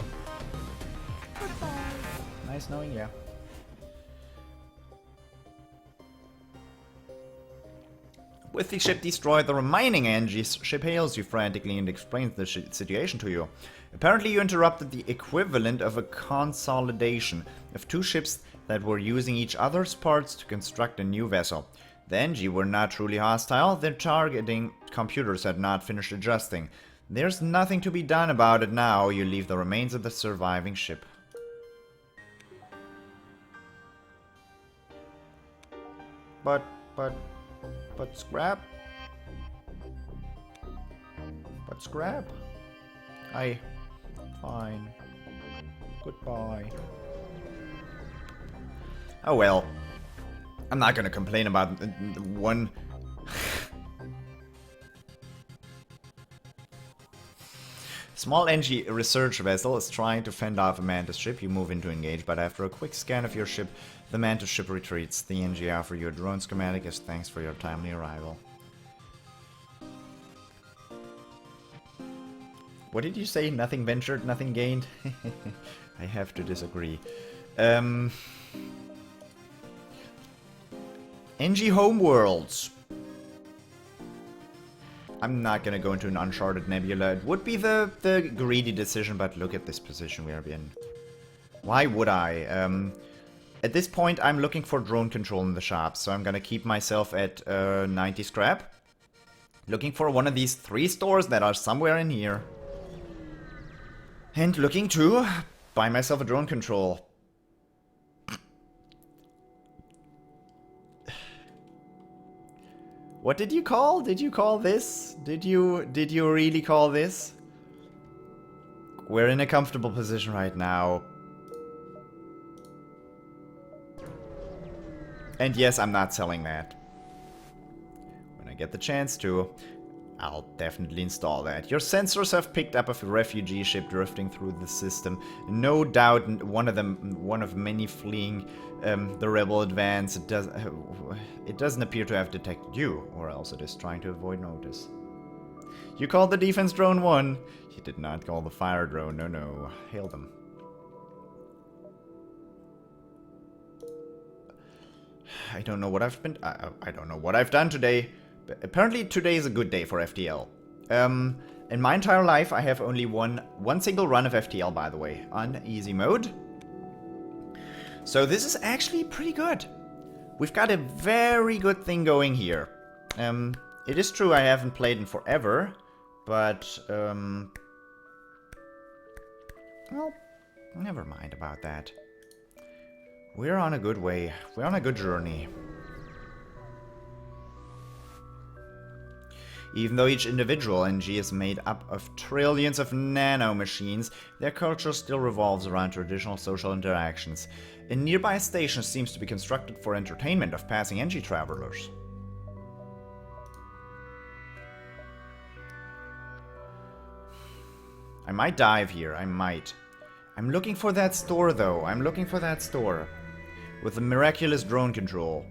nice knowing you. With the ship destroyed, the remaining NG's ship hails you frantically and explains the situation to you. Apparently you interrupted the equivalent of a consolidation of two ships that were using each other's parts to construct a new vessel. The NG were not truly hostile, their targeting computers had not finished adjusting. There's nothing to be done about it now, you leave the remains of the surviving ship. But scrap? But scrap? Fine. Goodbye. Oh well. I'm not gonna complain about one... Small NG research vessel is trying to fend off a Mantis ship. You move in to engage, but after a quick scan of your ship, the Mantis ship retreats. The NG offer you a drone schematic as thanks for your timely arrival. What did you say? Nothing ventured, nothing gained? I have to disagree. NG Homeworlds. I'm not gonna go into an uncharted nebula. It would be the greedy decision, but look at this position we are in. Why would I? At this point, I'm looking for drone control in the shop, so I'm gonna keep myself at 90 scrap. Looking for one of these 3 stores that are somewhere in here. And looking to buy myself a drone control. What did you call? Did you call this? Did you really call this? We're in a comfortable position right now. And yes, I'm not selling that. When I get the chance to, I'll definitely install that. Your sensors have picked up a refugee ship drifting through the system. No doubt one of many fleeing the rebel advance. It doesn't appear to have detected you, or else it is trying to avoid notice. You called the defense drone 1. You did not call the fire drone. No. Hail them. I don't know what I've been... I don't know what I've done today. But apparently today is a good day for FTL. In my entire life I have only one single run of FTL, by the way, on easy mode. So this is actually pretty good. We've got a very good thing going here. It is true I haven't played in forever, but well, never mind about that. We're on a good way. We're on a good journey. Even though each individual NG is made up of trillions of nano-machines, their culture still revolves around traditional social interactions. A nearby station seems to be constructed for entertainment of passing NG travelers. I might dive here, I might. I'm looking for that store though, I'm looking for that store. With the miraculous drone control.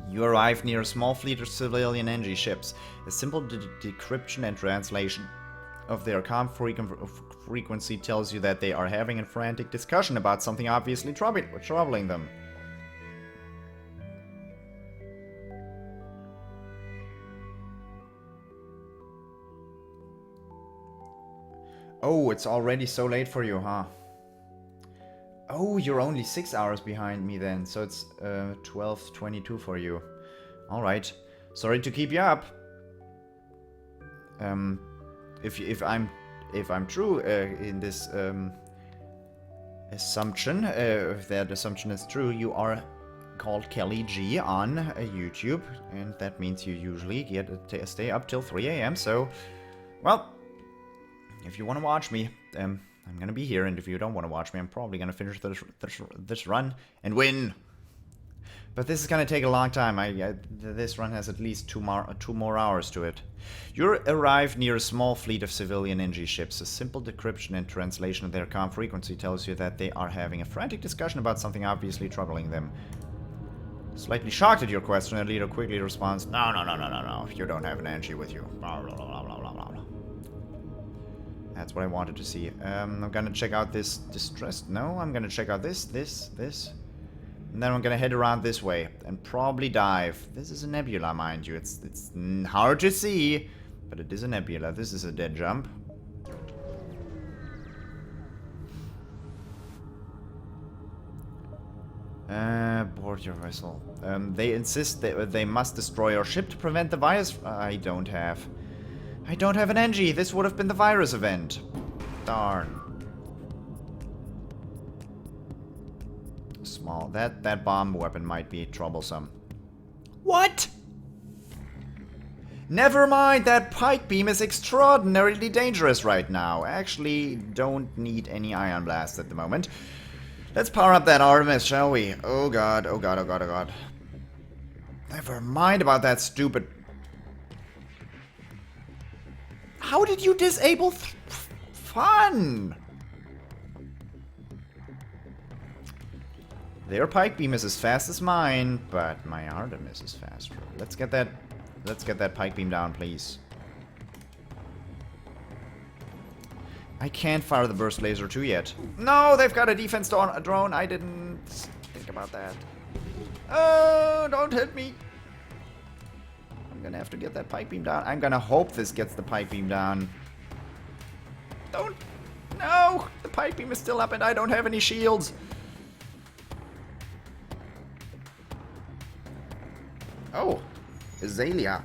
You arrive near a small fleet of civilian NG ships. A simple decryption and translation of their comm frequency tells you that they are having a frantic discussion about something obviously troubling them. Oh, it's already so late for you, huh? Oh, you're only 6 hours behind me then, so it's 12:22 for you. Alright. Sorry to keep you up. If I'm true in this assumption, if that assumption is true, you are called Kelly G on YouTube, and that means you usually get to stay up till 3 AM, so, well, if you want to watch me, I'm gonna be here, and if you don't want to watch me, I'm probably gonna finish this run and win. But this is gonna take a long time. This run has at least two more hours to it. You arrive near a small fleet of civilian NG ships. A simple decryption and translation of their comm frequency tells you that they are having a frantic discussion about something obviously troubling them. Slightly shocked at your question, the leader quickly responds, No, you don't have an NG with you. Blah, blah, blah, blah, blah, blah. That's what I wanted to see. I'm gonna check out this distressed. No, I'm gonna check out this. And then I'm gonna head around this way and probably dive. This is a nebula, mind you. It's hard to see, but it is a nebula. This is a dead jump. Board your vessel. They insist that they must destroy our ship to prevent the virus. I don't have an NG. This would have been the virus event. Darn. Small. That bomb weapon might be troublesome. What? Never mind, that pike beam is extraordinarily dangerous right now. Actually, don't need any ion blast at the moment. Let's power up that Artemis, shall we? Oh god, oh god, oh god, oh god. Never mind about that stupid... How did you disable fun? Their pike beam is as fast as mine, but my Artemis is faster. Let's get that pike beam down, please. I can't fire the burst laser 2 yet. No, they've got a defense drone. I didn't think about that. Oh, don't hit me. I'm gonna have to get that pike beam down. I'm gonna hope this gets the pike beam down. Don't. No, the pike beam is still up and I don't have any shields. Oh, Azalea.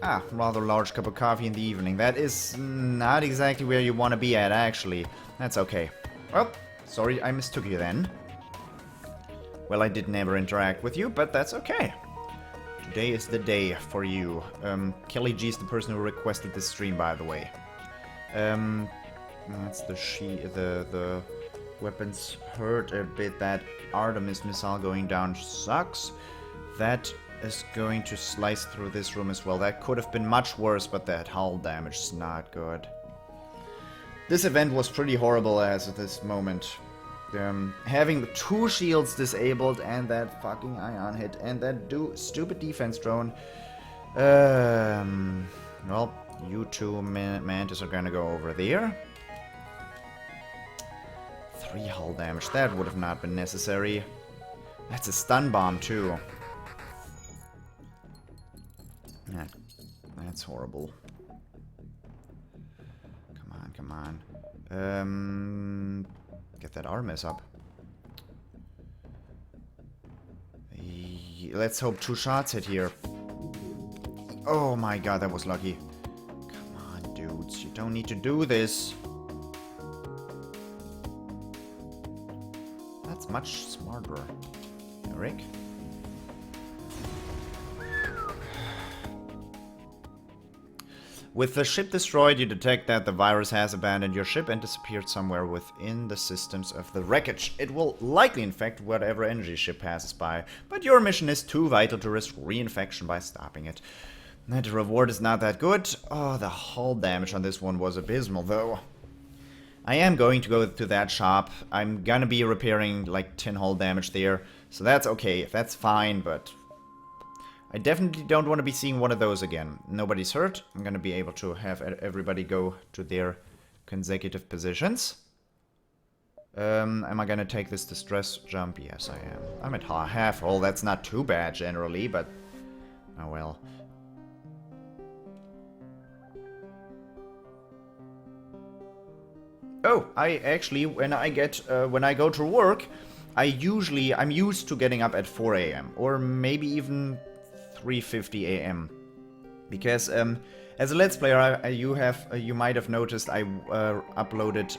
Ah, rather large cup of coffee in the evening. That is not exactly where you want to be at, actually. That's okay. Well, sorry I mistook you then. Well, I did never interact with you, but that's okay. Today is the day for you. Kelly G's the person who requested this stream, by the way. That's the weapons hurt a bit. That Artemis missile going down sucks. That is going to slice through this room as well. That could have been much worse, but that hull damage is not good. This event was pretty horrible as of this moment. Having 2 shields disabled and that fucking ion hit and that stupid defense drone. Well, you 2 mantis are gonna go over there. 3 hull damage. That would have not been necessary. That's a stun bomb too. That's horrible. Come on, come on. Get that Artemis up. Let's hope 2 shots hit here. Oh my god, that was lucky. Come on, dudes. You don't need to do this. That's much smarter. Eric? With the ship destroyed, you detect that the virus has abandoned your ship and disappeared somewhere within the systems of the wreckage. It will likely infect whatever energy ship passes by, but your mission is too vital to risk reinfection by stopping it. The reward is not that good. Oh, the hull damage on this one was abysmal, though. I am going to go to that shop. I'm gonna be repairing like 10 hull damage there, so that's okay. That's fine, but I definitely don't want to be seeing one of those again. Nobody's hurt. I'm gonna be able to have everybody go to their consecutive positions. Am I gonna take this distress jump? Yes, I am. I'm at half hull. That's not too bad generally, but oh well. Oh, I actually, when I go to work, I'm used to getting up at 4 AM or maybe even 3:50 AM, because as a Let's Player, you might have noticed I uploaded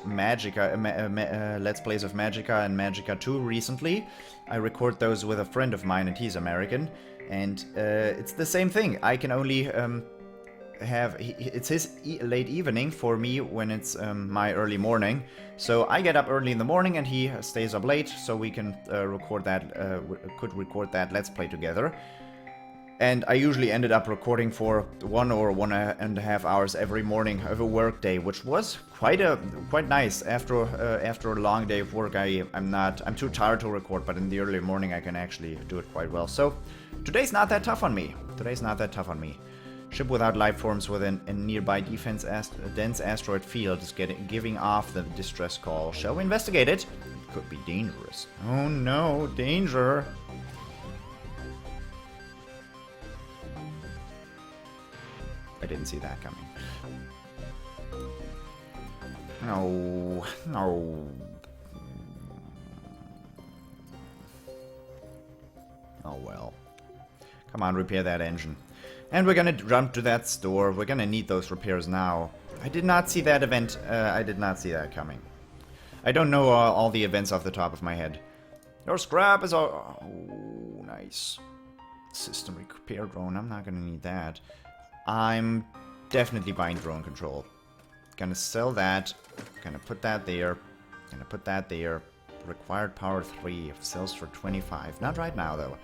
Let's Plays of Magicka and Magicka 2 recently. I record those with a friend of mine, and he's American, and it's the same thing. I can only it's his late evening for me when it's my early morning. So I get up early in the morning and he stays up late, so we can record that Let's Play together. And I usually ended up recording for 1 or 1.5 hours every morning of a work day, which was quite nice. After a long day of work, I'm too tired to record, but in the early morning I can actually do it quite well. So today's not that tough on me. Ship without life forms within a nearby dense asteroid field is giving off the distress call. Shall we investigate it? It could be dangerous. Oh no, danger! I didn't see that coming. No. Oh well. Come on, repair that engine. And we're gonna jump to that store. We're gonna need those repairs now. I did not see that event. I did not see that coming. I don't know all the events off the top of my head. Your scrap is all... Oh, nice. System repair drone. I'm not gonna need that. I'm definitely buying drone control. Gonna sell that. Gonna put that there. Gonna put that there. Required power 3. Sells for 25. Not right now, though.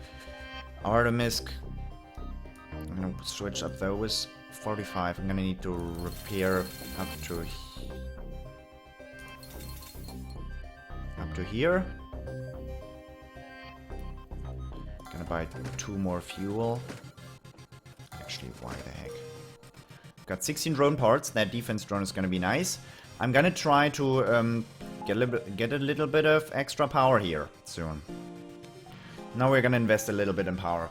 Artemisk. I'm gonna switch up those. 45. I'm gonna need to repair up to here. Gonna buy 2 more fuel. Actually, why the heck? Got 16 drone parts. That defense drone is gonna be nice. I'm gonna try to get a little bit of extra power here soon. Now we're gonna invest a little bit in power.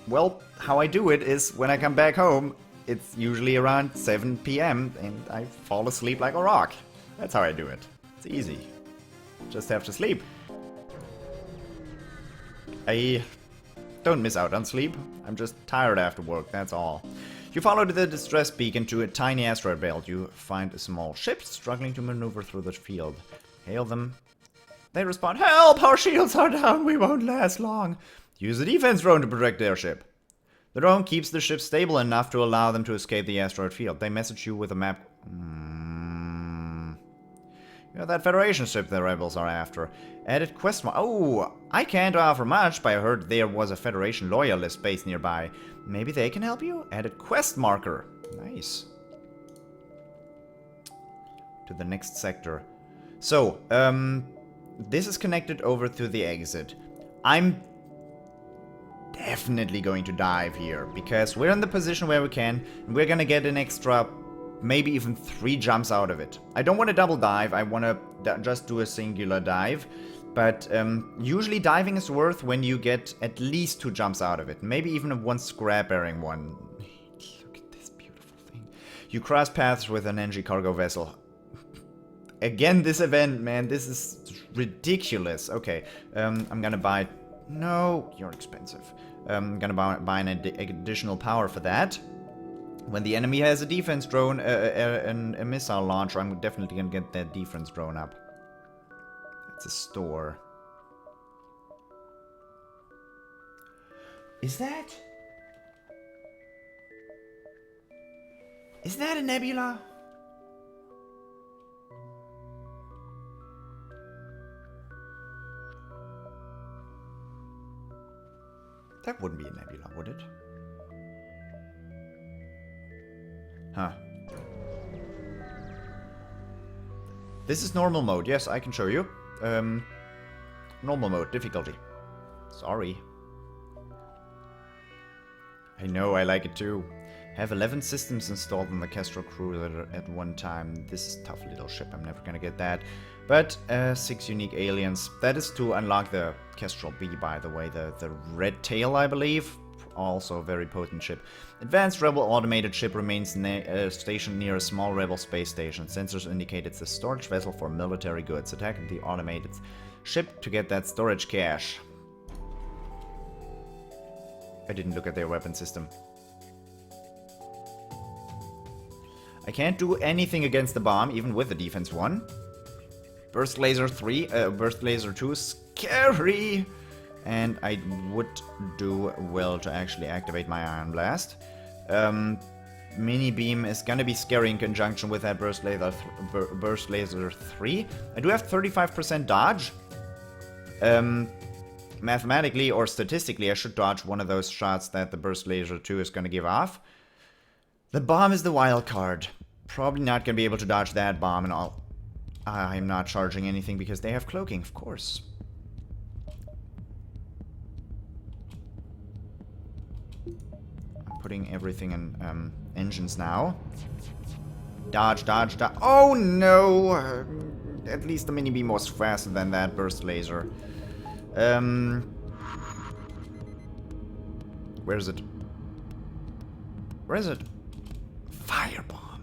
Well, how I do it is when I come back home, it's usually around 7 PM and I fall asleep like a rock. That's how I do it. It's easy. Just have to sleep. I don't miss out on sleep. I'm just tired after work, that's all. You follow the distress beacon to a tiny asteroid belt. You find a small ship struggling to maneuver through the field. Hail them. They respond, "Help! Our shields are down! We won't last long!" Use a defense drone to protect their ship. The drone keeps the ship stable enough to allow them to escape the asteroid field. They message you with a map. You're that Federation ship the rebels are after. Added quest mark. Oh, I can't offer much, but I heard there was a Federation loyalist base nearby. Maybe they can help you? Added quest marker. Nice. To the next sector. So, this is connected over to the exit. I'm definitely going to dive here, because we're in the position where we can, and we're gonna get an extra, maybe even 3 jumps out of it. I don't want to double dive, I want to just do a singular dive, but usually diving is worth when you get at least 2 jumps out of it, maybe even a 1 scrap bearing one. Look at this beautiful thing. You cross paths with an NG cargo vessel. Again, this event, man, this is ridiculous. Okay, I'm gonna buy... No, you're expensive. I'm gonna buy an additional power for that. When the enemy has a defense drone, a missile launcher, I'm definitely gonna get that defense drone up. It's a store. Is that a nebula? That wouldn't be a nebula, would it? Huh. This is normal mode. Yes, I can show you. Normal mode, difficulty. Sorry. I know, I like it too. Have 11 systems installed in the Kestrel cruiser at one time. This is a tough little ship, I'm never gonna get that. But 6 unique aliens. That is to unlock the Kestrel B, by the way. The Red Tail, I believe. Also a very potent ship. Advanced Rebel automated ship remains stationed near a small Rebel space station. Sensors indicate it's a storage vessel for military goods. Attack the automated ship to get that storage cache. I didn't look at their weapon system. I can't do anything against the bomb, even with the defense 1. Burst laser 3, burst laser 2, scary! And I would do well to actually activate my Iron Blast. Mini beam is gonna be scary in conjunction with that burst laser 3. I do have 35% dodge. Mathematically or statistically, I should dodge one of those shots that the Burst Laser 2 is going to give off. The bomb is the wild card. Probably not going to be able to dodge that bomb and all. I'm not charging anything because they have cloaking, of course. I'm putting everything in engines now. Dodge, dodge, dodge. Oh no! At least the mini beam was faster than that burst laser. Where is it? Where is it? Firebomb.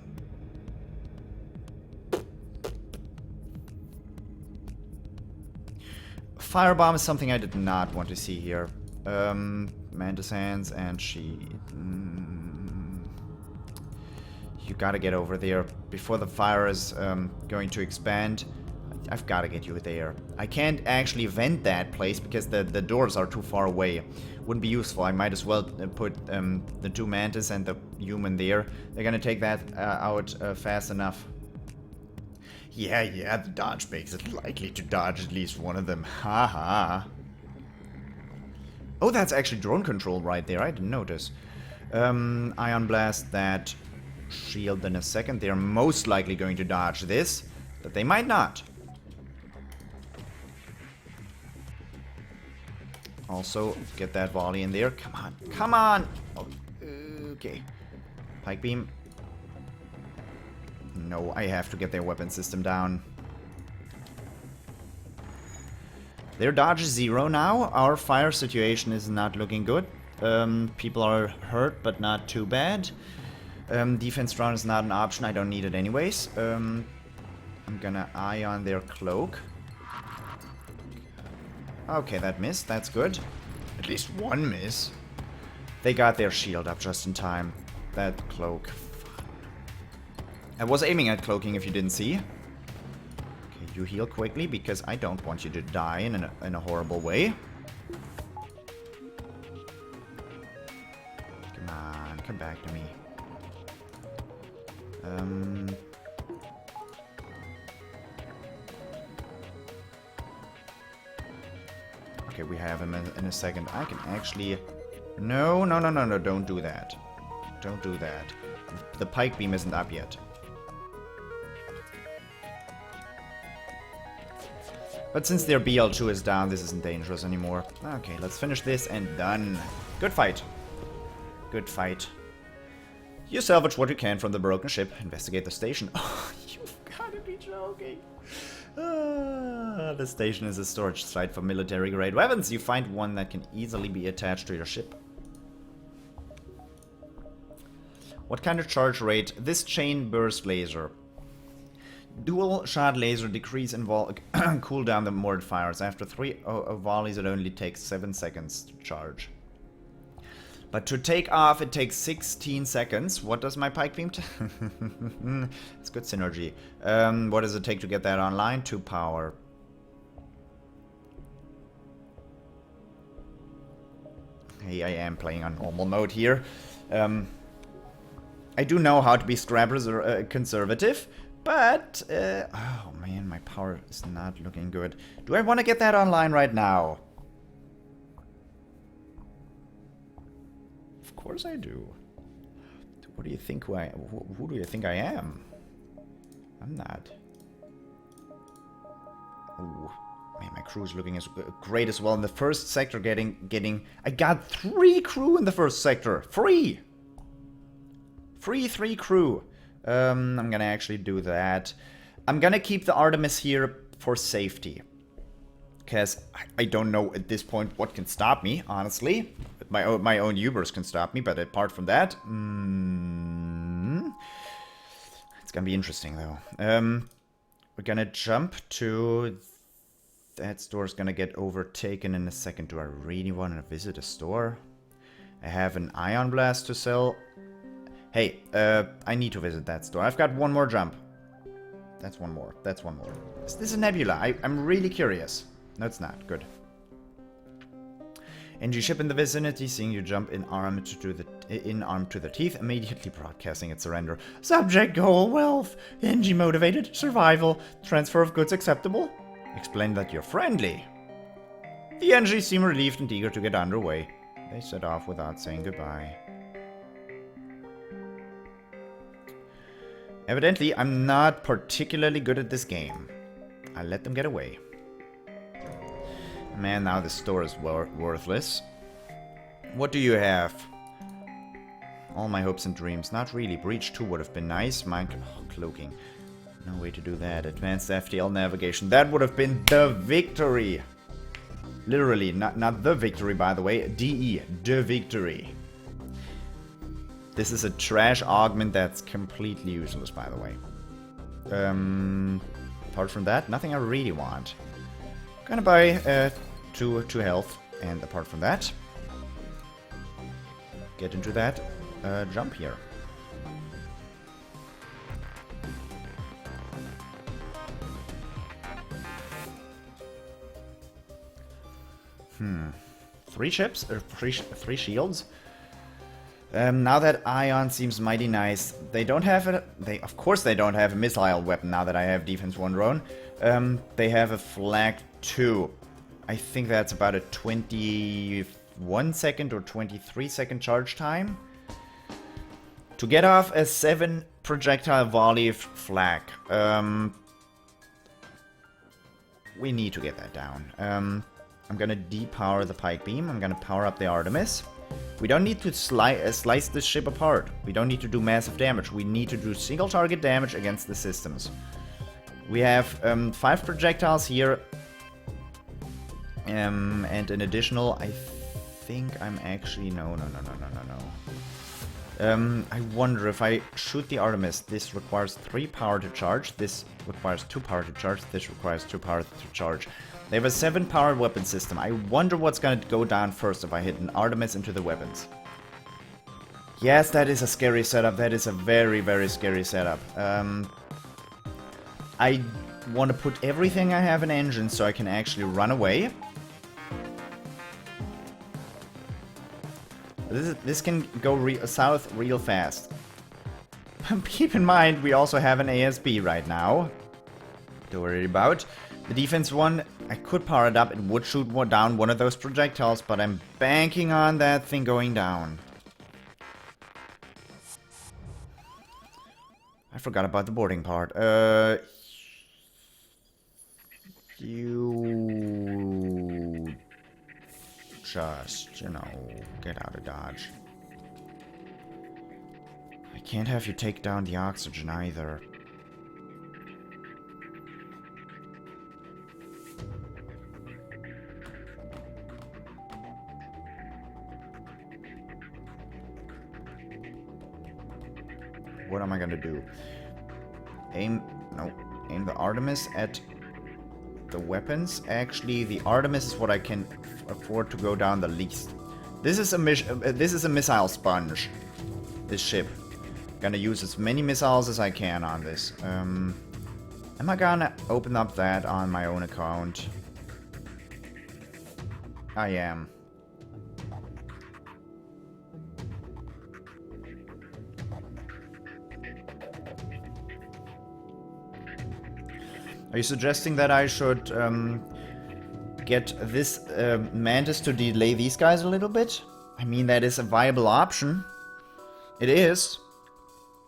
Firebomb is something I did not want to see here. Mantis hands and she... You gotta get over there before the fire is going to expand. I've gotta get you there. I can't actually vent that place because the doors are too far away. Wouldn't be useful. I might as well put the two mantis and the human there. They're gonna take that out fast enough. Yeah, the dodge makes it likely to dodge at least one of them. Haha. Oh, that's actually drone control right there. I didn't notice. Ion Blast that shield in a second. They're most likely going to dodge this, but they might not. Also, get that volley in there. Come on. Come on! Oh, okay. Pike beam. No, I have to get their weapon system down. Their dodge is 0 now. Our fire situation is not looking good. People are hurt, but not too bad. Defense drone is not an option. I don't need it anyways. I'm gonna ion their cloak. Okay, that missed. That's good. At least one miss. They got their shield up just in time. That cloak. I was aiming at cloaking if you didn't see. Okay, you heal quickly because I don't want you to die in a horrible way. Come on, come back to me. Okay, we have him in a second. I can actually... No, don't do that. Don't do that. The pike beam isn't up yet. But since their BL2 is down, this isn't dangerous anymore. Okay, let's finish this and done. Good fight. Good fight. You salvage what you can from the broken ship. Investigate the station. Oh, you've gotta be joking. The station is a storage site for military-grade weapons. You find one that can easily be attached to your ship. What kind of charge rate? This chain burst laser. Dual shot laser decrease in cooldown the more it fires. After 3 volleys it only takes 7 seconds to charge. But to take off it takes 16 seconds. What does my pike beam It's good synergy. What does it take to get that online? 2 power. Hey, I am playing on normal mode here. I do know how to be scrappers or conservative. But, oh man, my power is not looking good. Do I want to get that online right now? Of course I do. What do you think who do you think I am? I'm not. Ooh, man, my crew is looking as great as well in the first sector. I got 3 crew in the first sector. 3 crew. I'm gonna actually do that. I'm gonna keep the Artemis here for safety. Because I don't know at this point what can stop me, honestly. My own Ubers can stop me, but apart from that... it's gonna be interesting, though. We're gonna jump to... That store's gonna get overtaken in a second. Do I really want to visit a store? I have an Ion Blast to sell. Hey, I need to visit that store. I've got one more jump. That's one more. That's one more. Is this a nebula? I'm really curious. No, it's not. Good. NG ship in the vicinity, seeing you jump in arm to the teeth, immediately broadcasting its surrender. Subject goal, wealth. NG motivated, survival, transfer of goods acceptable. Explain that you're friendly. The NGs seem relieved and eager to get underway. They set off without saying goodbye. Evidently, I'm not particularly good at this game. I let them get away. Man, now the store is worthless. What do you have? All my hopes and dreams. Not really. Breach 2 would have been nice. Cloaking. No way to do that. Advanced FTL navigation. That would have been the victory. Literally. Not the victory, by the way. DE. The victory. This is a trash augment that's completely useless, by the way. Apart from that, nothing I really want. Gonna buy 2 health, and apart from that, get into that jump here. Three ships, or three shields. Now that Ion seems mighty nice, they don't have a... of course they don't have a missile weapon now that I have Defense 1 drone. They have a Flag 2. I think that's about a 21 second or 23 second charge time. To get off a 7 projectile volley flag. We need to get that down. I'm gonna depower the pike beam. I'm gonna power up the Artemis. We don't need to slice this ship apart. We don't need to do massive damage. We need to do single target damage against the systems. We have 5 projectiles here. And an additional, I think I'm actually... No. I wonder if I shoot the Artemis. This requires 3 power to charge. This requires 2 power to charge. This requires 2 power to charge. They have a 7 power weapon system. I wonder what's gonna go down first if I hit an Artemis into the weapons. Yes, that is a scary setup. That is a very, very scary setup. I want to put everything I have in engine so I can actually run away. This can go south real fast. Keep in mind, we also have an ASB right now to worry about. The defense one, I could power it up. It would shoot down one of those projectiles, but I'm banking on that thing going down. I forgot about the boarding part. You just, you know, get out of Dodge. I can't have you take down the oxygen either. What am I gonna do? Aim the Artemis at the weapons. Actually, the Artemis is what I can afford to go down the least. This is a missile sponge. This ship. Gonna use as many missiles as I can on this. Am I gonna open up that on my own account? I am. Are you suggesting that I should get this Mantis to delay these guys a little bit? I mean, that is a viable option. It is.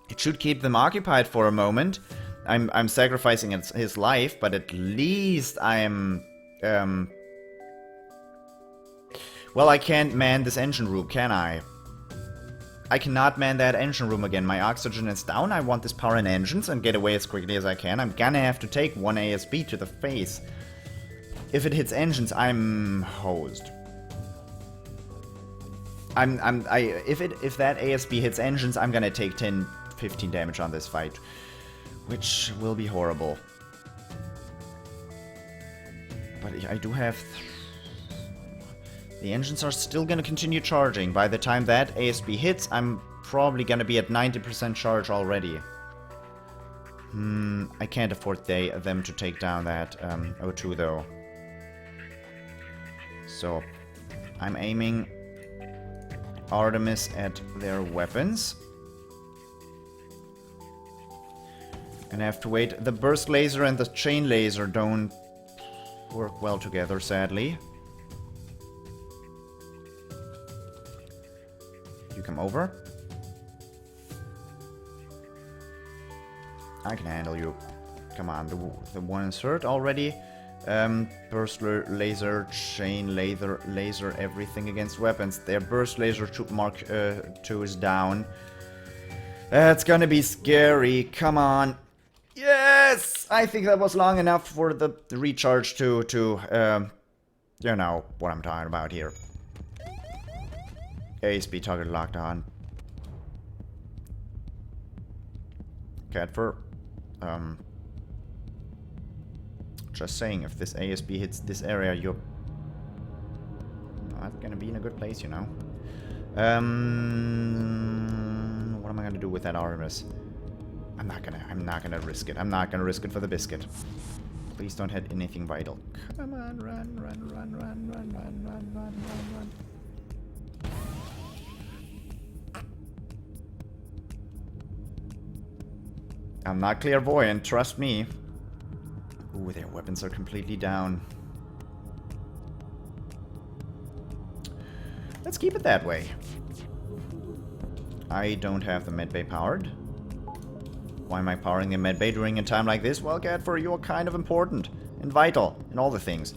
It should keep them occupied for a moment. I'm sacrificing his life, but at least I'm... well, I can't man this engine room, can I? I cannot man that engine room again. My oxygen is down. I want this power in engines and get away as quickly as I can. I'm gonna have to take one ASB to the face. If it hits engines, I'm hosed. If that ASB hits engines, I'm gonna take 10-15 damage on this fight, which will be horrible. But I do have... The engines are still gonna continue charging. By the time that ASB hits, I'm probably gonna be at 90% charge already. I can't afford them to take down that O2 though. So, I'm aiming Artemis at their weapons. Gonna have to wait. The burst laser and the chain laser don't work well together, sadly. over. I can handle you. Come on, the one insert already. Burst laser, chain laser, everything against weapons. Their burst laser mark 2 is down. That's gonna be scary. Come on. Yes! I think that was long enough for the recharge to you know what I'm talking about here. ASB target locked on. Catfur. Just saying, if this ASB hits this area, you're not gonna be in a good place, you know. What am I gonna do with that Artemis? I'm not gonna risk it. I'm not gonna risk it for the biscuit. Please don't hit anything vital. Come on, run. I'm not clairvoyant, trust me. Ooh, their weapons are completely down. Let's keep it that way. I don't have the medbay powered. Why am I powering the medbay during a time like this? Well, Gadfur, you're kind of important and vital in all the things.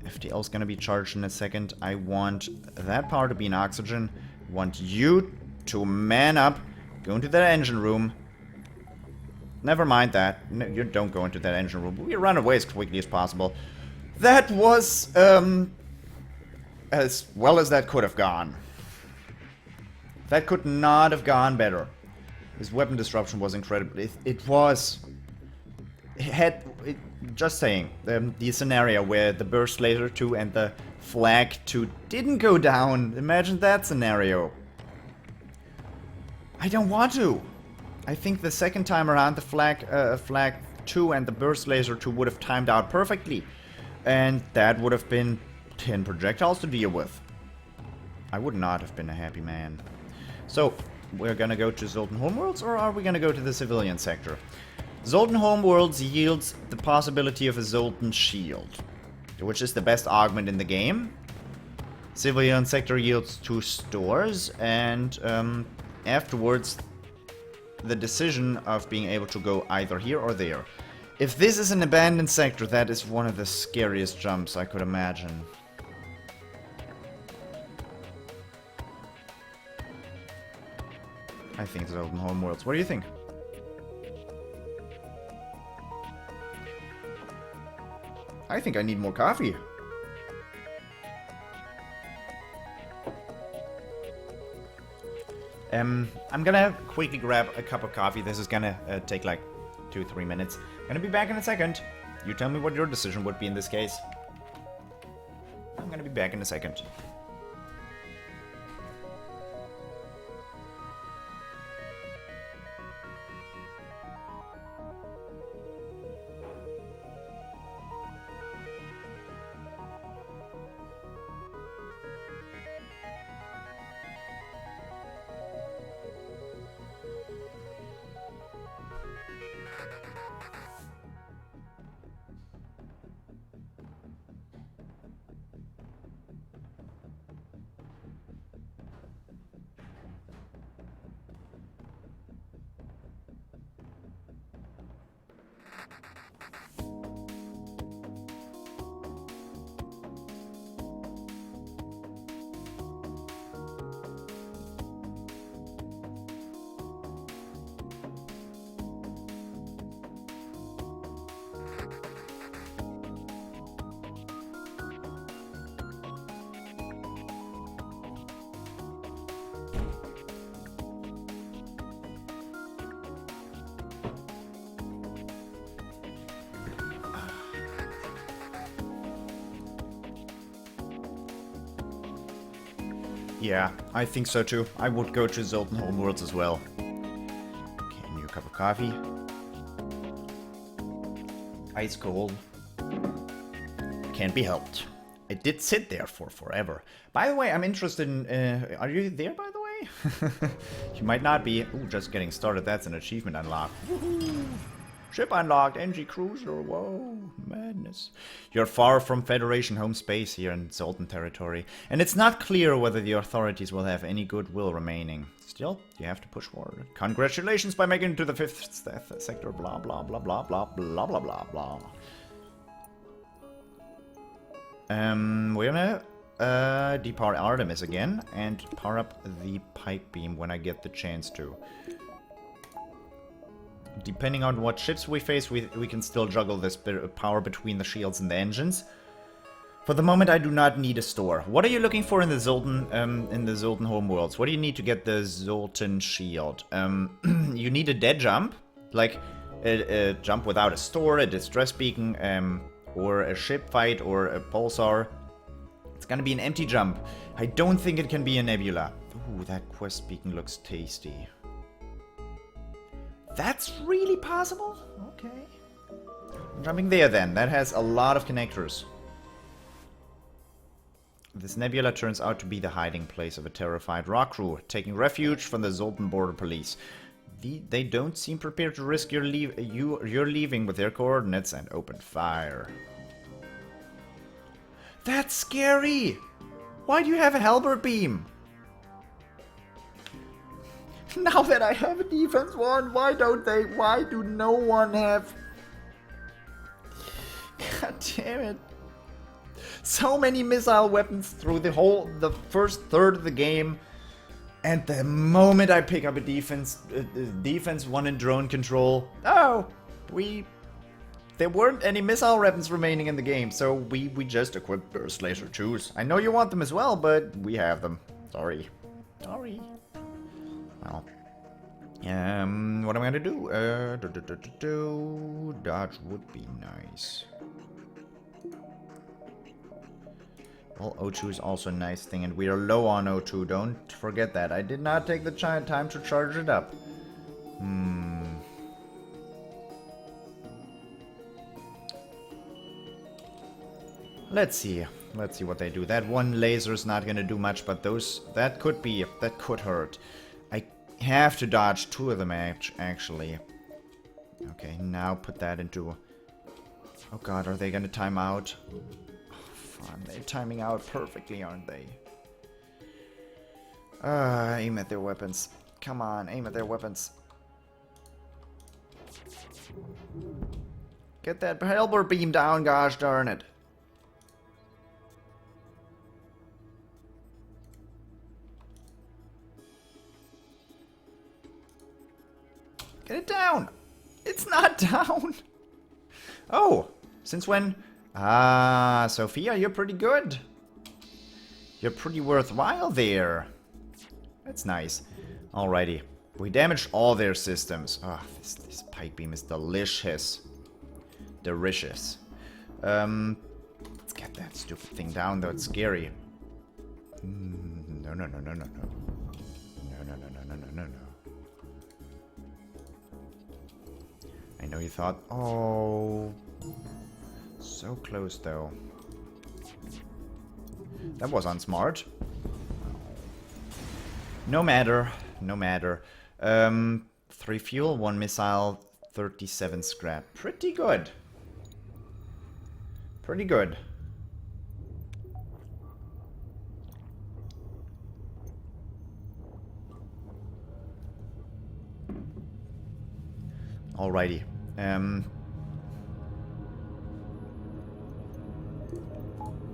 FTL's gonna be charged in a second. I want that power to be in oxygen. I want you to man up. Go into that engine room. Never mind that. No, you don't go into that engine room. We run away as quickly as possible. That was, as well as that could have gone. That could not have gone better. His weapon disruption was incredible. Just saying, the scenario where the burst laser 2 and the flag 2 didn't go down. Imagine that scenario. I don't want to. I think the second time around, the flag 2 and the burst laser 2 would have timed out perfectly. And that would have been 10 projectiles to deal with. I would not have been a happy man. So, we're gonna go to Zoltan Homeworlds, or are we gonna go to the civilian sector? Zoltan Homeworlds yields the possibility of a Zoltan Shield, which is the best augment in the game. Civilian sector yields 2 stores, and afterwards the decision of being able to go either here or there. If this is an abandoned sector, that is one of the scariest jumps I could imagine. I think Zoltan Homeworlds. What do you think? I think I need more coffee. I'm gonna quickly grab a cup of coffee. This is gonna take like 2-3 minutes. I'm gonna be back in a second. You tell me what your decision would be in this case. I'm gonna be back in a second. Yeah, I think so too. I would go to Zoltan Homeworlds as well. Okay, new cup of coffee. Ice cold. Can't be helped. It did sit there for forever. By the way, I'm interested in... are you there, by the way? You might not be. Ooh, just getting started. That's an achievement unlocked. Ship unlocked, NG cruiser, whoa, madness. You're far from Federation home space here in Zoltan territory, and it's not clear whether the authorities will have any goodwill remaining. Still, you have to push forward. Congratulations by making it to the 5th sector, blah blah blah blah blah blah blah blah blah. We're gonna depower Artemis again, and power up the pipe beam when I get the chance to. Depending on what ships we face, we can still juggle this bit of power between the shields and the engines. For the moment, I do not need a store. What are you looking for in the Zoltan homeworlds? What do you need to get the Zoltan shield? You need a dead jump, like a jump without a store, a distress beacon, or a ship fight, or a pulsar. It's gonna be an empty jump. I don't think it can be a nebula. Ooh, that quest beacon looks tasty. That's really possible? Okay. I'm jumping there then. That has a lot of connectors. This nebula turns out to be the hiding place of a terrified rock crew, taking refuge from the Zoltan border police. They don't seem prepared to risk your leaving with their coordinates and open fire. That's scary! Why do you have a halberd beam? Now that I have a defense one, why do no one have... God damn it. So many missile weapons through the first third of the game. And the moment I pick up a defense one in drone control, there weren't any missile weapons remaining in the game, so we just equipped Burst Laser 2s. I know you want them as well, but we have them. Sorry. Well, what am I gonna do? Dodge would be nice. Well, O2 is also a nice thing, and we are low on O2. Don't forget that. I did not take the time to charge it up. Let's see what they do. That one laser is not gonna do much, but that could hurt. I have to dodge 2 of them actually. Okay, now put that into... Oh god, are they gonna time out? Oh, fun. They're timing out perfectly, aren't they? Aim at their weapons. Come on, aim at their weapons. Get that halberd beam down, gosh darn it. Get it down! It's not down! Oh! Since when? Ah, Sophia, you're pretty good. You're pretty worthwhile there. That's nice. Alrighty. We damaged all their systems. Ah, this pipe beam is delicious. Delicious. Let's get that stupid thing down, though. It's scary. No. No. I know you thought, oh, so close though. That was unsmart. No matter. 3 fuel, 1 missile, 37 scrap. Pretty good. Pretty good. Alrighty.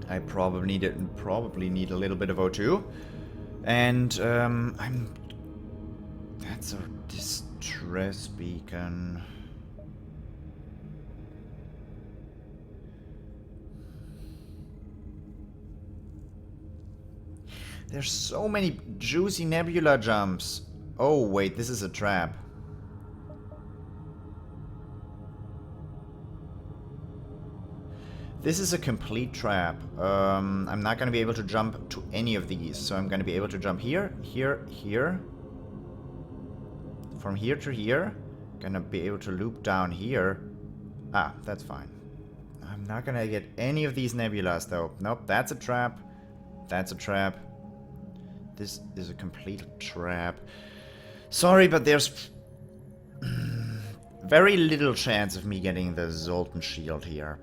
I probably need a little bit of O2. And that's a distress beacon. There's so many juicy nebula jumps. Oh wait, this is a trap. This is a complete trap. I'm not going to be able to jump to any of these. So I'm going to be able to jump here, here, here. From here to here. Gonna be able to loop down here. Ah, that's fine. I'm not going to get any of these nebulas though. Nope, that's a trap. That's a trap. This is a complete trap. Sorry, but there's... very little chance of me getting the Zoltan shield here.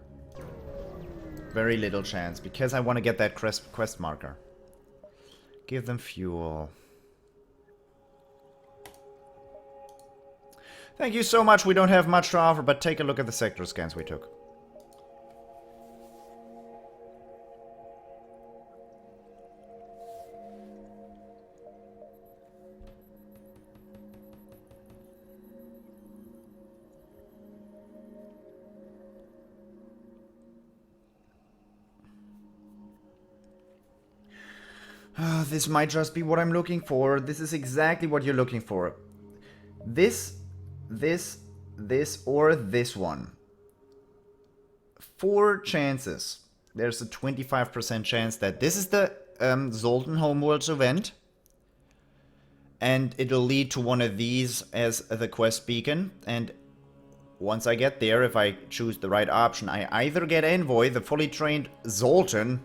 Very little chance, because I want to get that quest marker. Give them fuel. Thank you so much. We don't have much to offer, but take a look at the sector scans we took. This might just be what I'm looking for. This is exactly what you're looking for. This, or this one. 4 chances. There's a 25% chance that this is the Zoltan Homeworlds event. And it'll lead to one of these as the quest beacon. And once I get there, if I choose the right option, I either get Envoy, the fully trained Zoltan,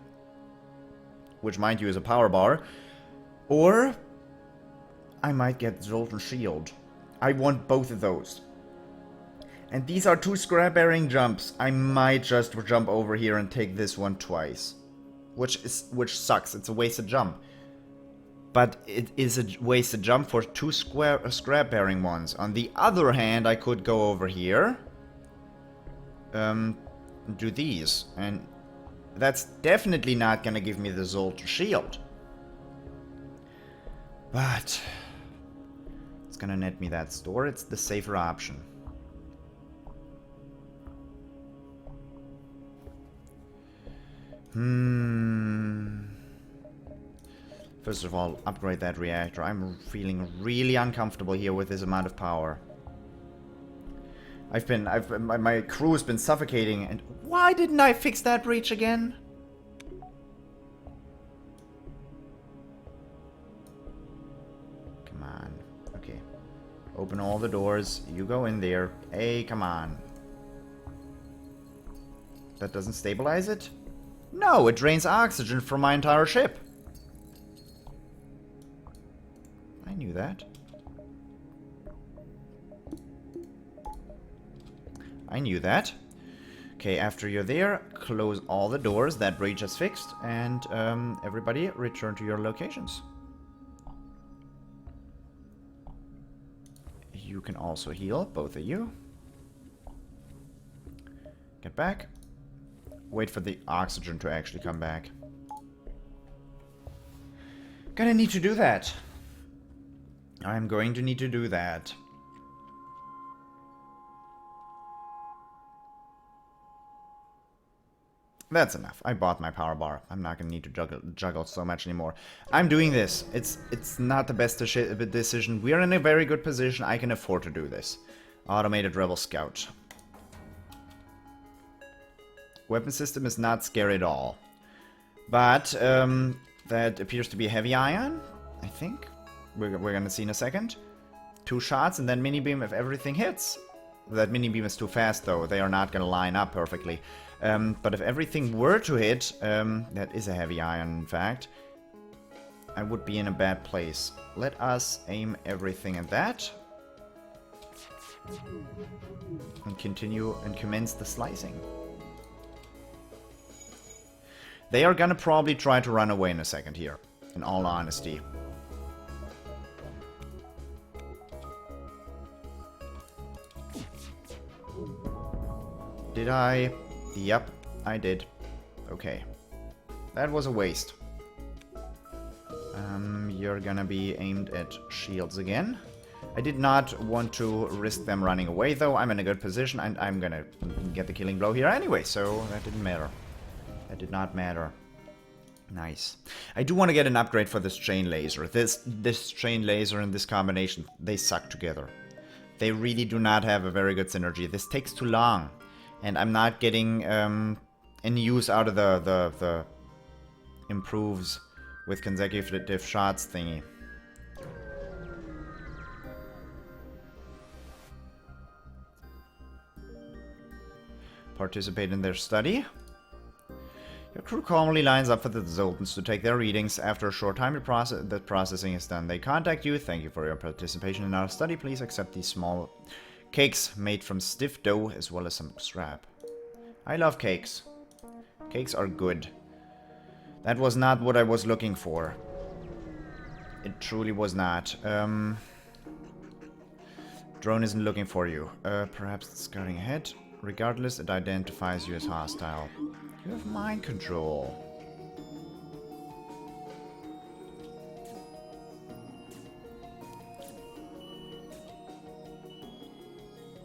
which mind you is a power bar, or I might get Zoltan Shield. I want both of those. And these are 2 scrap bearing jumps. I might just jump over here and take this one twice. Which sucks. It's a wasted jump. But it is a wasted jump for 2 scrap bearing ones. On the other hand, I could go over here. Do these. And that's definitely not gonna give me the Zoltan Shield. But it's gonna net me that store. It's the safer option. First of all, upgrade that reactor. I'm feeling really uncomfortable here with this amount of power. My crew has been suffocating, and why didn't I fix that breach again? Come on. Okay. Open all the doors. You go in there. Hey, come on. That doesn't stabilize it? No, it drains oxygen from my entire ship. I knew that. I knew that. Okay, after you're there, close all the doors. That breach is fixed. And everybody return to your locations. You can also heal, both of you. Get back. Wait for the oxygen to actually come back. Gonna need to do that. I'm going to need to do that. That's enough. I bought my power bar. I'm not gonna need to juggle so much anymore. I'm doing this. It's not the best decision. We're in a very good position. I can afford to do this. Automated Rebel Scout. Weapon system is not scary at all. But that appears to be heavy ion, I think. We're gonna see in a second. 2 shots and then mini beam if everything hits. That mini beam is too fast though. They are not gonna line up perfectly. But if everything were to hit, that is a heavy ion in fact, I would be in a bad place. Let us aim everything at that. And continue and commence the slicing. They are gonna probably try to run away in a second here, in all honesty. Did I? Yep, I did. Okay. That was a waste. You're gonna be aimed at shields again. I did not want to risk them running away though. I'm in a good position and I'm gonna get the killing blow here anyway, so that didn't matter. That did not matter. Nice. I do want to get an upgrade for this chain laser. This chain laser and this combination, they suck together. They really do not have a very good synergy. This takes too long. And I'm not getting any use out of the improves with consecutive shots thingy. Participate in their study. Your crew calmly lines up for the Zoltans to take their readings. After a short time, the processing is done. They contact you. Thank you for your participation in our study. Please accept these small Cakes made from stiff dough as well as some scrap. I love cakes. Cakes are good. That was not what I was looking for. It truly was not. Drone isn't looking for you. Perhaps it's scouting ahead. Regardless, it identifies you as hostile. You have mind control.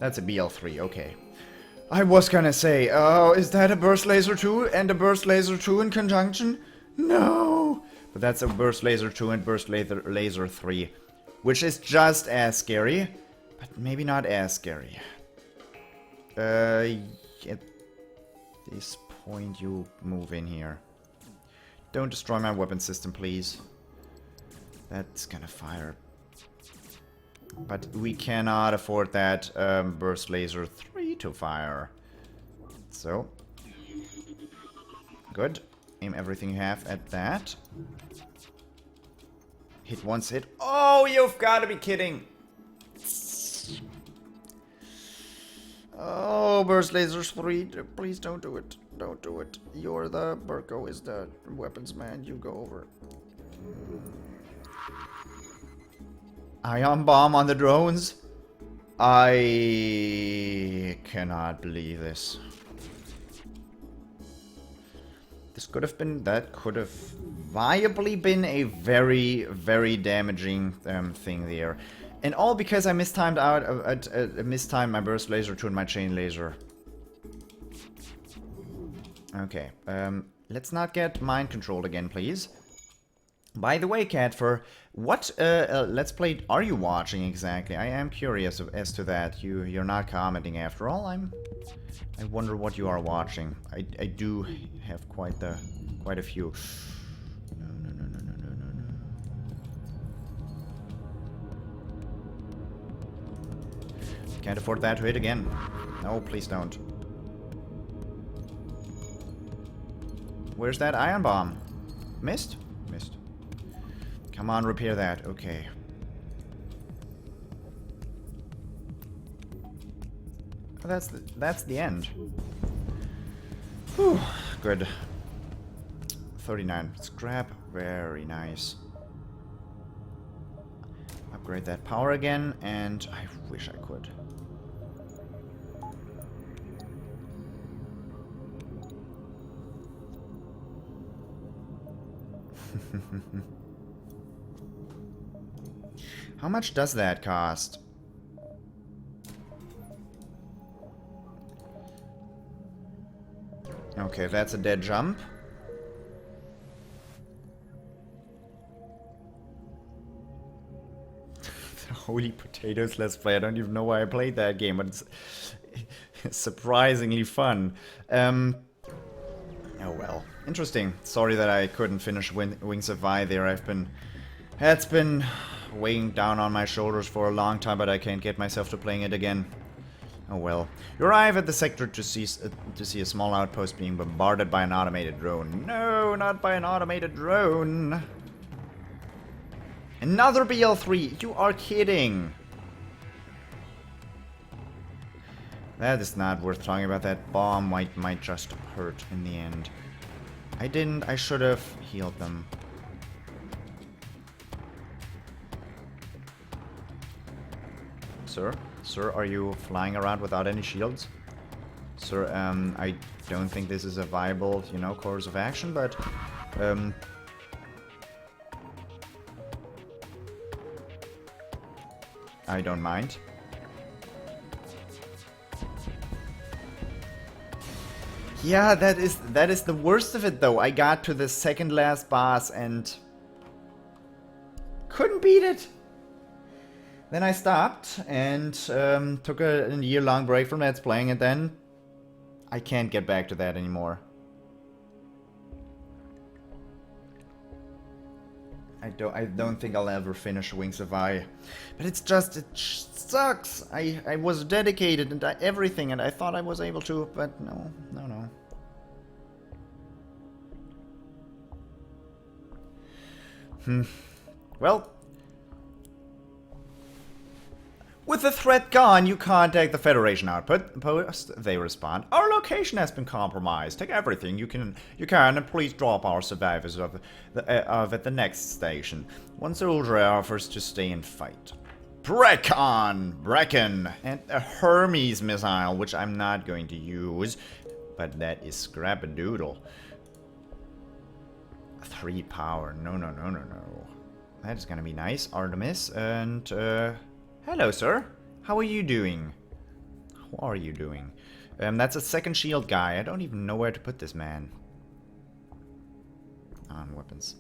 That's a BL3, okay. I was gonna say, oh, is that a burst laser 2 and a burst laser 2 in conjunction? No! But that's a burst laser 2 and burst laser 3. Which is just as scary, but maybe not as scary. At this point you move in here. Don't destroy my weapon system, please. That's gonna fire. But we cannot afford that burst laser 3 to fire. So, good. Aim everything you have at that. Hit once, hit. Oh, you've got to be kidding! Oh, burst lasers 3. Please don't do it. Don't do it. You're the Burko is the weapons man. You go over. Ion bomb on the drones? I cannot believe this. This could have been, that could have viably been a very, very damaging thing there. And all because I mistimed mistimed my burst laser to my chain laser. Okay, let's not get mind controlled again, please. By the way, Catfur, what Let's Play are you watching exactly? I am curious as to that. You're not commenting after all. I wonder what you are watching. I do have quite a few. No. Can't afford that to hit again. No, please don't. Where's that iron bomb? Missed? Missed. Come on, repair that. Okay. Oh, that's the end. Whew. Good. 39 scrap. Very nice. Upgrade that power again, and I wish I could. How much does that cost? Okay, that's a dead jump. The Holy Potatoes Let's Play. I don't even know why I played that game, but it's surprisingly fun. Oh well. Interesting. Sorry that I couldn't finish Wings of Vi there. That's been weighing down on my shoulders for a long time, but I can't get myself to playing it again. Oh well. You arrive at the sector to see a small outpost being bombarded by an automated drone. No, not by an automated drone. Another BL3. You are kidding. That is not worth talking about. That bomb might just hurt in the end. I didn't. I should have healed them. Sir? Sir, are you flying around without any shields? Sir, I don't think this is a viable, course of action, but, I don't mind. Yeah, that is the worst of it, though. I got to the second last boss and couldn't beat it. Then I stopped and took a year-long break from Let's Playing, and then I can't get back to that anymore. I don't think I'll ever finish Wings of Vi. But it's just, it sucks. I was dedicated and everything, and I thought I was able to, but no. Well, with with the threat gone, you contact the Federation output post. They respond, our location has been compromised. Take everything you can, and please drop our survivors of at the next station. One soldier offers to stay and fight. Brecken, and a Hermes missile, which I'm not going to use, but that is scrap-a-doodle. 3 power, no. That is gonna be nice. Artemis, and hello, sir. How are you doing? How are you doing? That's a second shield guy. I don't even know where to put this man. On weapons.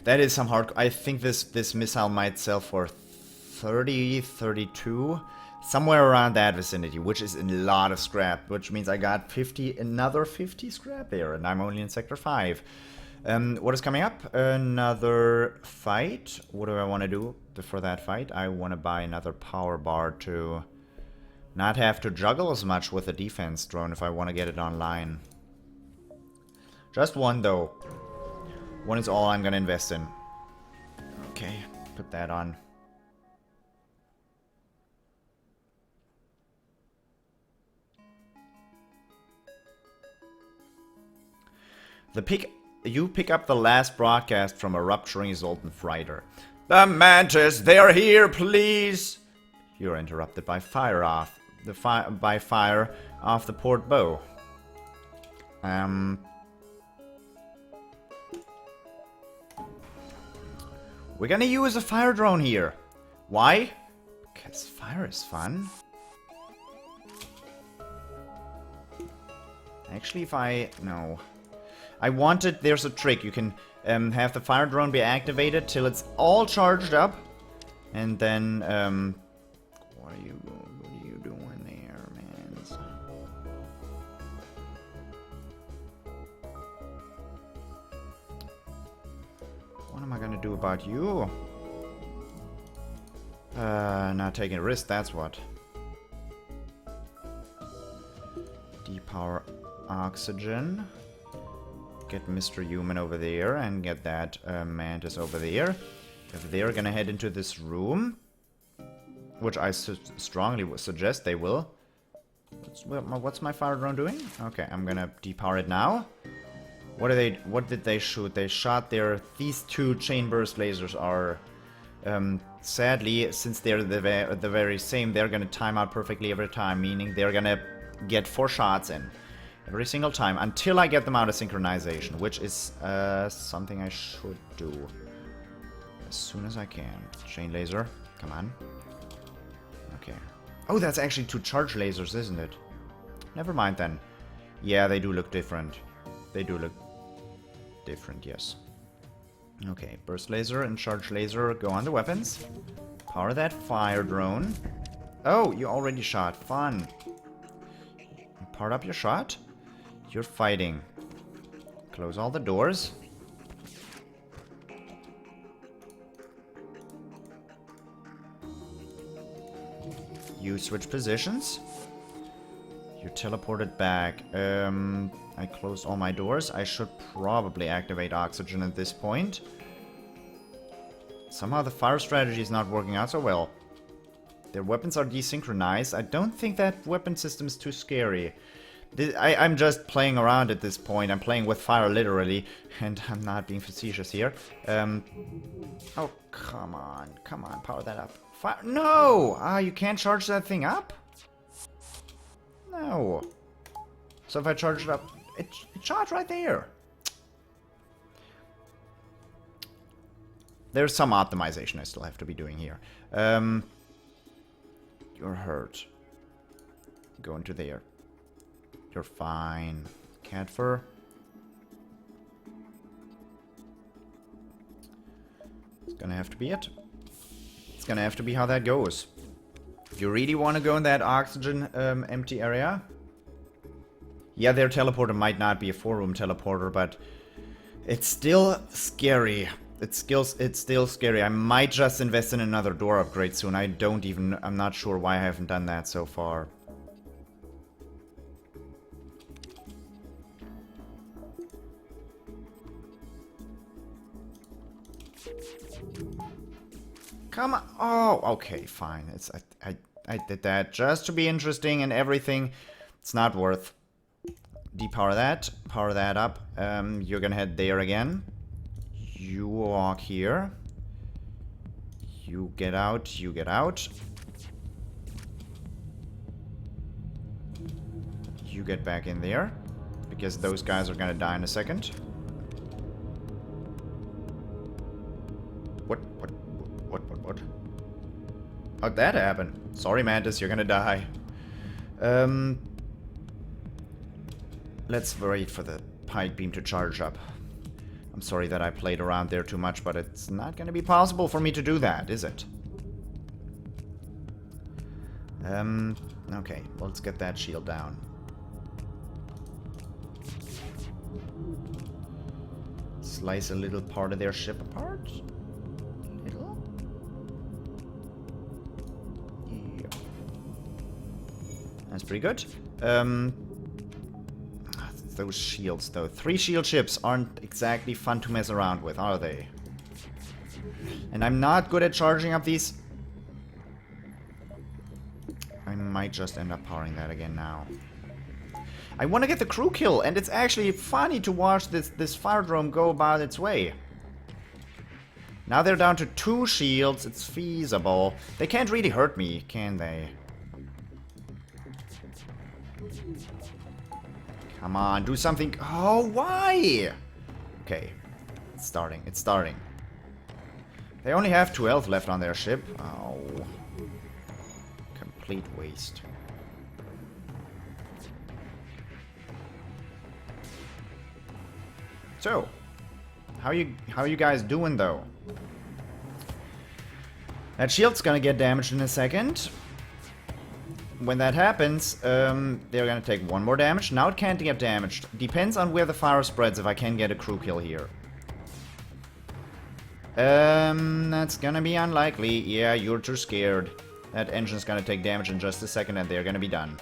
That is some hard. I think this missile might sell for 30, 32, somewhere around that vicinity, which is a lot of scrap. Which means I got 50, another 50 scrap there, and I'm only in sector 5. What is coming up? Another fight. What do I want to do for that fight? I want to buy another power bar to not have to juggle as much with the defense drone if I want to get it online. Just one though. One is all I'm going to invest in. Okay, put that on. You pick up the last broadcast from a rupturing Zoltan freighter. The Mantis, they are here, please! You're interrupted by fire off the port bow. We're gonna use a fire drone here. Why? Because fire is fun. Actually, no. I wanted, there's a trick. You can have the fire drone be activated till it's all charged up. And then, what are you doing there, man? What am I gonna do about you? Not taking a risk, that's what. Depower oxygen. Get Mr. Human over there and get that Mantis over there. If they're gonna head into this room, which I strongly suggest they will. What's my fire drone doing? Okay, I'm gonna depower it now. What did they shoot? They shot these 2 chain burst lasers are sadly, since they're the very same, they're gonna time out perfectly every time, meaning they're gonna get 4 shots in. Every single time, until I get them out of synchronization, which is something I should do as soon as I can. Chain laser, come on. Okay. Oh, that's actually 2 charge lasers, isn't it? Never mind then. Yeah, they do look different. They do look different, yes. Okay, burst laser and charge laser go on the weapons. Power that fire drone. Oh, you already shot. Fun. Power up your shot. You're fighting. Close all the doors. You switch positions. You're teleported back. I closed all my doors. I should probably activate oxygen at this point. Somehow the fire strategy is not working out so well. Their weapons are desynchronized. I don't think that weapon system is too scary. I'm just playing around at this point. I'm playing with fire literally, and I'm not being facetious here. Oh, come on, power that up. Fire, no! You can't charge that thing up? No. So if I charge it up, it shot right there. There's some optimization I still have to be doing here. You're hurt. Go into there. You're fine. Cat fur. It's gonna have to be it. It's gonna have to be how that goes. If you really want to go in that oxygen empty area. Yeah, their teleporter might not be a 4-room teleporter, but it's still scary. It's still scary. I might just invest in another door upgrade soon. I'm not sure why I haven't done that so far. Come on. Oh, okay, fine. I did that just to be interesting and everything. It's not worth. Depower that. Power that up. You're gonna head there again. You walk here. You get out. You get out. You get back in there. Because those guys are gonna die in a second. What? How'd that happen? Sorry, Mantis, you're gonna die. Let's wait for the pike beam to charge up. I'm sorry that I played around there too much, but it's not gonna be possible for me to do that, is it? Okay, well, let's get that shield down. Slice a little part of their ship apart. Little. Yeah. That's pretty good. Those shields, though. 3 shield ships aren't exactly fun to mess around with, are they? And I'm not good at charging up these. I might just end up powering that again now. I want to get the crew kill, and it's actually funny to watch this fire drone go about its way. Now they're down to 2 shields. It's feasible. They can't really hurt me, can they? Come on, do something. Oh, why? Okay, it's starting. It's starting. They only have 2 health left on their ship. Oh, complete waste. So, how you guys doing though? That shield's gonna get damaged in a second. When that happens, they're gonna take 1 more damage. Now it can't get damaged. Depends on where the fire spreads if I can get a crew kill here. That's gonna be unlikely. Yeah, you're too scared. That engine's gonna take damage in just a second and they're gonna be done.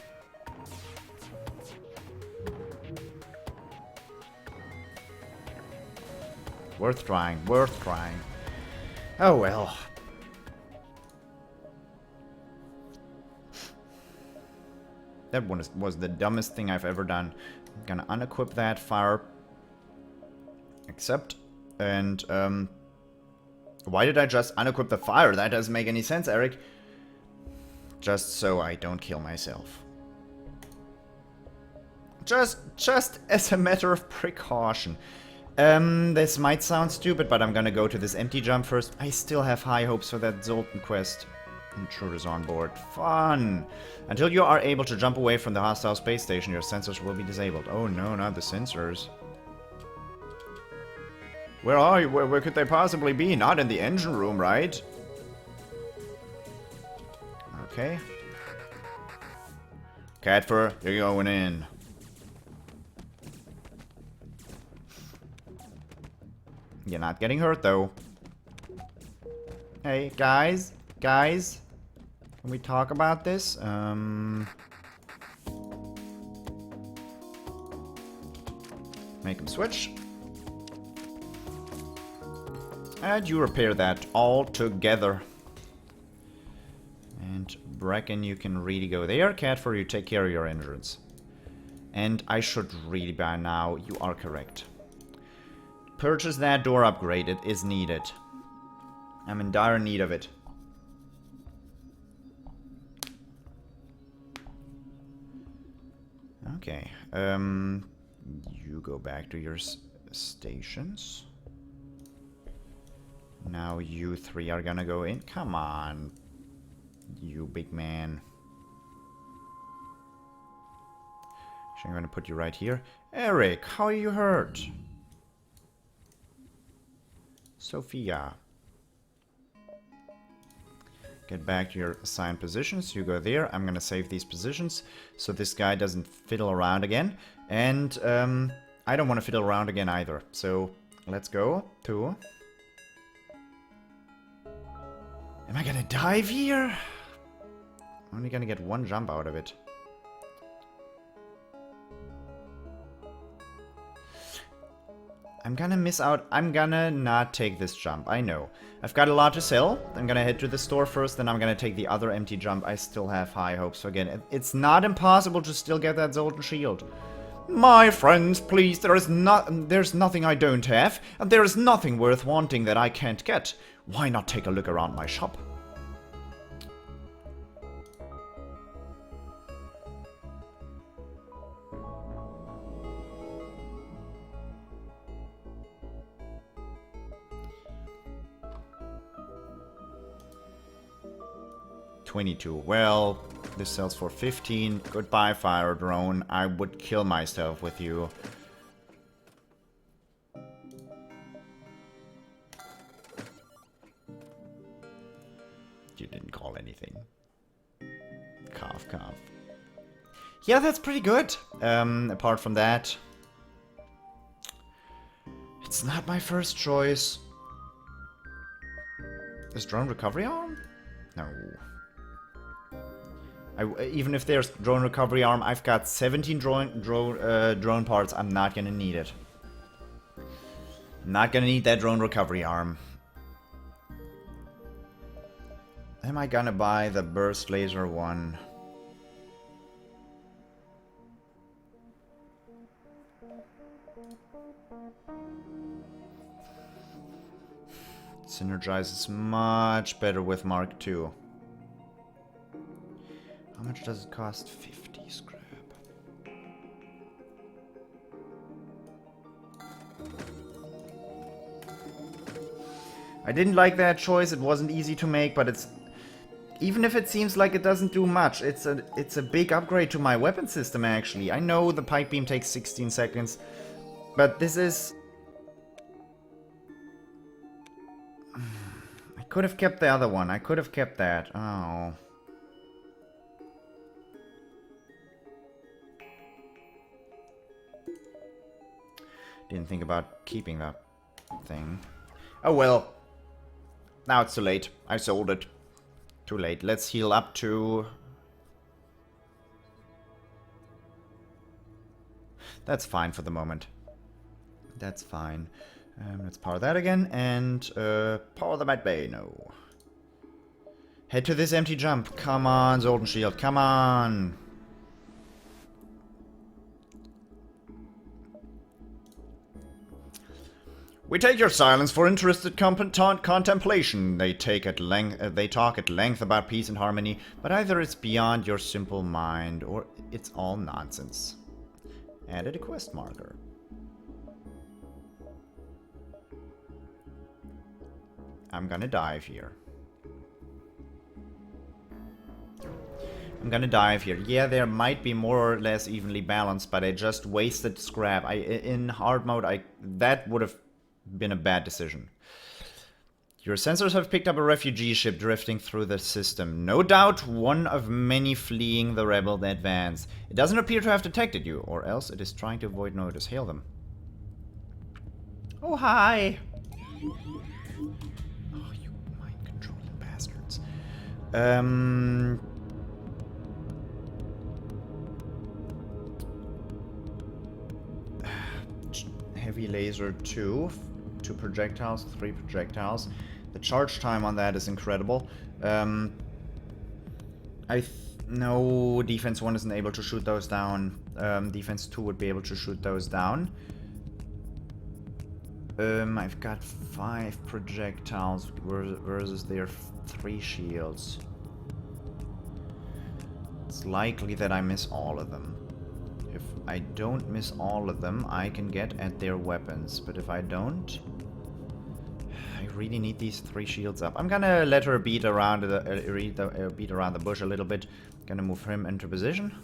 Worth trying, worth trying. Oh well. That one was the dumbest thing I've ever done. I'm gonna unequip that fire. Accept. And, why did I just unequip the fire? That doesn't make any sense, Eric. Just so I don't kill myself. Just as a matter of precaution. This might sound stupid, but I'm gonna go to this empty jump first. I still have high hopes for that Zoltan quest. Intruders on board. Fun! Until you are able to jump away from the hostile space station, your sensors will be disabled. Oh no, not the sensors. Where are you? Where could they possibly be? Not in the engine room, right? Okay. Catfur, you're going in. You're not getting hurt, though. Hey, guys. Guys. Can we talk about this? Make them switch. And you repair that all together. And Bracken, you can really go there. Catfur, you take care of your engines. And I should really by now. You are correct. Purchase that door upgrade. It is needed. I'm in dire need of it. Okay. You go back to your stations. Now you 3 are gonna go in. Come on. You big man. Actually, I'm gonna put you right here. Eric, how are you hurt? Sophia. Get back to your assigned positions. You go there. I'm gonna save these positions so this guy doesn't fiddle around again. And I don't want to fiddle around again either. So let's go to... Am I gonna dive here? I'm only gonna get 1 jump out of it. I'm gonna miss out. I'm gonna not take this jump. I know. I've got a lot to sell. I'm gonna head to the store first, then I'm gonna take the other empty jump. I still have high hopes. So again, it's not impossible to still get that golden shield. My friends, please, there's nothing I don't have, and there is nothing worth wanting that I can't get. Why not take a look around my shop? $22. Well, this sells for 15. Goodbye, fire drone. I would kill myself with you. You didn't call anything. Cough, cough. Yeah, that's pretty good. Apart from that, it's not my first choice. Is drone recovery arm? No. Even if there's drone recovery arm, I've got 17 drone parts. I'm not gonna need it. I'm not gonna need that drone recovery arm. Am I gonna buy the burst laser one? Synergizes much better with Mark II. How much does it cost? 50 scrap. I didn't like that choice. It wasn't easy to make, but it's... Even if it seems like it doesn't do much, it's a big upgrade to my weapon system, actually. I know the pipe beam takes 16 seconds, but this is... I could have kept the other one. I could have kept that. Oh... Didn't think about keeping that thing. Oh well. Now it's too late. I sold it. Too late. Let's heal up to... That's fine for the moment. That's fine. Let's power that again and power the Mad Bay. No. Head to this empty jump. Come on, Golden Shield. Come on. We take your silence for interested contemplation. They talk at length about peace and harmony, but either it's beyond your simple mind, or it's all nonsense. Added a quest marker. I'm gonna dive here. I'm gonna dive here. Yeah, there might be more or less evenly balanced, but I just wasted scrap. In hard mode, that would have been a bad decision. Your sensors have picked up a refugee ship drifting through the system. No doubt one of many fleeing the rebel advance. It doesn't appear to have detected you, or else it is trying to avoid notice. Hail them. Oh, hi! Oh, you mind-controlling bastards. Heavy laser 2. 2 projectiles, 3 projectiles. The charge time on that is incredible. No, defense 1 isn't able to shoot those down. Defense 2 would be able to shoot those down. I've got 5 projectiles versus their 3 shields. It's likely that I miss all of them. If I don't miss all of them, I can get at their weapons. But if I don't, I really need these 3 shields up. I'm gonna let her beat around the bush a little bit. Gonna move him into position.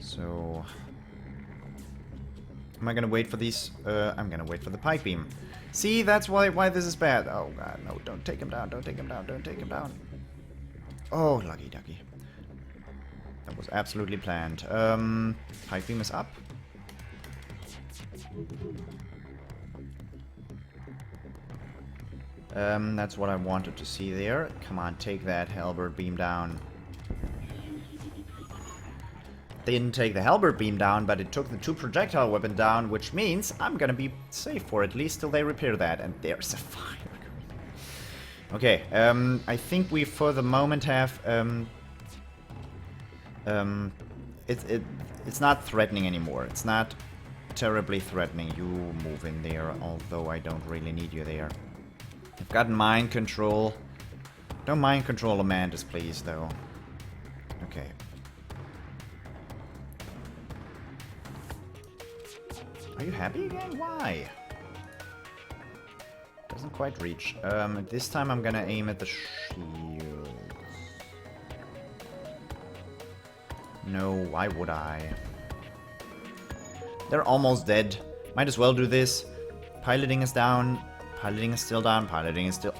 So, am I gonna wait for these? I'm gonna wait for the pipe beam. See, that's why this is bad. Oh god, no! Don't take him down! Don't take him down! Don't take him down! Oh, lucky ducky. That was absolutely planned. Pipe beam is up. That's what I wanted to see there. Come on, take that halberd beam down. didn't take the halberd beam down, but it took the 2 projectile weapon down, which means I'm gonna be safe for at least till they repair that. And there's a fire. Okay, I think we for the moment have it's not threatening anymore. It's not terribly threatening. You move in there, although I don't really need you there. I've got mind control. Don't mind control Amanda's, please, though. Okay. Are you happy again? Why? Doesn't quite reach. This time I'm gonna aim at the shields. No, why would I? They're almost dead. Might as well do this. Piloting is down. Piloting is still down. Piloting is still...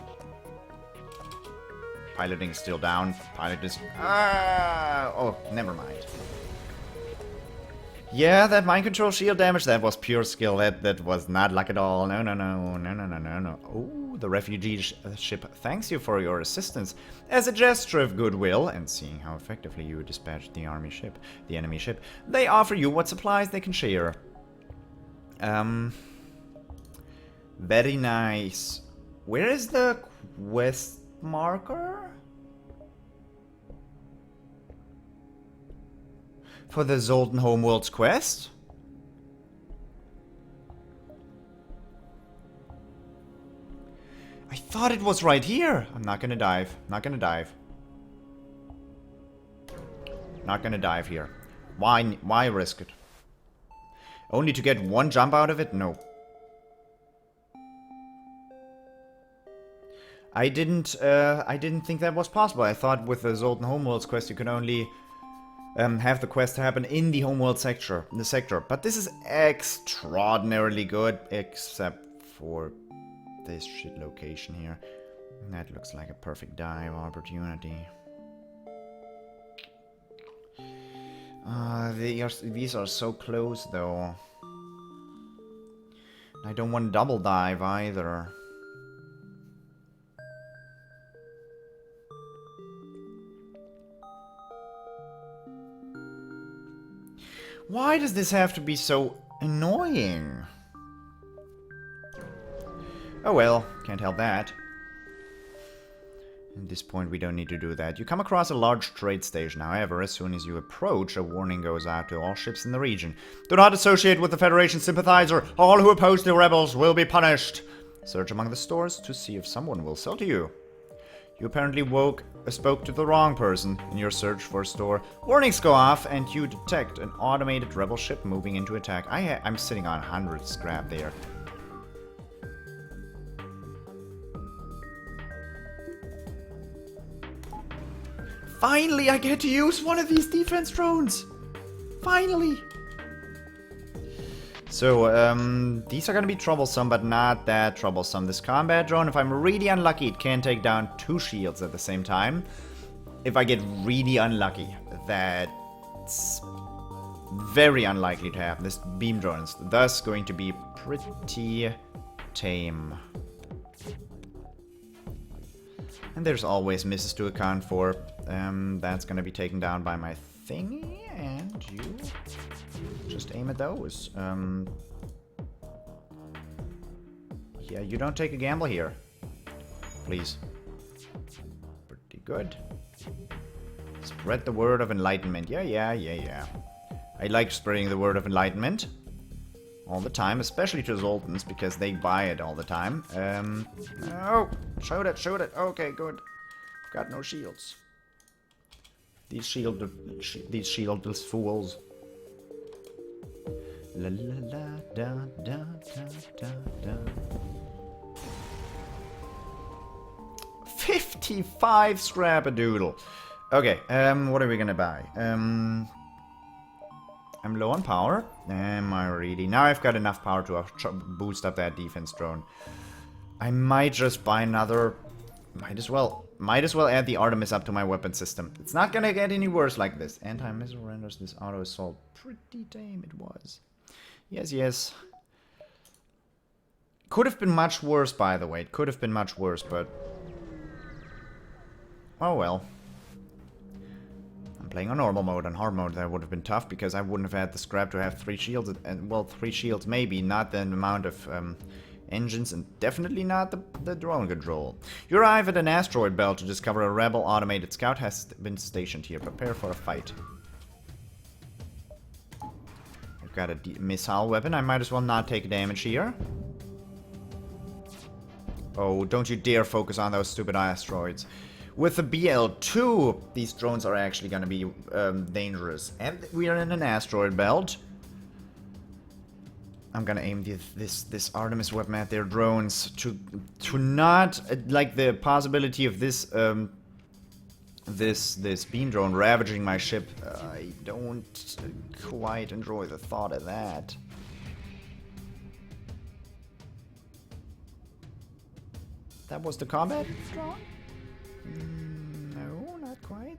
Piloting is still down. Pilot is... Ah! Oh, never mind. Yeah, that mind control shield damage, that was pure skill. That was not luck at all. No. Oh, the refugee ship thanks you for your assistance. As a gesture of goodwill, and seeing how effectively you dispatched the enemy ship, they offer you what supplies they can share. Very nice. Where is the quest marker? For the Zoltan Homeworld's quest? I thought it was right here. I'm not gonna dive. Not gonna dive. Not gonna dive here. Why risk it? Only to get 1 jump out of it? No. I didn't think that was possible. I thought with the Zoltan Homeworld's quest you could only have the quest happen in the Homeworld sector. But this is extraordinarily good, except for this shit location here. That looks like a perfect dive opportunity. These are so close, though. I don't want double dive either. Why does this have to be so annoying? Oh well, can't help that. At this point we don't need to do that. You come across a large trade station, however, as soon as you approach, a warning goes out to all ships in the region. Do not associate with the Federation sympathizer. All who oppose the rebels will be punished. Search among the stores to see if someone will sell to you. You apparently spoke to the wrong person in your search for a store. Warnings go off and you detect an automated rebel ship moving into attack. I'm sitting on 100 scrap there. Finally, I get to use one of these defense drones! Finally! So, these are gonna be troublesome, but not that troublesome. This combat drone, if I'm really unlucky, it can take down 2 shields at the same time. If I get really unlucky, that's very unlikely to happen. This beam drone is thus going to be pretty tame. And there's always misses to account for. That's gonna be taken down by my thingy, and you just aim at those. Yeah, you don't take a gamble here. Please. Pretty good. Spread the word of enlightenment. Yeah. I like spreading the word of enlightenment. All the time, especially to Zoltans, because they buy it all the time. Oh, shoot it. Okay, good. Got no shields. These shieldless fools. La la la da da da da. 55 scrap-a-doodle. Okay, what are we gonna buy? I'm low on power. Am I really? Now I've got enough power to boost up that defense drone. I might just buy another. Might as well add the Artemis up to my weapon system. It's not gonna get any worse like this. Anti-missile renders this auto assault pretty tame. It was. Yes. Could have been much worse, by the way. It could have been much worse, but oh well. I'm playing on normal mode. On hard mode, that would have been tough because I wouldn't have had the scrap to have 3 shields. And well, 3 shields maybe, not the amount of engines, and definitely not the drone control. You arrive at an asteroid belt to discover a rebel automated scout has been stationed here. Prepare for a fight. I've got a missile weapon. I might as well not take damage here. Oh, don't you dare focus on those stupid asteroids. With the BL-2, these drones are actually going to be dangerous. And we are in an asteroid belt. I'm gonna aim this Artemis weapon at their drones to not like the possibility of this this beam drone ravaging my ship. I don't quite enjoy the thought of that. That was the combat drone? No, not quite.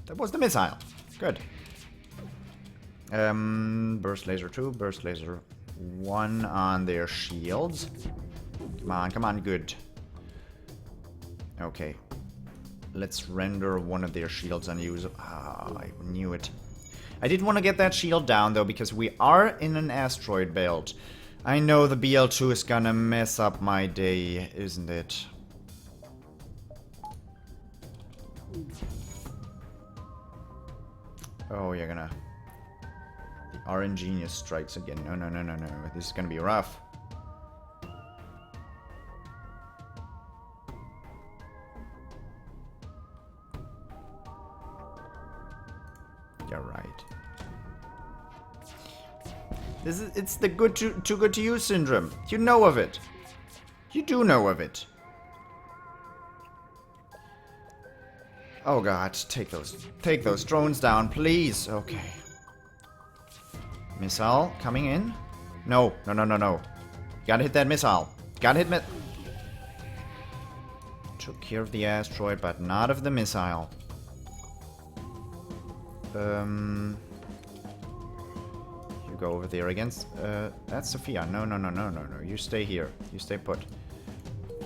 That was the missile. Good. Burst laser 2, burst laser 1 on their shields. Come on, good. Okay. Let's render one of their shields unusable. Ah, I knew it. I did want to get that shield down, though, because we are in an asteroid belt. I know the BL-2 is gonna mess up my day, isn't it? Oh, you're gonna... Our ingenious strikes again. No. This is gonna be rough. You're right. It's the too good to use syndrome. You know of it. You do know of it. Oh god, take those drones down, please. Okay. Missile coming in. No. Gotta hit that missile. Gotta hit Took care of the asteroid, but not of the missile. You go over there against... that's Sophia. No. You stay here. You stay put.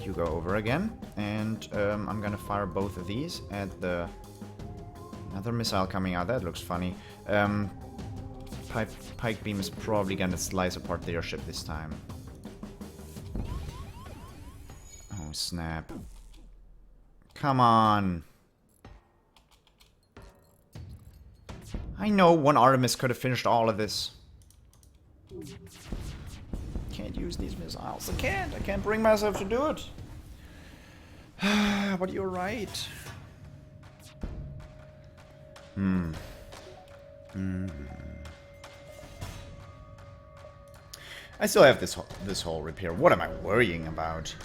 You go over again. And I'm gonna fire both of these at the... Another missile coming out. That looks funny. Pike beam is probably gonna slice apart their ship this time. Oh, snap. Come on. I know one Artemis could have finished all of this. Can't use these missiles. I can't bring myself to do it. But you're right. I still have this whole repair. What am I worrying about?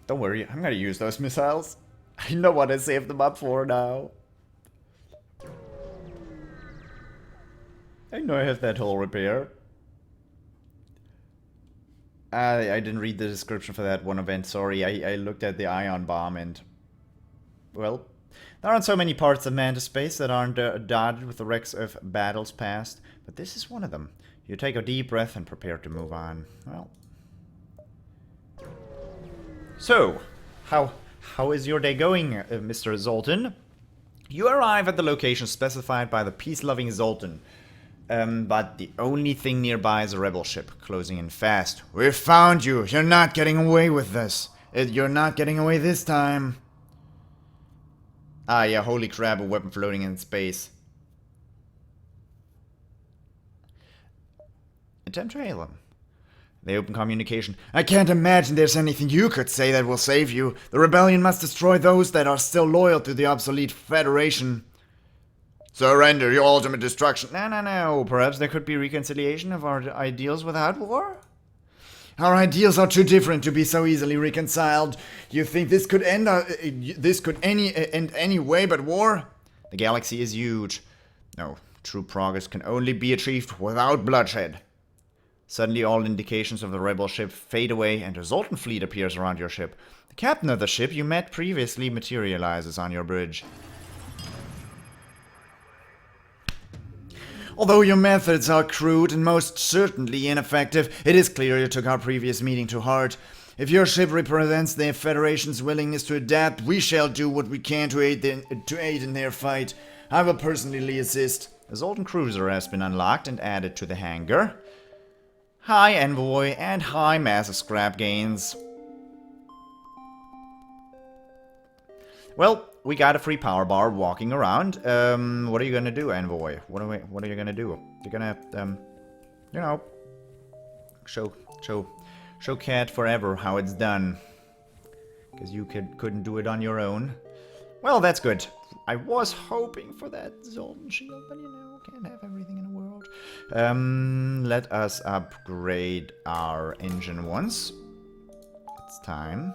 Don't worry, I'm gonna use those missiles. I know what I saved them up for now. I know I have that whole repair. I didn't read the description for that one event, sorry. I looked at the ion bomb and... Well, there aren't so many parts of Manta space that aren't dotted with the wrecks of battles past, but this is one of them. You take a deep breath and prepare to move on. Well... So, how is your day going, Mr. Zoltan? You arrive at the location specified by the peace-loving Zoltan. But the only thing nearby is a rebel ship, closing in fast. We've found you! You're not getting away with this! You're not getting away this time! Ah yeah, holy crap, a weapon floating in space. Attempt to hail him. They open communication. I can't imagine there's anything you could say that will save you. The rebellion must destroy those that are still loyal to the obsolete Federation. Surrender your ultimate destruction. No. Perhaps there could be reconciliation of our ideals without war? Our ideals are too different to be so easily reconciled. You think this could end any way but war? The galaxy is huge. No, true progress can only be achieved without bloodshed. Suddenly all indications of the rebel ship fade away and a Zoltan fleet appears around your ship. The captain of the ship you met previously materializes on your bridge. Although your methods are crude and most certainly ineffective, it is clear you took our previous meeting to heart. If your ship represents the Federation's willingness to adapt, we shall do what we can to aid in their fight. I will personally assist. The Zoltan cruiser has been unlocked and added to the hangar. Hi, Envoy, and hi, massive scrap gains. Well, we got a free power bar walking around. What are you gonna do, Envoy? What are you gonna do? You're gonna, you know, show Cat forever how it's done. Because you couldn't do it on your own. Well, that's good. I was hoping for that Zoltan shield, but you know, can't have everything in the world. Let us upgrade our engine once. It's time.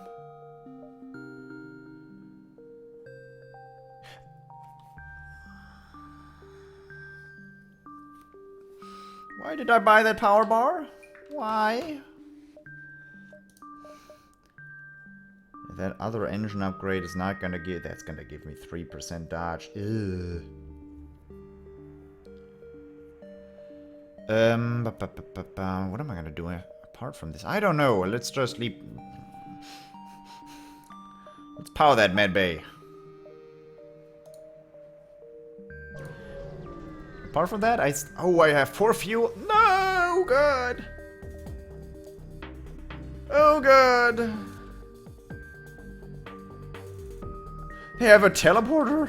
Why did I buy that power bar? Why? That other engine upgrade is not gonna give... That's gonna give me 3% dodge. Ugh. What am I gonna do apart from this? I don't know. Let's just leave... Let's power that med bay. Apart from that, I have 4 fuel. No, good. Oh, good. They have a teleporter?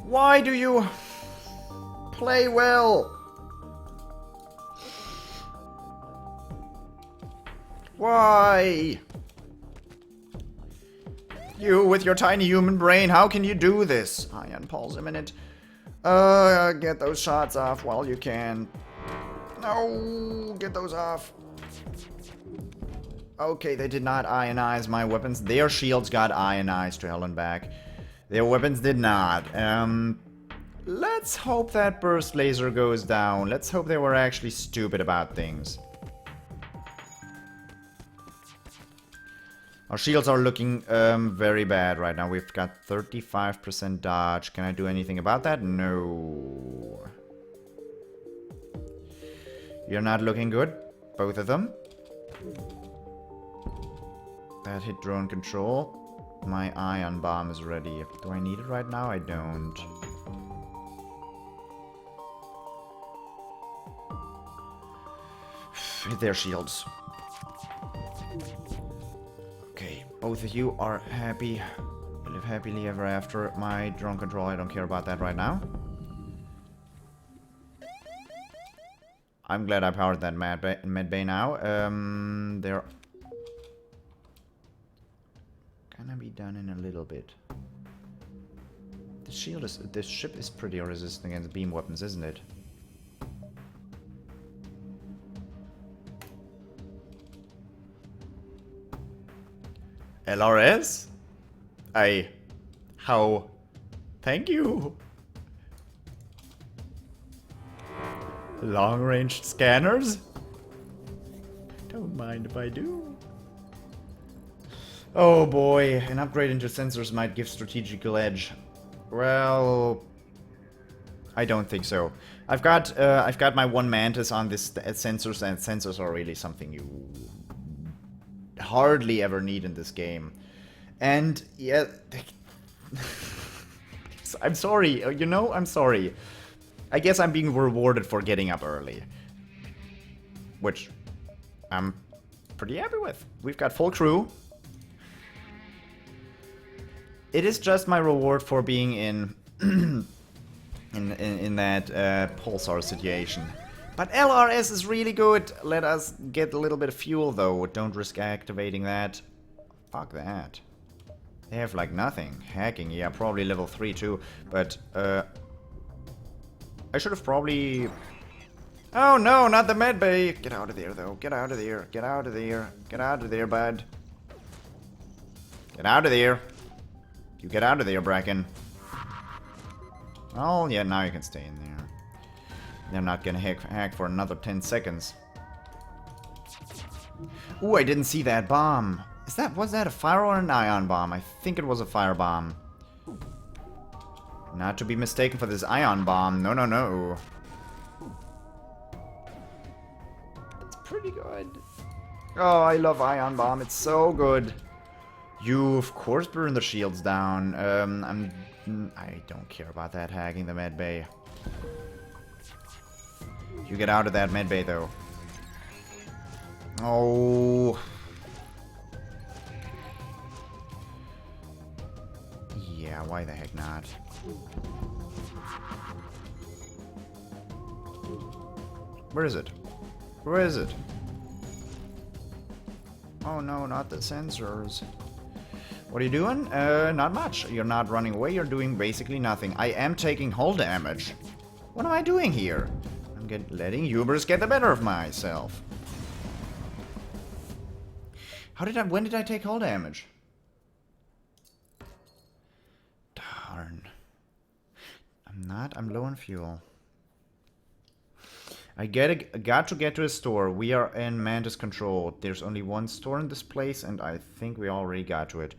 Why do you play well? Why? You with your tiny human brain, how can you do this? Ion Pulse imminent. Get those shots off while you can. No, get those off. Okay, they did not ionize my weapons. Their shields got ionized to hell and back. Their weapons did not. Let's hope that burst laser goes down. Let's hope they were actually stupid about things. Our shields are looking very bad right now. We've got 35% dodge. Can I do anything about that? No. You're not looking good. Both of them. That hit drone control. My ion bomb is ready. Do I need it right now? I don't. Hit their shields. Okay, both of you are happy. Live happily ever after. My drone control, I don't care about that right now. I'm glad I powered that med bay now. They're gonna be done in a little bit. This ship is pretty resistant against beam weapons, isn't it? LRS? How? Thank you. Long-range scanners? Don't mind if I do. Oh boy, an upgrade into sensors might give strategical edge. Well, I don't think so. I've got my one Mantis on this sensors, and sensors are really something you hardly ever need in this game. And yeah, I'm sorry, you know, I'm sorry. I guess I'm being rewarded for getting up early, which I'm pretty happy with. We've got full crew. It is just my reward for being in in that pulsar situation. But LRS is really good. Let us get a little bit of fuel though. Don't risk activating that. Fuck that. They have like nothing. Hacking, yeah, probably level 3 too. But I should have probably... Oh no, not the medbay! Get out of there though. Get out of there. Get out of there. Get out of there, bud. Get out of there. You get out of there, Bracken. Oh, yeah, now you can stay in there. They're not gonna hack for another 10 seconds. Ooh, I didn't see that bomb. Was that a fire or an ion bomb? I think it was a fire bomb. Not to be mistaken for this ion bomb. No, no, no. It's pretty good. Oh, I love ion bomb. It's so good. You, of course, burn the shields down. I don't care about that hacking the med bay. You get out of that med bay, though. Oh. Yeah, why the heck not? Where is it? Where is it? Oh no, not the sensors. What are you doing? Not much. You're not running away, you're doing basically nothing. I am taking hull damage. What am I doing here? I'm letting Hubers get the better of myself. When did I take hull damage? Darn. I'm low on fuel. I got to get to a store. We are in Mantis control. There's only one store in this place, and I think we already got to it.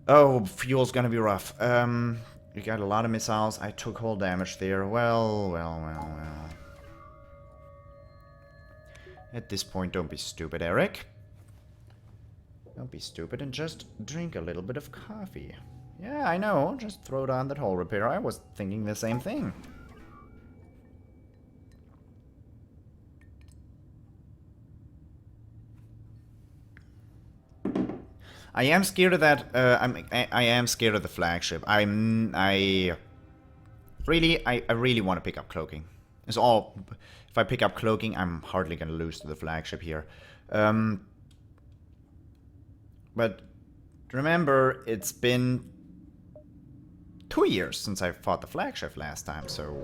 Oh, fuel's gonna be rough. We got a lot of missiles. I took hull damage there. Well. At this point, don't be stupid, Eric. Don't be stupid and just drink a little bit of coffee. Yeah, I know. Just throw down that hull repair. I was thinking the same thing. I am scared of that. I am scared of the flagship. I really want to pick up cloaking. It's all. If I pick up cloaking, I'm hardly gonna lose to the flagship here. But remember, it's been 2 years since I fought the flagship last time. So,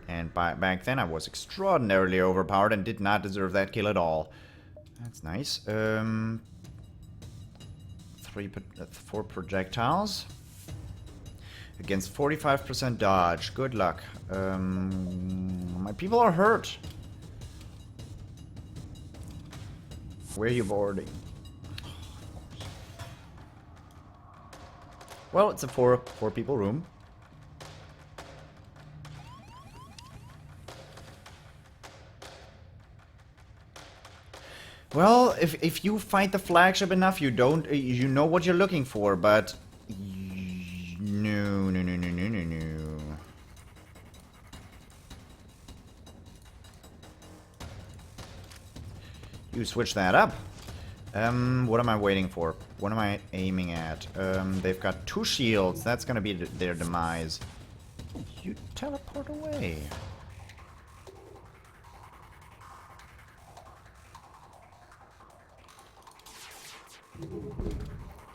and back then I was extraordinarily overpowered and did not deserve that kill at all. That's nice. 4 projectiles against 45% dodge. Good luck. My people are hurt. Where are you boarding? Well, it's a four people room. Well, if you fight the flagship enough, you know what you're looking for, but no. You switch that up. What am I waiting for? What am I aiming at? They've got 2 shields. That's gonna be their demise. You teleport away.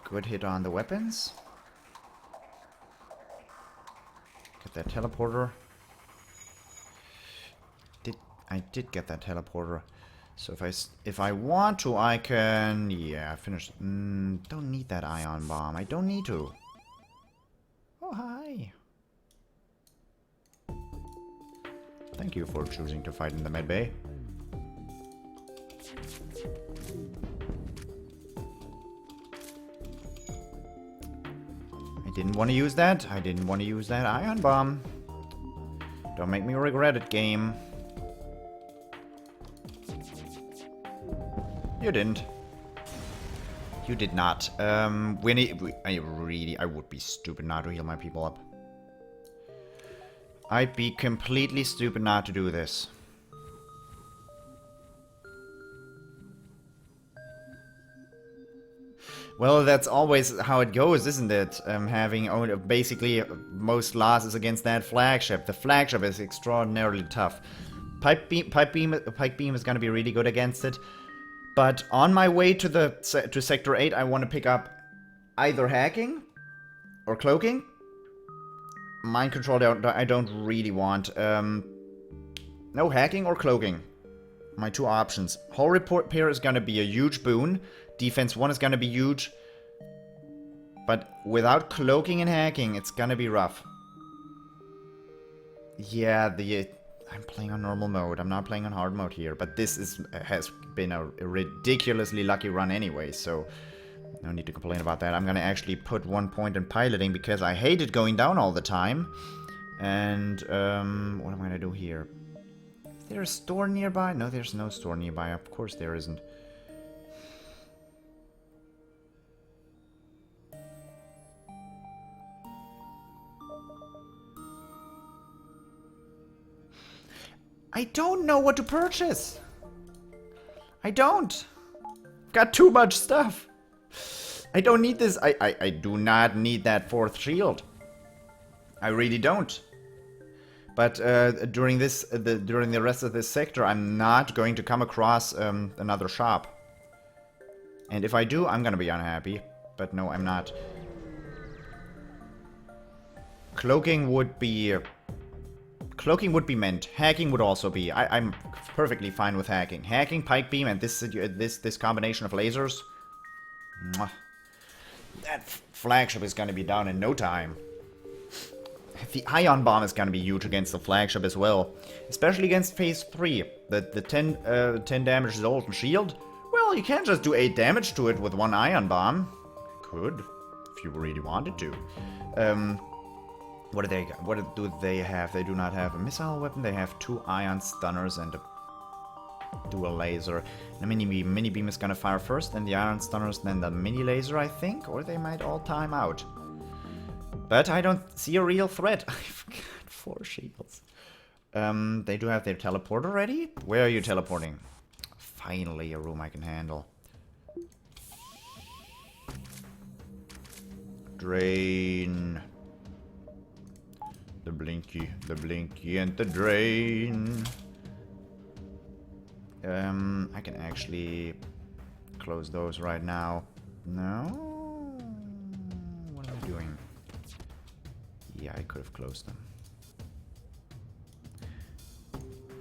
Good hit on the weapons. Get that teleporter. I did get that teleporter. So if I want to, I can, yeah, finish. Don't need that ion bomb. I don't need to. Oh, hi. Thank you for choosing to fight in the med bay. I didn't want to use that. I didn't want to use that ion bomb. Don't make me regret it, game. You didn't. You did not. I would be stupid not to heal my people up. I'd be completely stupid not to do this. Well, that's always how it goes, isn't it? Having basically most losses against that flagship. The flagship is extraordinarily tough. Pike beam is gonna be really good against it. But on my way to Sector 8, I want to pick up either hacking or cloaking. Mind control, I don't really want. No, hacking or cloaking. My 2 options. Hull repair is going to be a huge boon. Defense 1 is gonna be huge. But without cloaking and hacking, it's gonna be rough. Yeah, I'm playing on normal mode. I'm not playing on hard mode here. But this has been a ridiculously lucky run anyway, so no need to complain about that. I'm gonna actually put 1 point in piloting because I hated going down all the time. And what am I gonna do here? Is there a store nearby? No, there's no store nearby. Of course there isn't. I don't know what to purchase. I don't. Got too much stuff. I don't need this. I do not need that 4th shield. I really don't. But during the rest of this sector, I'm not going to come across another shop. And if I do, I'm gonna be unhappy. But no, I'm not. Cloaking would be meant. Hacking would also be. I'm perfectly fine with hacking. Hacking, pike beam, and this combination of lasers. Mwah. That flagship is gonna be down in no time. The ion bomb is gonna be huge against the flagship as well, especially against phase 3. The 10 damage Zoltan shield. Well, you can't just do 8 damage to it with 1 ion bomb. Could, if you really wanted to. What do they have? They do not have a missile weapon. They have 2 ion stunners and a dual laser. The mini beam is gonna fire first, then the ion stunners, then the mini laser, I think, or they might all time out. But I don't see a real threat. I've got 4 shields. They do have their teleporter ready. Where are you teleporting? Finally, a room I can handle. Drain. The blinky, and the drain. I can actually close those right now. No? What am I doing? Yeah, I could have closed them.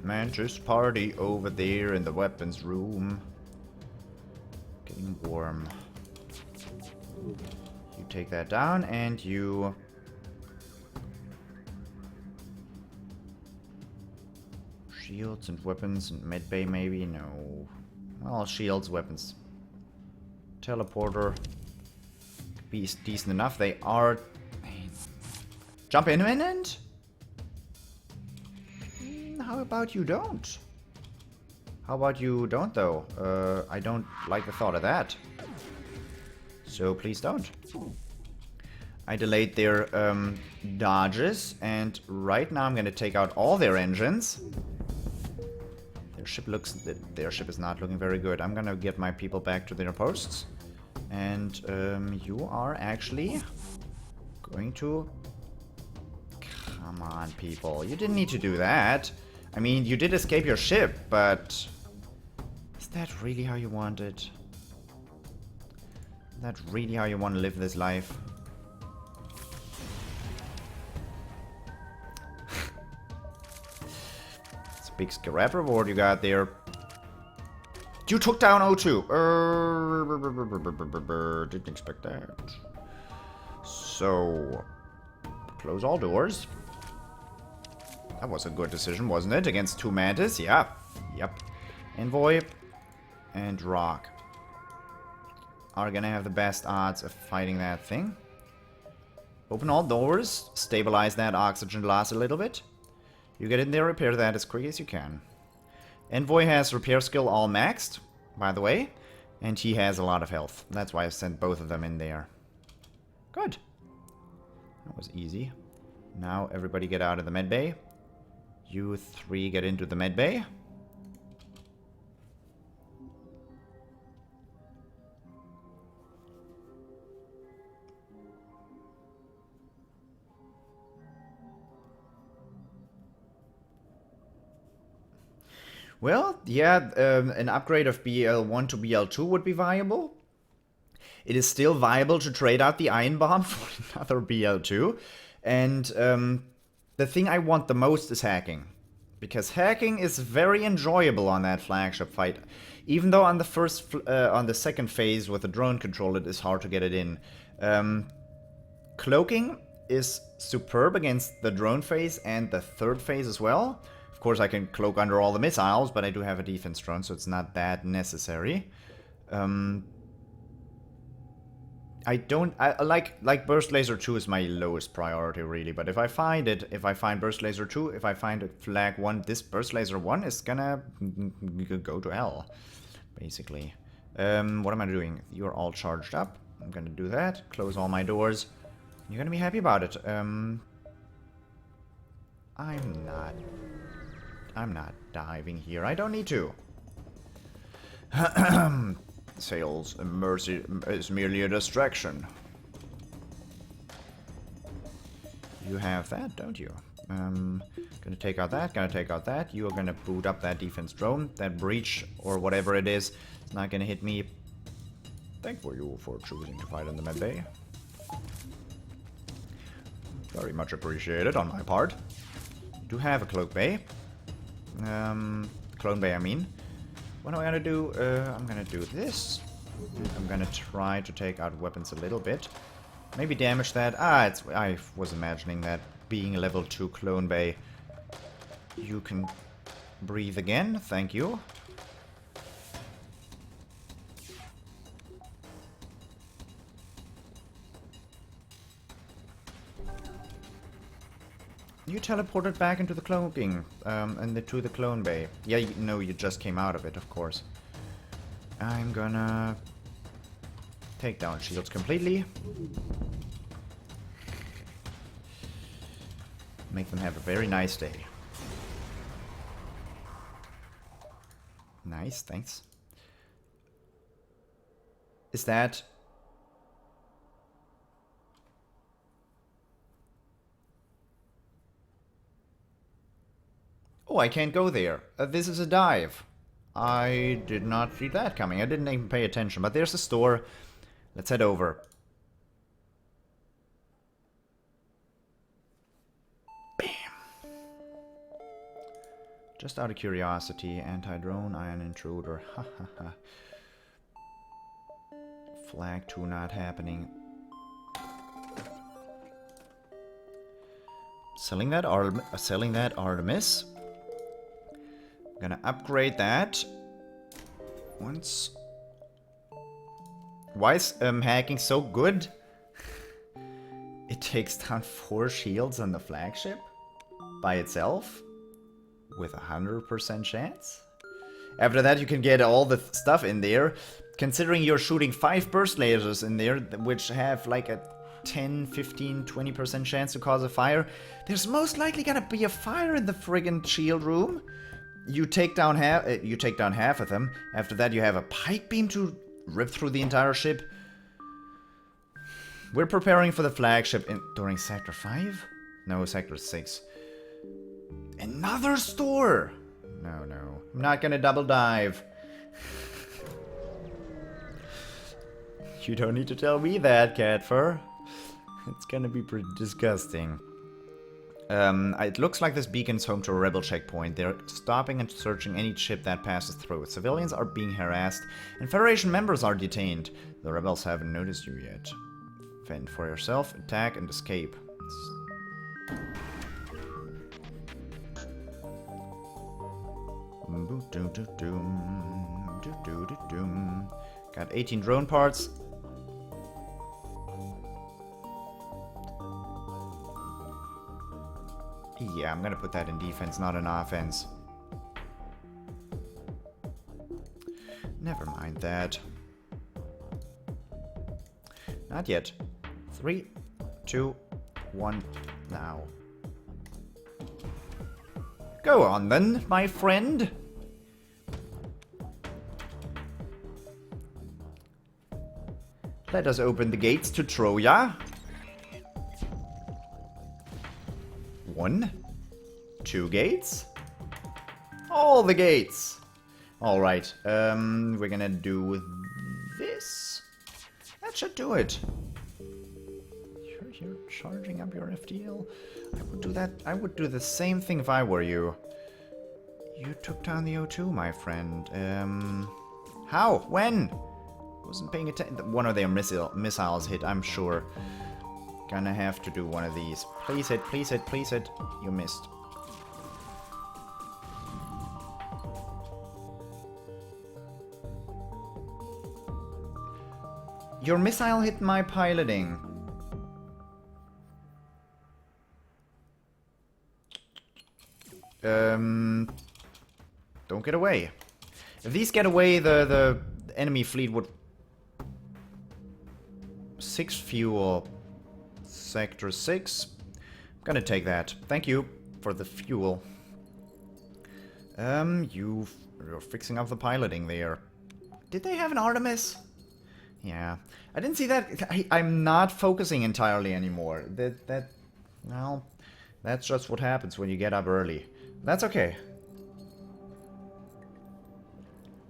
Mantis party over there in the weapons room. Getting warm. You take that down and you... Shields and weapons and medbay maybe? No. Well, shields, weapons. Teleporter. Be decent enough. They are... Jump imminent? How about you don't? How about you don't though? I don't like the thought of that. So please don't. I delayed their dodges and right now I'm gonna take out all their engines. Their ship is not looking very good. I'm gonna get my people back to their posts. And you are actually going to... Come on, people. You didn't need to do that. I mean, you did escape your ship, but... Is that really how you want it? Is that really how you want to live this life? It's a big scrap reward you got there. You took down O2. Didn't expect that. So... Close all doors. That was a good decision, wasn't it? Against 2 Mantis? Yeah. Yep. Envoy and Rock are gonna have the best odds of fighting that thing. Open all doors. Stabilize that oxygen glass a little bit. You get in there, repair that as quick as you can. Envoy has repair skill all maxed, by the way. And he has a lot of health. That's why I sent both of them in there. Good. That was easy. Now everybody get out of the medbay. You 3 get into the medbay. Well, yeah, an upgrade of BL1 to BL2 would be viable. It is still viable to trade out the Iron Bomb for another BL2. And the thing I want the most is hacking. Because hacking is very enjoyable on that flagship fight. Even though on the second phase with the drone control it is hard to get it in. Cloaking is superb against the drone phase and the third phase as well. Of course I can cloak under all the missiles, but I do have a defense drone, so it's not that necessary. I like Burst Laser 2 is my lowest priority really, but if I find Burst Laser 2, if I find a flag 1, this Burst Laser 1 is gonna go to hell, basically. What am I doing? You're all charged up. I'm gonna do that, close all my doors. You're gonna be happy about it. I'm not diving here. I don't need to. Sales mercy is merely a distraction. You have that, don't you? Gonna take out that, gonna take out that. You are gonna boot up that defense drone. That breach, or whatever it is, it's not gonna hit me. Thankful you for choosing to fight in the med bay. Very much appreciated on my part. Do have a cloak bay. Clone bay, I mean. What am I gonna do? I'm gonna do this. I'm gonna try to take out weapons a little bit. Maybe damage that. I was imagining that being a level 2 clone bay. You can breathe again. Thank you. You teleported back into the cloaking, and to the clone bay. Yeah, no, you just came out of it, of course. I'm gonna take down shields completely. Make them have a very nice day. Nice, thanks. Is that... Oh, I can't go there. This is a dive. I did not see that coming. I didn't even pay attention. But there's a store. Let's head over. Bam. Just out of curiosity, anti-drone, ion intruder. Ha ha ha. Flag 2 not happening. Selling that Artemis. Gonna upgrade that once. Why is hacking so good? It takes down 4 shields on the flagship by itself with 100% chance. After that you can get all the stuff in there. Considering you're shooting 5 burst lasers in there, which have like a 10, 15, 20% chance to cause a fire, there's most likely gonna be a fire in the friggin' shield room. You take down half of them. After that, you have a pike beam to rip through the entire ship. We're preparing for the flagship during Sector 5? No, Sector 6. Another store! No, no. I'm not gonna double dive. You don't need to tell me that, Catfur. It's gonna be pretty disgusting. It looks like this beacon's home to a rebel checkpoint. They're stopping and searching any ship that passes through. Civilians are being harassed, and Federation members are detained. The rebels haven't noticed you yet. Fend for yourself, attack, and escape. Got 18 drone parts. Yeah, I'm gonna put that in defense, not in offense. Never mind that. Not yet. 3, 2, 1, now. Go on then, my friend. Let us open the gates to Troya. 1, 2 gates. All the gates. Alright, we're gonna do this. That should do it. You're charging up your FTL. I would do that. I would do the same thing if I were you. You took down the O2, my friend. How? When? Wasn't paying attention. One of their missiles hit, I'm sure. Gonna have to do one of these. Please hit, please hit, please hit. You missed. Your missile hit my piloting. Don't get away. If these get away, the enemy fleet would 6 fuel. Sector 6. I'm gonna take that. Thank you for the fuel. You're fixing up the piloting there. Did they have an Artemis? Yeah. I didn't see that. I'm not focusing entirely anymore. Well, that's just what happens when you get up early. That's okay.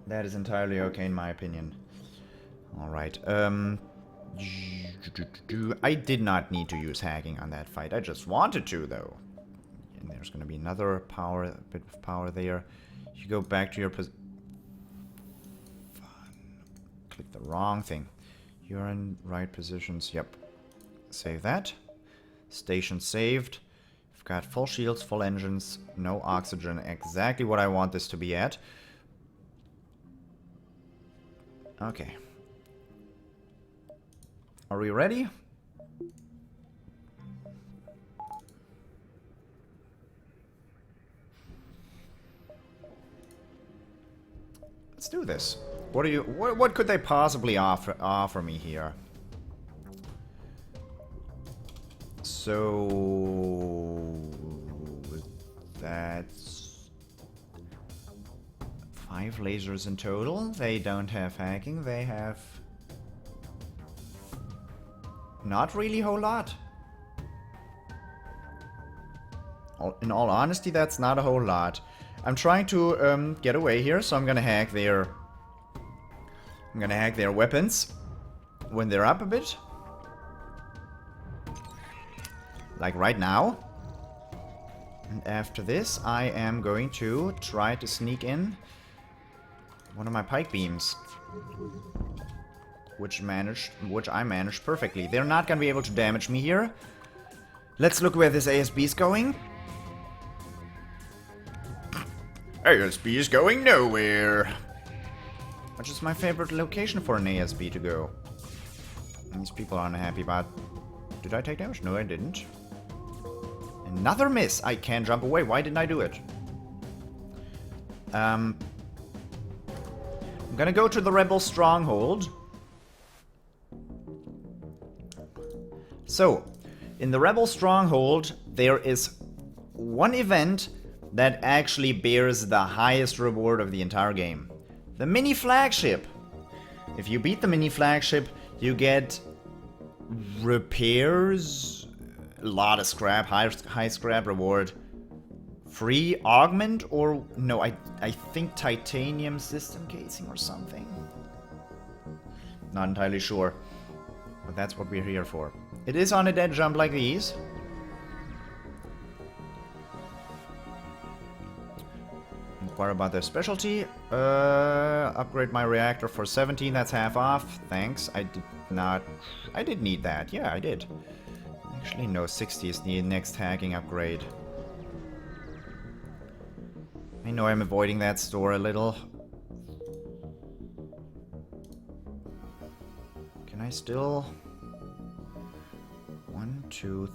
That is entirely okay in my opinion. Alright, I did not need to use hacking on that fight. I just wanted to, though. And there's gonna be another bit of power there. You go back to your position. Click the wrong thing. You're in right positions. Yep. Save that. Station saved. I've got full shields, full engines, no oxygen. Exactly what I want this to be at. Okay. Are we ready? Let's do this. What could they possibly offer me here? So that's 5 lasers in total. They don't have hacking. They have not really a whole lot. In all honesty, that's not a whole lot. I'm trying to get away here, so I'm gonna hack their weapons when they're up a bit. Like right now. And after this, I am going to try to sneak in one of my pike beams. Which I managed perfectly. They're not gonna be able to damage me here. Let's look where this ASB is going. ASB is going nowhere. Which is my favorite location for an ASB to go. And these people aren't happy about... Did I take damage? No, I didn't. Another miss. I can't jump away. Why didn't I do it? I'm gonna go to the rebel stronghold. So, in the rebel stronghold, there is one event that actually bears the highest reward of the entire game. The mini flagship. If you beat the mini flagship, you get repairs, a lot of scrap, high scrap reward, free augment, or no, I think titanium system casing or something. Not entirely sure, but that's what we're here for. It is on a dead jump like these. Inquire about their specialty. Upgrade my reactor for 17, that's half off. Thanks. I did need that. Yeah, I did. Actually, no, 60 is the next hacking upgrade. I know I'm avoiding that store a little. Can I still... 1, 2...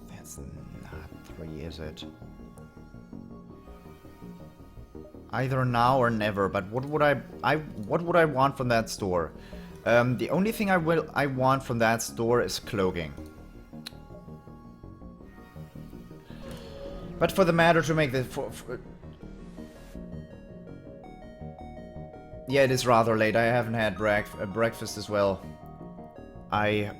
That's not 3, is it? Either now or never, but what would I want from that store? The only thing I want from that store is cloaking. But for the matter to make the yeah, it is rather late. I haven't had breakfast as well. I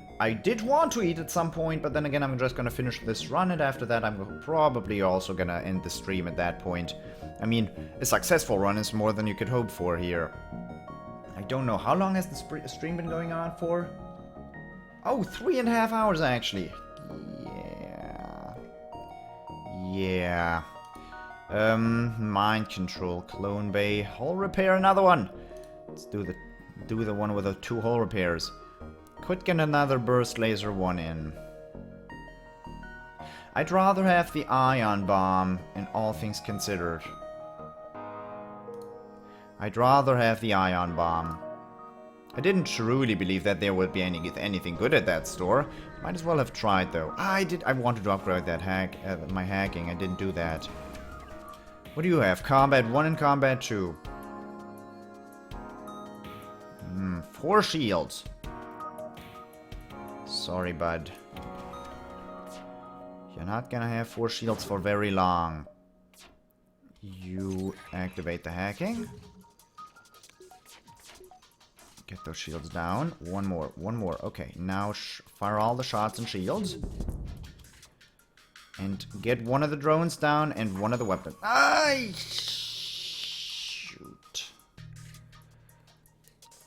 did want to eat at some point, but then again, I'm just gonna finish this run, and after that, I'm probably also gonna end the stream at that point. I mean, a successful run is more than you could hope for here. I don't know, how long has the stream been going on for? Oh, 3.5 hours actually. Yeah. Mind control, clone bay, hull repair, another one. Let's do the one with the 2 hull repairs. Could get another burst laser one in. I'd rather have the ion bomb in all things considered. I'd rather have the ion bomb. I didn't truly believe that there would be anything good at that store. Might as well have tried though. I wanted to upgrade that my hacking. I didn't do that. What do you have? Combat 1 and Combat 2. 4 shields. Sorry, bud. You're not gonna have 4 shields for very long. You activate the hacking. Get those shields down. One more. Okay, now fire all the shots and shields. And get one of the drones down and one of the weapons. Ay! Shoot.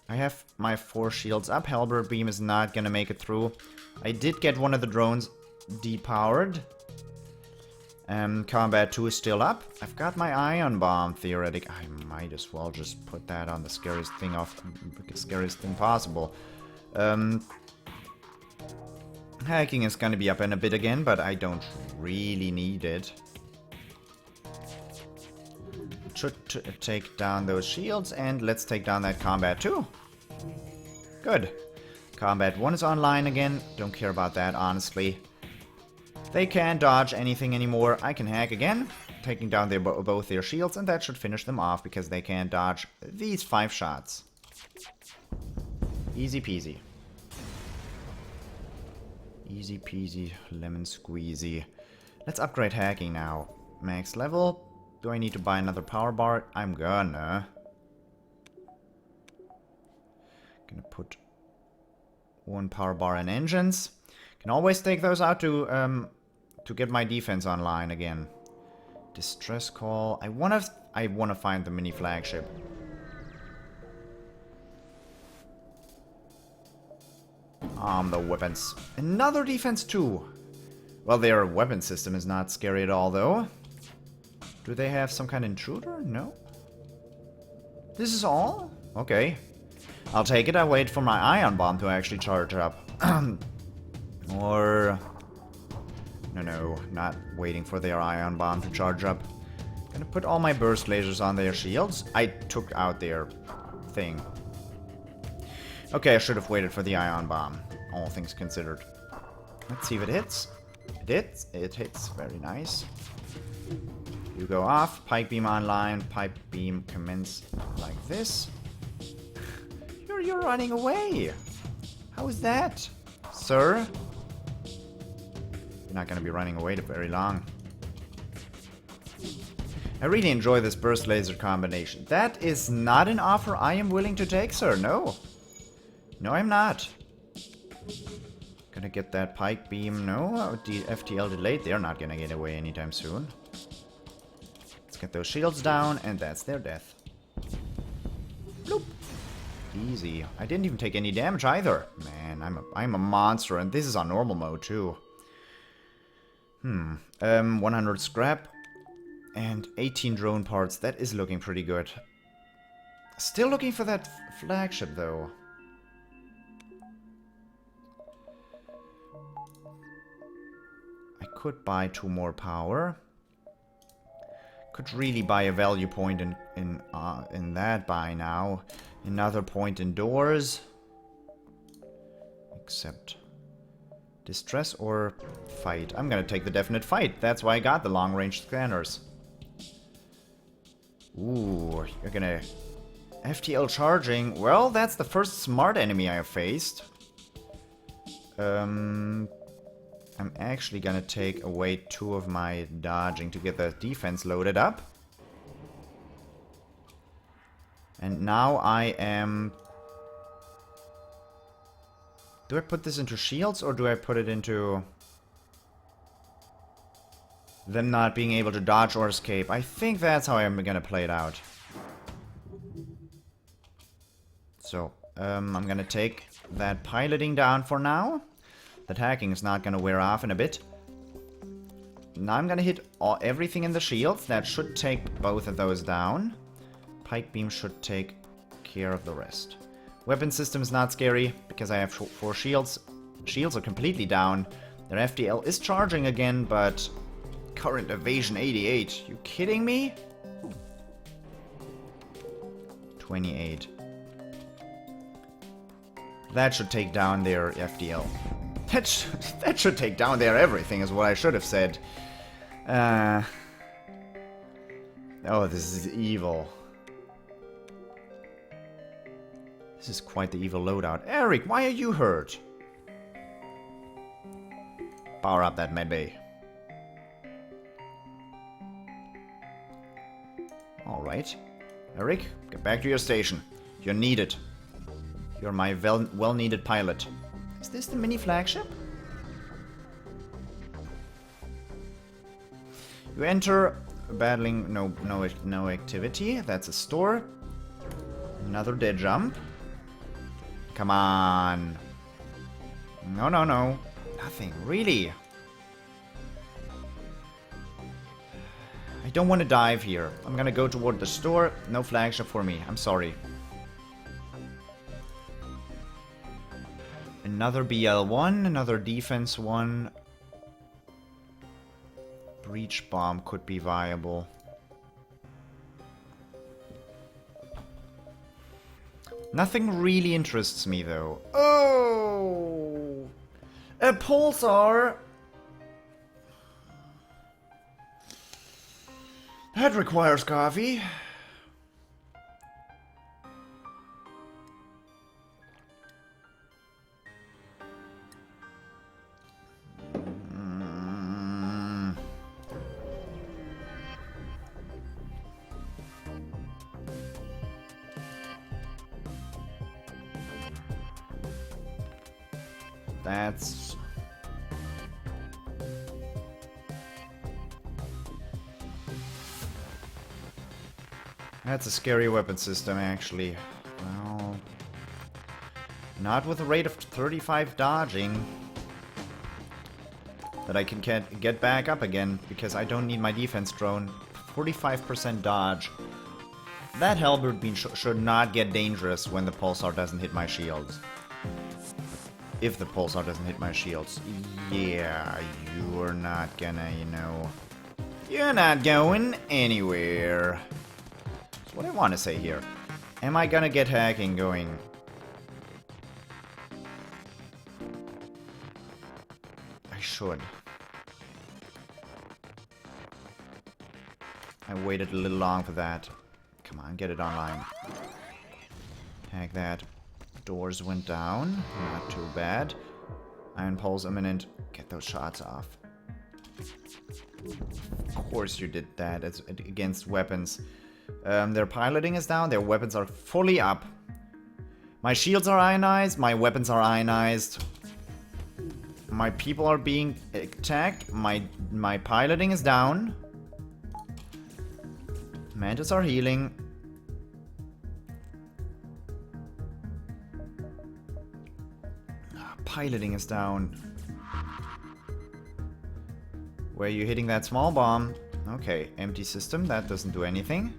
I have my 4 shields up. Halberd beam is not gonna make it through. I did get one of the drones depowered. Combat 2 is still up. I've got my ion bomb theoretic. I might as well just put that on the scariest thing possible. Hacking is gonna be up in a bit again, but I don't really need it. Should take down those shields, and let's take down that Combat 2. Good. Combat 1 is online again. Don't care about that, honestly. They can't dodge anything anymore. I can hack again, taking down both their shields, and that should finish them off because they can't dodge these 5 shots. Easy peasy. Easy peasy, lemon squeezy. Let's upgrade hacking now. Max level. Do I need to buy another power bar? I'm gonna. Gonna put 1 power bar in engines. Can always take those out to get my defense online again. Distress call. I wanna find the mini flagship. The weapons. Another defense too. Well, their weapon system is not scary at all, though. Do they have some kind of intruder? No. This is all? Okay. I'll take it. I'll wait for my ion bomb to actually charge up. Or... No, not waiting for their ion bomb to charge up. Gonna put all my burst lasers on their shields. I took out their thing. Okay, I should have waited for the ion bomb, all things considered. Let's see if it hits. It hits. It hits. Very nice. You go off. Pipe beam online. Pipe beam commence like this. You're running away. How is that, sir? You're not going to be running away very long. I really enjoy this burst laser combination. That is not an offer I am willing to take, sir. No. No, I'm not. Gonna get that pike beam. No, the FTL delayed. They're not gonna get away anytime soon. Let's get those shields down, and that's their death. Bloop. Easy. I didn't even take any damage either. Man, I'm a monster, and this is on normal mode too. 100 scrap and 18 drone parts. That is looking pretty good. Still looking for that flagship though. I could buy 2 more power. Could really buy a value point in that buy now. Another point in doors. Except distress or fight. I'm gonna take the definite fight. That's why I got the long range scanners. Ooh, you're gonna FTL charging. Well, that's the first smart enemy I have faced. I'm actually gonna take away 2 of my dodging to get the defense loaded up. And now I am... Do I put this into shields or do I put it into them not being able to dodge or escape? I think that's how I'm gonna play it out. So, I'm gonna take that piloting down for now. That hacking is not gonna wear off in a bit. now I'm gonna hit everything in the shields. That should take both of those down. Pike beam should take care of the rest. Weapon system is not scary because I have 4 shields. Shields are completely down. Their FTL is charging again, but current evasion 88. You kidding me? 28. That should take down their FTL. That should take down their everything is what I should have said. Oh, this is evil. This is quite the evil loadout. Eric, why are you hurt? Power up that medbay. Alright. Eric, get back to your station. You're needed. You're my well-needed pilot. Is this the mini flagship? You enter battling, no activity. That's a store. Another dead jump. Come on. No. Nothing, really. I don't want to dive here. I'm gonna go toward the store. No flagship for me. I'm sorry. Another BL1, another defense one. Breach bomb could be viable. Nothing really interests me though. Oh! A pulsar! That requires coffee. That's... That's a scary weapon system, actually. Well... Not with a rate of 35 dodging. That I can get back up again, because I don't need my defense drone. 45% dodge. That halberd beam should not get dangerous when the pulsar doesn't hit my shields. If the pulsar doesn't hit my shields. Yeah, you're not gonna, you know... You're not going anywhere. That's what I want to say here. Am I gonna get hacking going? I should. I waited a little long for that. Come on, get it online. Hack that. Doors went down. Not too bad. Iron pole's imminent. Get those shots off. Of course you did that. It's against weapons. Their piloting is down. Their weapons are fully up. My shields are ionized. My weapons are ionized. My people are being attacked. My piloting is down. Mantis are healing. Piloting is down. Where are you hitting that small bomb? Okay, empty system. That doesn't do anything.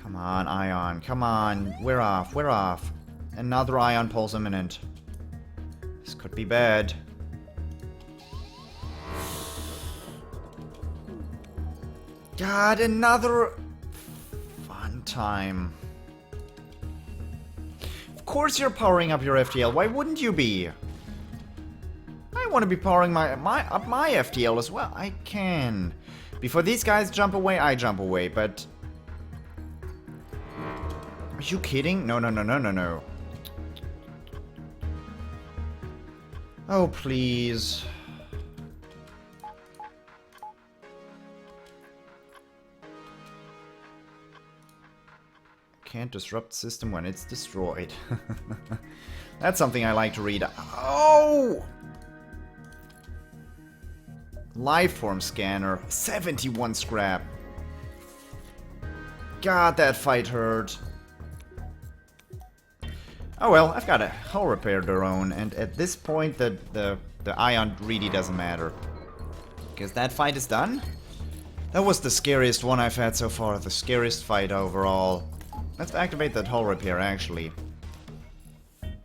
Come on, ion. Come on. We're off. We're off. Another ion pulse imminent. This could be bad. God, another fun time. Of course you're powering up your FTL. Why wouldn't you be? I want to be powering up my FTL as well. I can. Before these guys jump away, I jump away, but... Are you kidding? No. Oh, please. Can't disrupt system when it's destroyed. That's something I like to read. Oh! Lifeform scanner. 71 scrap. God, that fight hurt. Oh well, I've got a hull repair drone, and at this point the ion really doesn't matter. Guess that fight is done. That was the scariest one I've had so far. The scariest fight overall. Let's activate that hull repair, actually.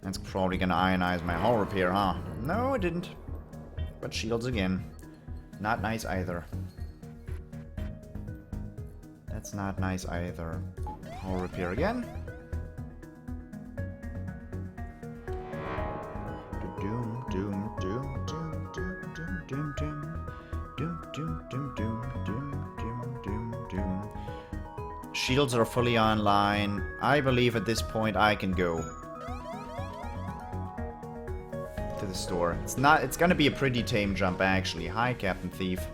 That's probably gonna ionize my hull repair, huh? No, it didn't. But shields again. Not nice either. That's not nice either. Hull repair again. Doom, doom, doom, doom, doom, doom, doom, doom. Doom, doom, doom, doom, doom, doom, doom, doom. Shields are fully online. I believe at this point I can go to the store. It's gonna be a pretty tame jump actually. Hi, Captain Thief.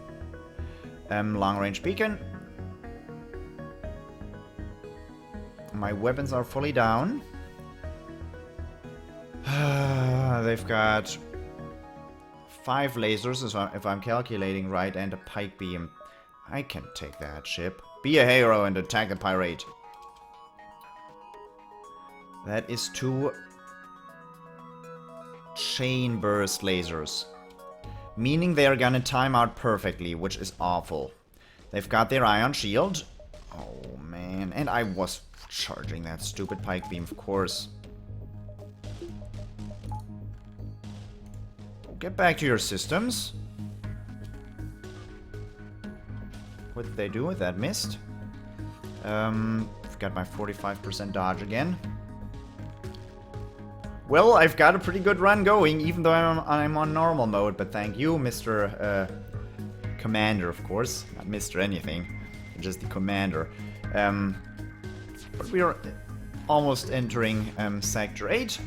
Long range beacon. My weapons are fully down. They've got 5 lasers, if I'm calculating right, and a pike beam. I can take that ship. Be a hero and attack the pirate. That is 2 chain burst lasers. Meaning they are gonna time out perfectly, which is awful. They've got their ion shield. Oh man, and I was charging that stupid pike beam, of course. Get back to your systems. What did they do with that mist? I've got my 45% dodge again. Well, I've got a pretty good run going, even though I'm on normal mode, but thank you, Mr. Commander, of course. Not Mr. anything, just the Commander. But we are almost entering Sector 8.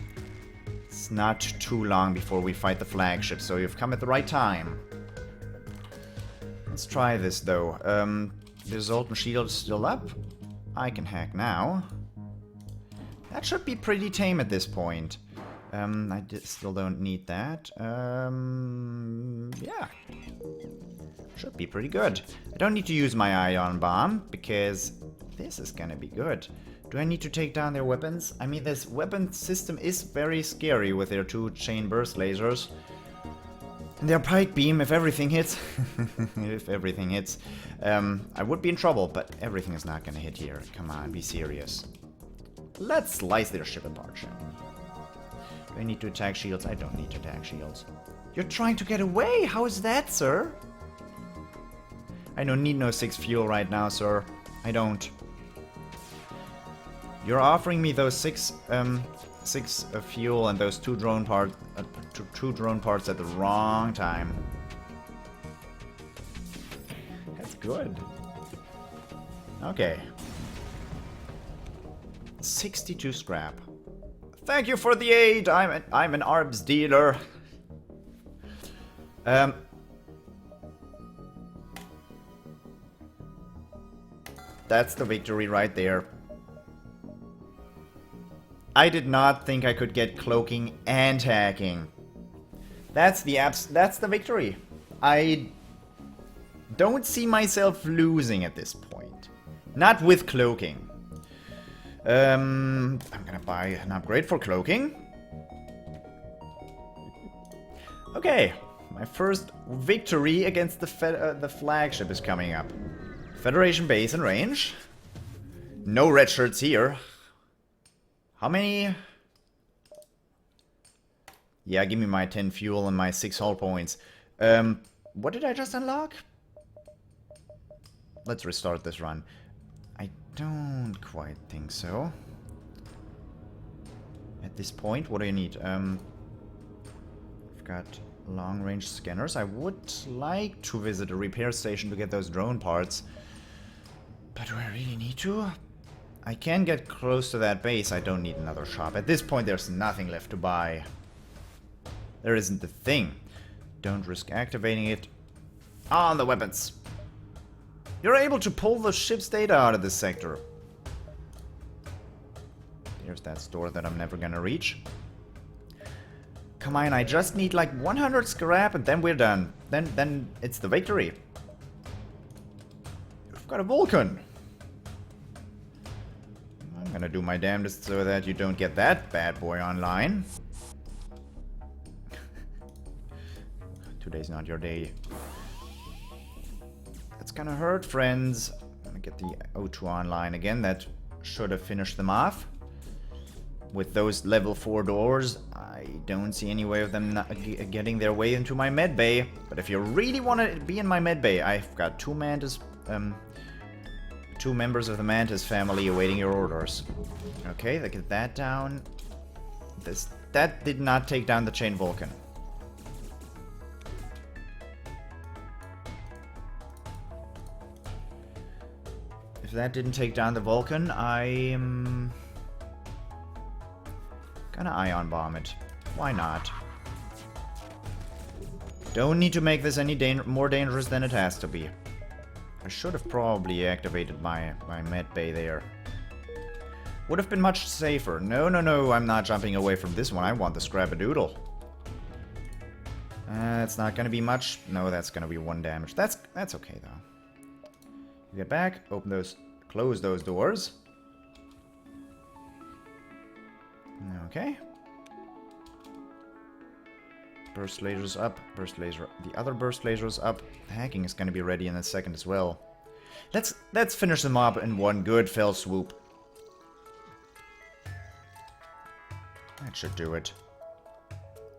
It's not too long before we fight the flagship, so you've come at the right time. Let's try this, though. The Zoltan shield is still up. I can hack now. That should be pretty tame at this point. Still don't need that. Yeah. Should be pretty good. I don't need to use my ion bomb, because this is gonna be good. Do I need to take down their weapons? I mean, this weapon system is very scary with their 2 chain burst lasers. And their pike beam, if everything hits. If everything hits. I would be in trouble, but everything is not gonna hit here. Come on, be serious. Let's slice their ship apart, shall we? Do I need to attack shields? I don't need to attack shields. You're trying to get away? How is that, sir? I don't need no 6 fuel right now, sir. I don't. You're offering me those 6 fuel and those 2 drone parts at the wrong time. That's good. Okay. 62 scrap. Thank you for the aid. I'm an arms dealer. That's the victory right there. I did not think I could get cloaking and hacking. That's the victory. I don't see myself losing at this point. Not with cloaking. I'm gonna buy an upgrade for cloaking. Okay, my first victory against the flagship is coming up. Federation base in range. No red shirts here. How many? Yeah, give me my 10 fuel and my 6 hull points. What did I just unlock? Let's restart this run. I don't quite think so. At this point, what do you need? I've got long-range scanners. I would like to visit a repair station to get those drone parts. But do I really need to? I can get close to that base. I don't need another shop. At this point, there's nothing left to buy. There isn't a thing. Don't risk activating it. On the weapons. You're able to pull the ship's data out of this sector. There's that store that I'm never gonna reach. Come on, I just need like 100 scrap and then we're done. Then it's the victory. You've got a Vulcan. I'm gonna do my damnedest so that you don't get that bad boy online. Today's not your day. That's gonna hurt, friends. I'm gonna get the O2 online again. That should have finished them off. With those level 4 doors, I don't see any way of them not getting their way into my med bay. But if you really want to be in my med bay, I've got two members of the Mantis family awaiting your orders. Okay, they get that down. That did not take down the chain Vulcan. If that didn't take down the Vulcan, I'm gonna ion bomb it. Why not? Don't need to make this any more dangerous than it has to be. I should have probably activated my med bay there. Would have been much safer. No, I'm not jumping away from this one. I want the Scrapadoodle. It's not gonna be much. No, that's gonna be 1 damage. That's okay though. You get back, open those, close those doors. Okay. Burst lasers up, burst laser. The other burst lasers up. The hacking is gonna be ready in a second as well. Let's finish them up in one good fell swoop. That should do it.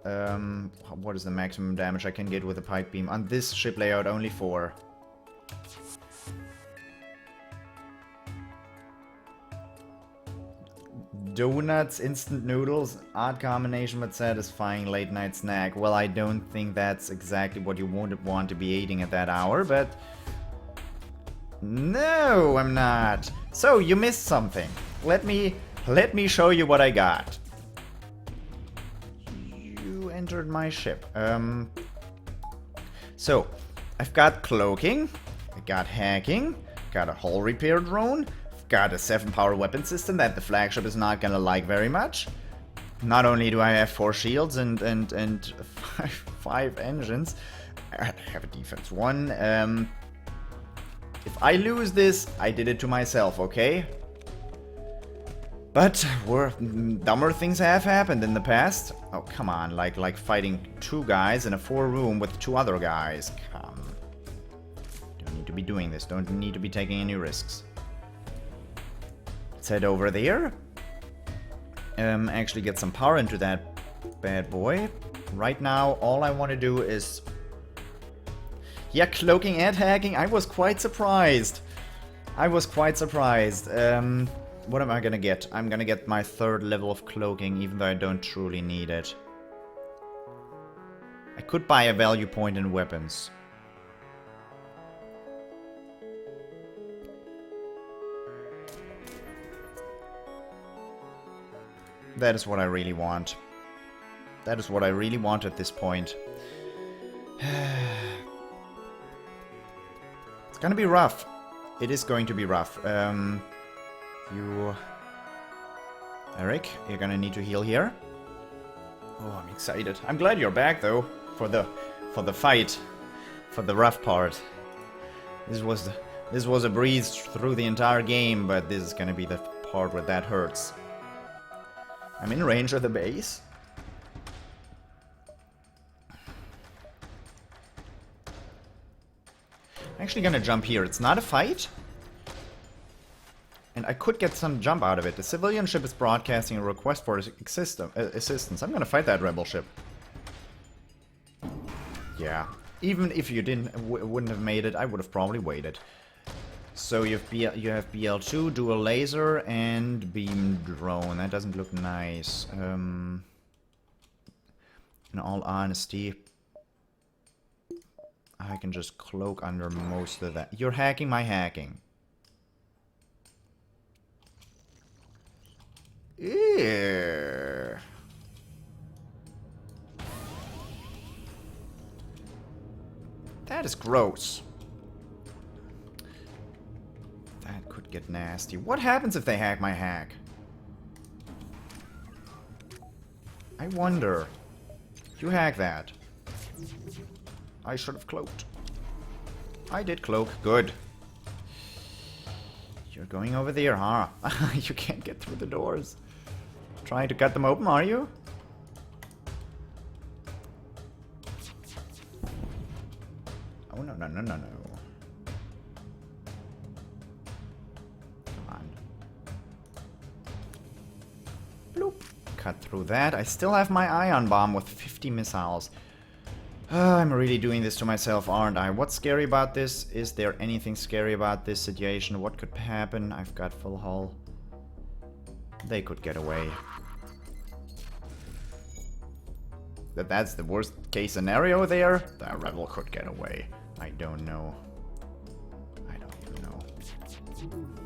What is the maximum damage I can get with a pipe beam? On this ship layout, only 4. Donuts, instant noodles, odd combination but satisfying late night snack. Well, I don't think that's exactly what you would want to be eating at that hour, but... No, I'm not. So, you missed something. Let me show you what I got. You entered my ship. So, I've got cloaking, I got hacking, got a hull repair drone, got a 7-power weapon system that the flagship is not gonna like very much. Not only do I have 4 shields and 5 engines, I have a defense 1. If I lose this, I did it to myself, okay? But dumber things have happened in the past. Oh, come on, like fighting 2 guys in a 4-room with 2 other guys. Come. Don't need to be doing this, don't need to be taking any risks. Let's head over there. Actually get some power into that bad boy. Right now, all I want to do is... Yeah, cloaking and hacking. I was quite surprised. What am I gonna get? I'm gonna get my 3rd level of cloaking, even though I don't truly need it. I could buy a value point in weapons. That is what I really want. That is what I really want at this point. It's gonna be rough. It is going to be rough. Eric, you're gonna need to heal here. Oh, I'm excited. I'm glad you're back though, for the fight, for the rough part. This was a breeze through the entire game, but this is gonna be the part where that hurts. I'm in range of the base. I'm actually gonna jump here. It's not a fight. And I could get some jump out of it. The civilian ship is broadcasting a request for assistance. I'm gonna fight that rebel ship. Yeah. Even if you wouldn't have made it, I would have probably waited. So you have BL2, dual laser, and beam drone. That doesn't look nice. In all honesty, I can just cloak under most of that. You're hacking my hacking. Ew. That is gross. That could get nasty. What happens if they hack my hack? I wonder. You hack that. I should have cloaked. I did cloak. Good. You're going over there, huh? You can't get through the doors. Trying to cut them open, are you? Oh, no. cut through that. I still have my ion bomb with 50 missiles. I'm really doing this to myself, aren't I? What's scary about this? Is there anything scary about this situation? What could happen? I've got full hull. They could get away. That's the worst case scenario there. The rebel could get away. I don't know. I don't even know.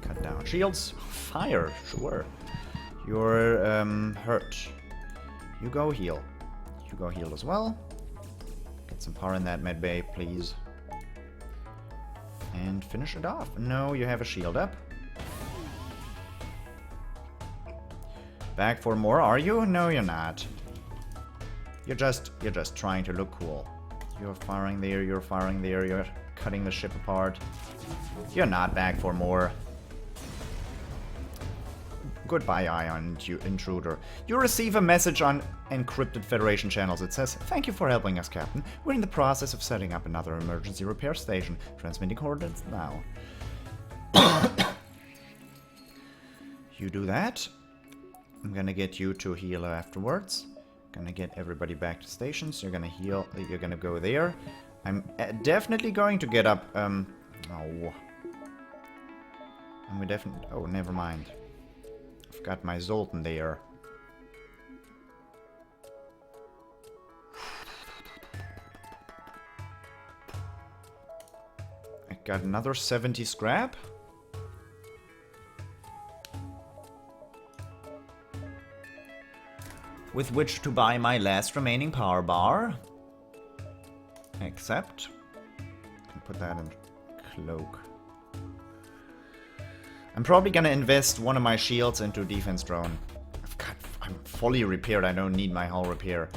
Cut down shields. Fire, sure. You're hurt. You go heal. You go heal as well. Get some power in that med bay, please. And finish it off. No, you have a shield up. Back for more, are you? No, you're not. You're just trying to look cool. You're firing there, you're firing there, you're cutting the ship apart. You're not back for more. Goodbye, Ion Intruder. You receive a message on encrypted Federation channels. It says, "Thank you for helping us, Captain. We're in the process of setting up another emergency repair station. Transmitting coordinates now." You do that. I'm gonna get you to heal afterwards. Gonna get everybody back to stations. You're gonna heal. You're gonna go there. I'm definitely going to get up. Oh. I'm definitely. Oh, never mind. I've got my Zoltan there. I got another 70 scrap. With which to buy my last remaining power bar. Except, I can put that in cloak. I'm probably gonna invest one of my shields into defense drone. I'm fully repaired, I don't need my hull repair.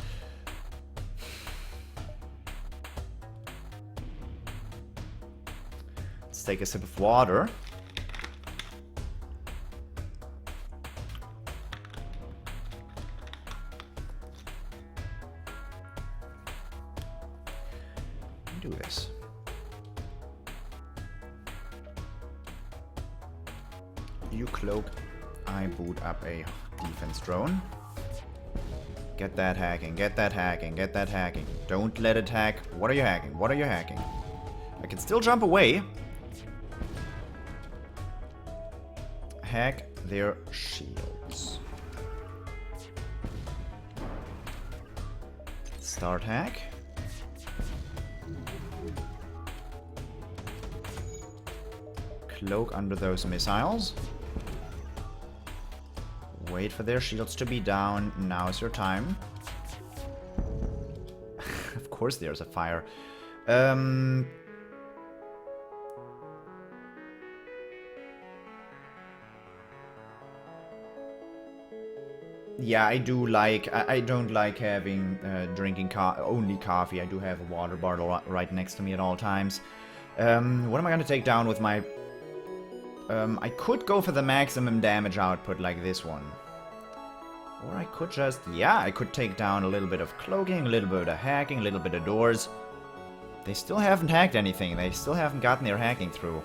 Let's take a sip of water. Do this. You cloak, I boot up a defense drone. Get that hacking, get that hacking, get that hacking. Don't let it hack. What are you hacking? What are you hacking? I can still jump away. Hack their shields. Start hack. Cloak under those missiles. Wait for their shields to be down. Now's your time. Of course there's a fire. Yeah, I do like... I don't like having drinking only coffee. I do have a water bottle right next to me at all times. What am I gonna take down with my... I could go for the maximum damage output like this one. Or I could just... Yeah, I could take down a little bit of cloaking, a little bit of hacking, a little bit of doors. They still haven't hacked anything. They still haven't gotten their hacking through.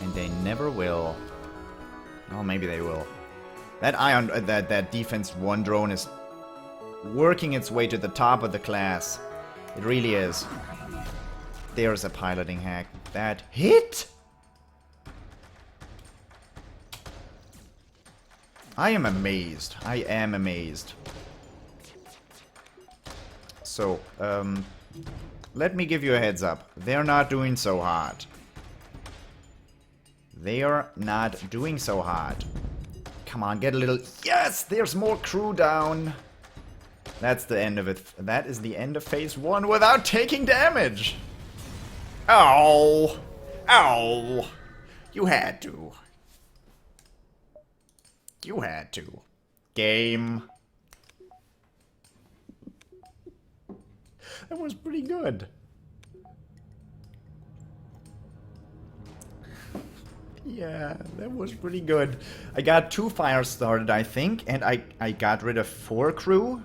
And they never will. Well, maybe they will. That that defense 1 drone is working its way to the top of the class. It really is. There's a piloting hack. That hit! I am amazed. I am amazed. So, let me give you a heads up. They're not doing so hot. They are not doing so hot. Come on, get a little... Yes! There's more crew down. That's the end of it. That is the end of phase 1 without taking damage. Ow! Ow! You had to. You had to. Game. That was pretty good. Yeah, that was pretty good. I got 2 fires started, I think, and I got rid of 4 crew.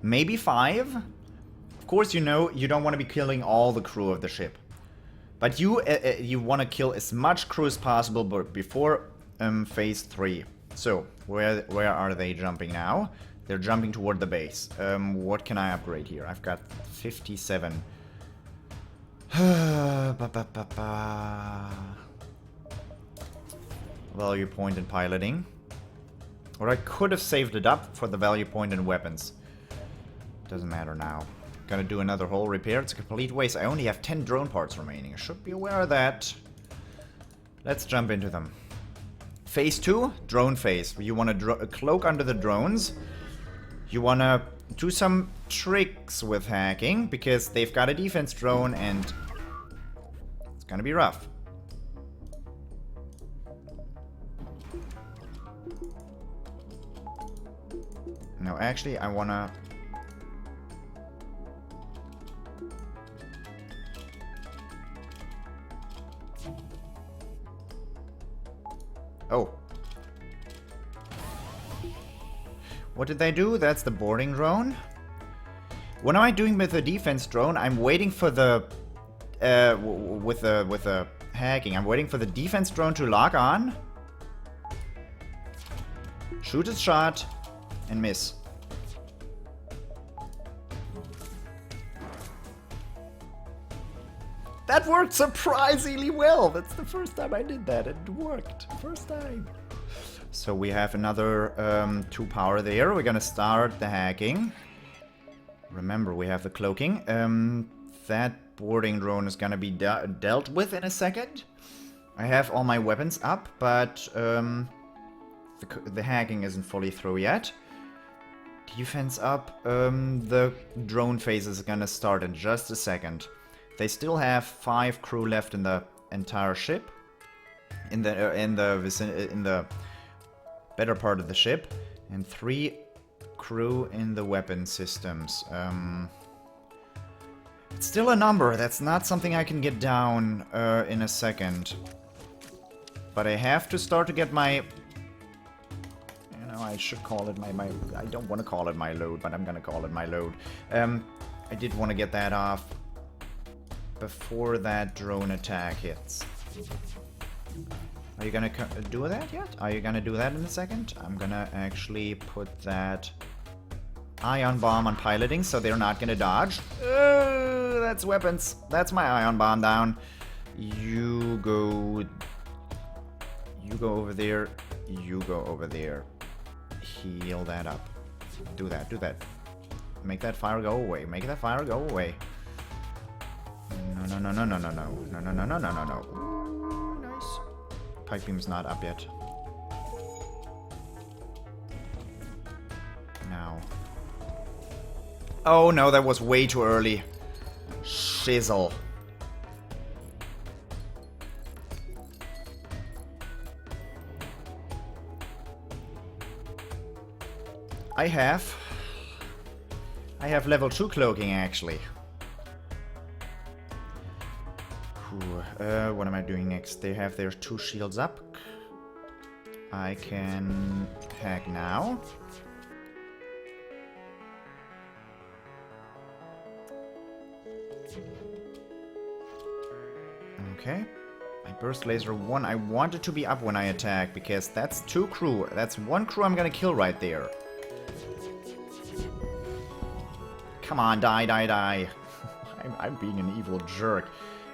Maybe 5. Of course, you know, you don't want to be killing all the crew of the ship. But you want to kill as much crew as possible before phase 3. So, where are they jumping now? They're jumping toward the base. What can I upgrade here? I've got 57. Value point in piloting. Or I could have saved it up for the value point in weapons. Doesn't matter now. Gonna do another hull repair. It's a complete waste. I only have 10 drone parts remaining. I should be aware of that. Let's jump into them. Phase 2, drone phase. You want to cloak under the drones. You want to do some tricks with hacking, because they've got a defense drone and it's gonna be rough. No, actually, I want to... Oh. What did they do? That's the boarding drone. What am I doing with the defense drone? I'm waiting for the... with the hacking. I'm waiting for the defense drone to lock on. Shoot its shot. And miss. That worked surprisingly well. That's the first time I did that. It worked. First time. So we have another 2 power there. We're gonna start the hacking. Remember, we have the cloaking. That boarding drone is gonna be dealt with in a second. I have all my weapons up, but the hacking isn't fully through yet. Defense up. The drone phase is gonna start in just a second. They still have 5 crew left in the entire ship. In the better part of the ship, and 3 crew in the weapon systems. It's still a number. That's not something I can get down in a second. But I have to start to get my... I should call it my... I don't want to call it my load, but I'm gonna call it my load. I did want to get that off before that drone attack hits. Are you gonna do that yet? Are you gonna do that in a second? I'm gonna actually put that ion bomb on piloting, so they're not gonna dodge. That's weapons. That's my ion bomb down. You go over there. You go over there. Heal that up. Do that. Do that. Make that fire go away. Make that fire go away. No, no, no, no, no, no, no. No, no, no, no, no, no, no. Ooh, nice. Pike beam's not up yet. Now. Oh no, that was way too early. Shizzle. I have level 2 cloaking actually. What am I doing next? They have their 2 shields up. I can hack now. Okay. My burst laser 1. I want it to be up when I attack, because that's 2 crew. That's 1 crew I'm gonna kill right there. Come on, die, die, die. I'm being an evil jerk.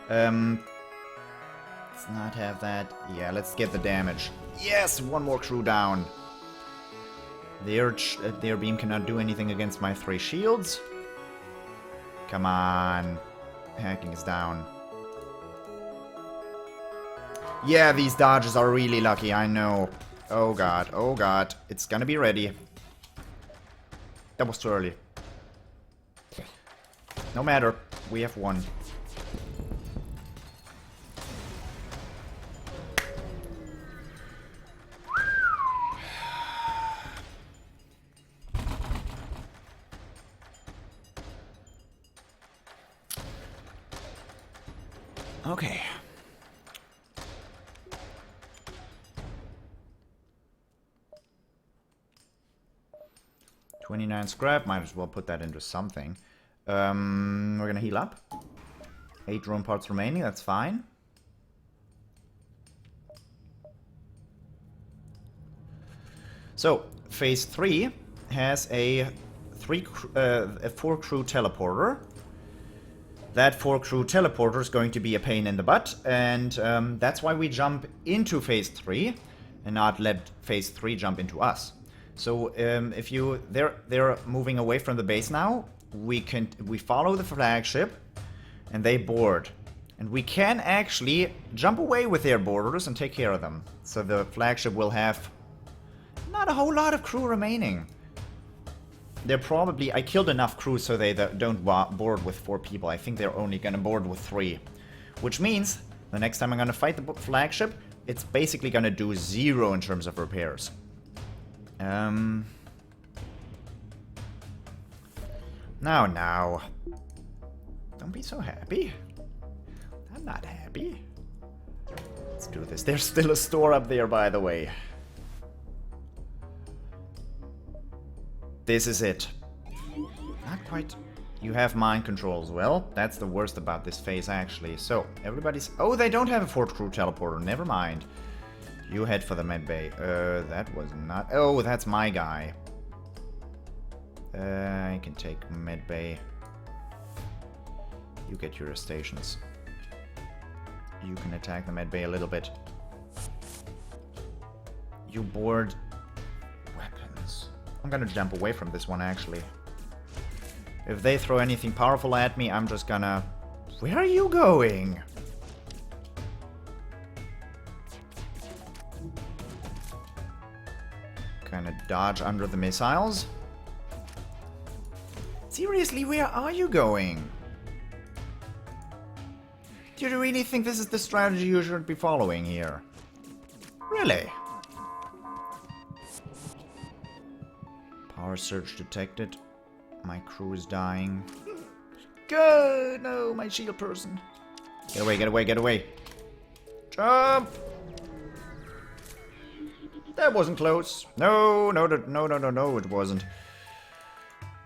Let's not have that. Yeah, let's get the damage. Yes, 1 more crew down. Their beam cannot do anything against my 3 shields. Come on. Hacking is down. Yeah, these dodges are really lucky, I know. Oh god, oh god. It's gonna be ready. That was too early. No matter, we have 1. Okay. $29 scrap, might as well put that into something. We're gonna heal up. 8 drone parts remaining, that's fine. So, phase 3, has a 4-crew teleporter. That 4-crew teleporter is going to be a pain in the butt, and that's why we jump into Phase 3 and not let Phase 3 jump into us. So if they're moving away from the base now, we follow the flagship, and they board. And we can actually jump away with their boarders and take care of them. So the flagship will have not a whole lot of crew remaining. They're probably... I killed enough crew so they don't board with 4 people. I think they're only gonna board with 3. Which means, the next time I'm gonna fight the flagship, it's basically gonna do 0 in terms of repairs. Now. Don't be so happy. I'm not happy. Let's do this. There's still a store up there, by the way. This is it. Not quite. You have mind control as well. That's the worst about this phase, actually. So, everybody's... Oh, they don't have a 4th crew teleporter. Never mind. You head for the med bay. That was not... Oh, that's my guy. I can take med bay. You get your stations. You can attack the med bay a little bit. You board weapons. I'm gonna jump away from this one, actually. If they throw anything powerful at me, I'm just gonna... Where are you going? Gonna dodge under the missiles. Seriously, where are you going? Do you really think this is the strategy you should be following here? Really? Power surge detected. My crew is dying. Good! No, my shield person. Get away, get away, get away. Jump! That wasn't close. No, it wasn't.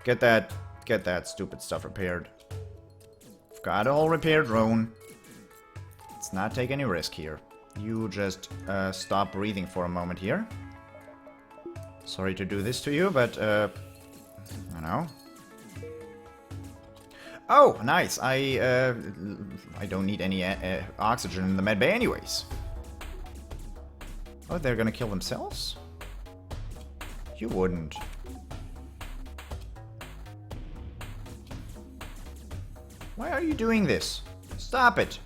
Get that stupid stuff repaired. I've got it all repaired, drone. Let's not take any risk here. You just stop breathing for a moment here. Sorry to do this to you, but I know. Oh, nice. I don't need any oxygen in the med bay anyways. Oh, they're gonna kill themselves? You wouldn't. Why are you doing this? Stop it.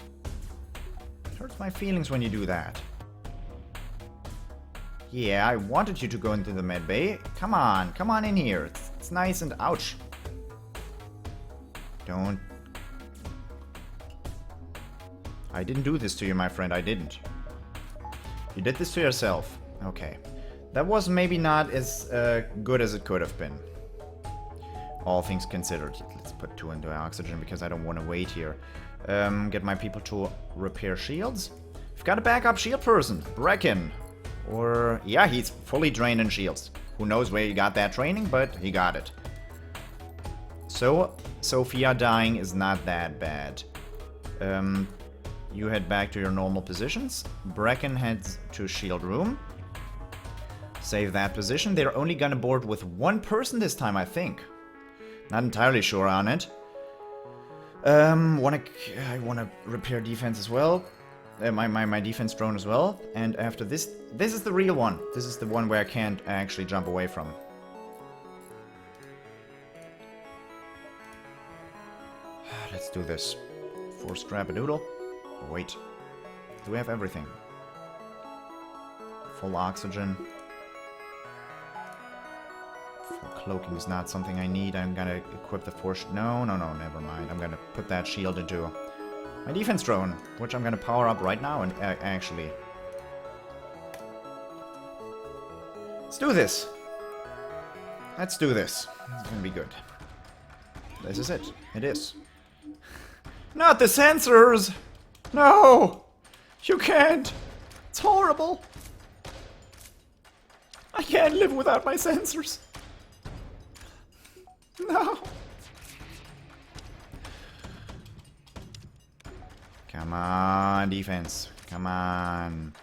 It hurts my feelings when you do that. Yeah, I wanted you to go into the med bay. Come on in here. It's nice and ouch. Don't. I didn't do this to you, my friend. I didn't. You did this to yourself. Okay. That was maybe not as good as it could have been. All things considered. Let's put 2 into oxygen because I don't want to wait here. Get my people to repair shields. We've got a backup shield person. Brecken. Or... yeah, he's fully drained in shields. Who knows where he got that training, but he got it. So, Sophia dying is not that bad. You head back to your normal positions. Brecken heads to shield room. Save that position. They're only gonna board with 1 person this time, I think. Not entirely sure on it. I wanna repair defense as well. My defense drone as well. And after this is the real one. This is the one where I can't actually jump away from. Let's do this. Force grab a noodle. Wait. Do we have everything? Full oxygen. Full cloaking is not something I need. I'm gonna equip the force... No, never mind. I'm gonna put that shield into my defense drone, which I'm gonna power up right now and actually... Let's do this! Let's do this. It's gonna be good. This is it. It is. Not the sensors! No! You can't! It's horrible! I can't live without my sensors! No! Come on, defense. Come on.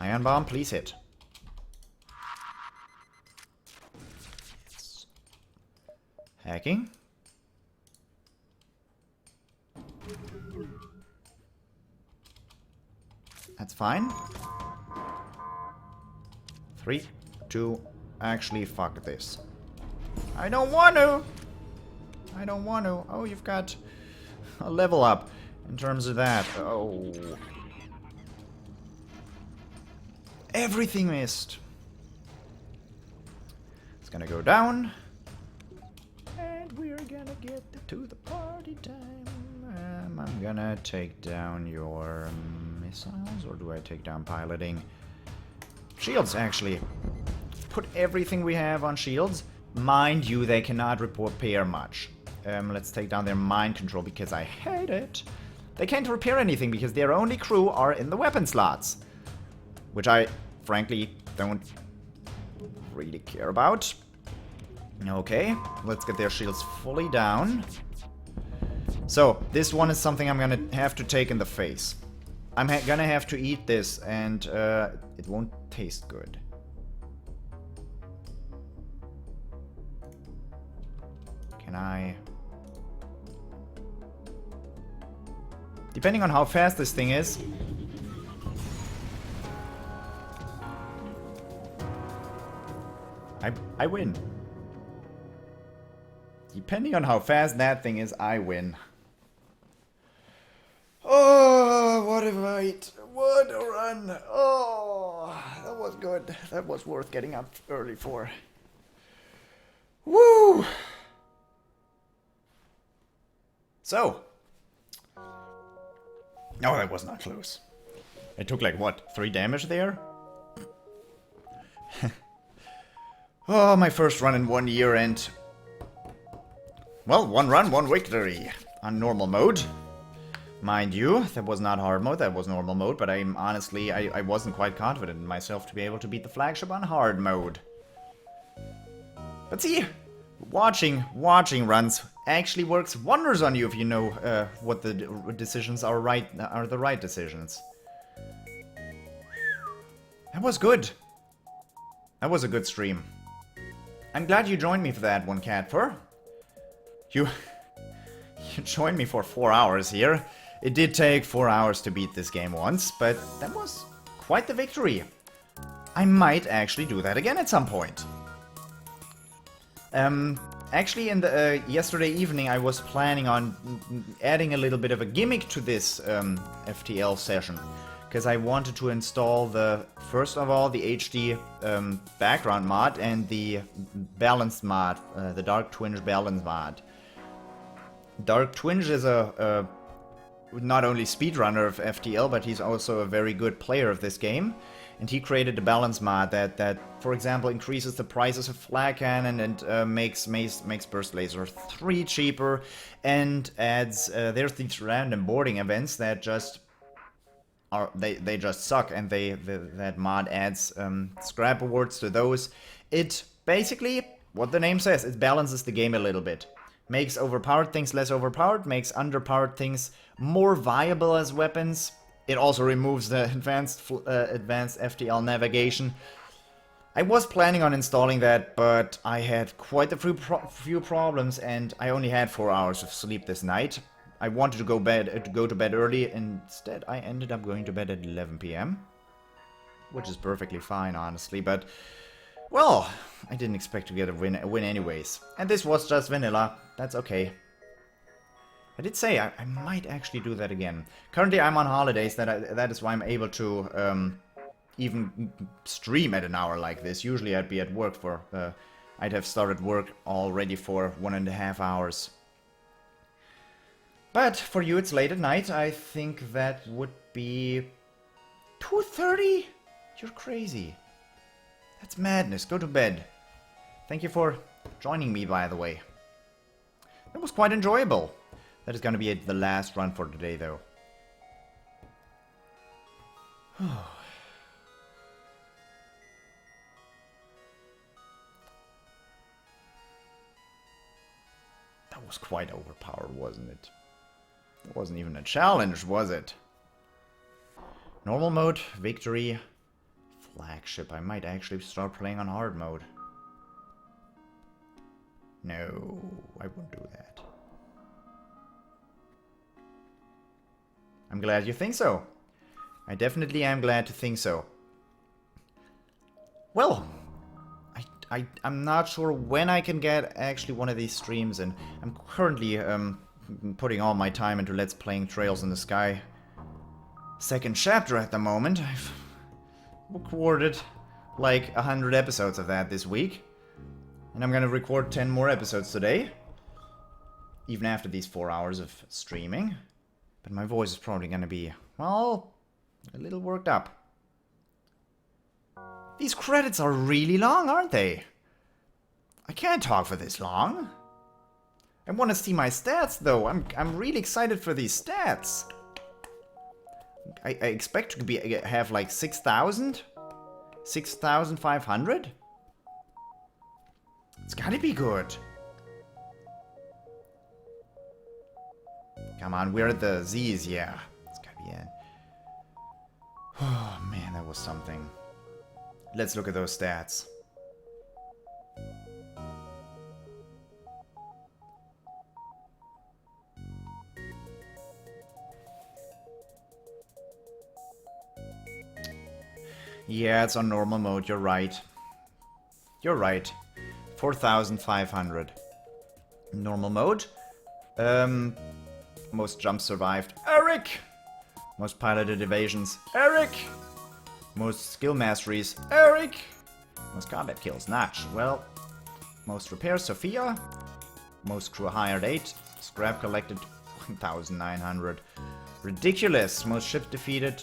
Ion Bomb, please hit. Hacking. That's fine. 3, 2, actually fuck this. I don't want to! I don't want to. Oh, you've got a level up in terms of that. Oh. Everything missed. It's gonna go down. And we're gonna get to the party time. I'm gonna take down your missiles, or do I take down piloting? Shields, actually. Put everything we have on shields. Mind you, they cannot repair much. Let's take down their mind control because I hate it. They can't repair anything because their only crew are in the weapon slots. Which I, frankly, don't really care about. Okay, let's get their shields fully down. So, this one is something I'm gonna have to take in the face. I'm gonna have to eat this, and it won't taste good. Can I... Depending on how fast this thing is... I win. Depending on how fast that thing is, I win. Oh, what a fight. What a run. Oh, that was good. That was worth getting up early for. Woo! So. Oh, that was not close. I took like, what, 3 damage there? Oh, my first run in 1 year and... Well, 1 run, 1 victory. On normal mode. Mind you, that was not hard mode, that was normal mode, but I'm honestly, I wasn't quite confident in myself to be able to beat the flagship on hard mode. But see, watching runs actually works wonders on you if you know what the decisions are the right decisions. That was good. That was a good stream. I'm glad you joined me for that one, Catfur. You joined me for 4 hours here. It did take 4 hours to beat this game once, but that was quite the victory. I might actually do that again at some point. Actually, in the yesterday evening, I was planning on adding a little bit of a gimmick to this FTL session, because I wanted to install first of all, the HD background mod and the balanced mod, the Dark Twinge balance mod. Dark Twinge is a not only speedrunner of FTL, but he's also a very good player of this game. And he created a balance mod that for example, increases the prices of flag cannon and makes burst laser 3 cheaper, and adds there's these random boarding events that just are they just suck, and that mod adds scrap awards to those. It basically, what the name says, it balances the game a little bit. Makes overpowered things less overpowered, makes underpowered things more viable as weapons. It also removes the advanced FTL navigation. I was planning on installing that, but I had quite a few problems, and I only had 4 hours of sleep this night. I wanted to go to bed early. Instead, I ended up going to bed at 11 PM, which is perfectly fine, honestly. But well, I didn't expect to get a win anyways. And this was just vanilla. That's okay. I did say I might actually do that again. Currently, I'm on holidays. That is why I'm able to even stream at an hour like this. Usually, I'd be at work for... I'd have started work already for 1.5 hours. But for you, it's late at night. I think that would be 2:30? You're crazy. That's madness. Go to bed. Thank you for joining me, by the way. It was quite enjoyable. That is going to be the last run for today, though. That was quite overpowered, wasn't it? It wasn't even a challenge, was it? Normal mode, victory. Flagship. I might actually start playing on hard mode. No, I wouldn't do that. I'm glad you think so. I definitely am glad to think so. Well, I'm not sure when I can get actually one of these streams, and I'm currently putting all my time into Let's Playing Trails in the Sky. Second chapter at the moment. I've recorded like 100 episodes of that this week. And I'm gonna record 10 more episodes today. Even after these 4 hours of streaming. But my voice is probably gonna be, well, a little worked up. These credits are really long, aren't they? I can't talk for this long. I want to see my stats, though. I'm really excited for these stats. I expect to have like 6,000? 6,500? It's gotta be good. Come on, we're at the Z's, yeah. It's gotta be in. Oh man, that was something. Let's look at those stats. Yeah, it's on normal mode, you're right. You're right. 4,500. Normal mode. Most jumps survived. Eric! Most piloted evasions. Eric! Most skill masteries. Eric! Most combat kills. Notch. Well, most repairs. Sophia. Most crew hired. 8. Scrap collected. 1,900. Ridiculous. Most ships defeated.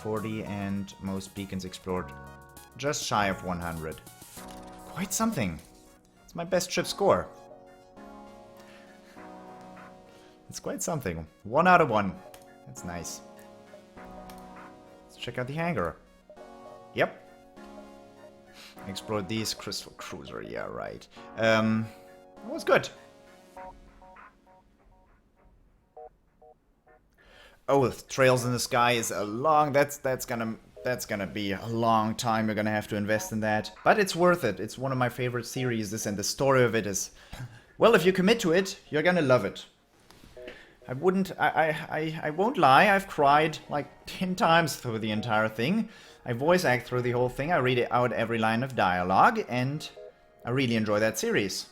40. And most beacons explored. Just shy of 100. Quite something. It's my best ship score. It's quite something. 1 out of 1. That's nice. Let's check out the hangar. Yep. Explored these. Crystal Cruiser. Yeah, right. That was good. Oh, Trails in the Sky is a long... That's gonna be a long time. You're gonna have to invest in that. But it's worth it. It's one of my favorite series, and the story of it is... Well, if you commit to it, you're gonna love it. I won't lie, I've cried like 10 times through the entire thing. I voice act through the whole thing, I read out every line of dialogue, and I really enjoy that series.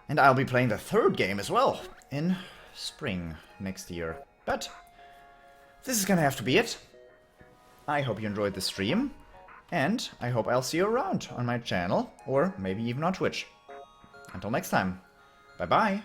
And I'll be playing the 3rd game as well, in spring next year. But this is gonna have to be it. I hope you enjoyed the stream, and I hope I'll see you around on my channel, or maybe even on Twitch. Until next time, bye bye!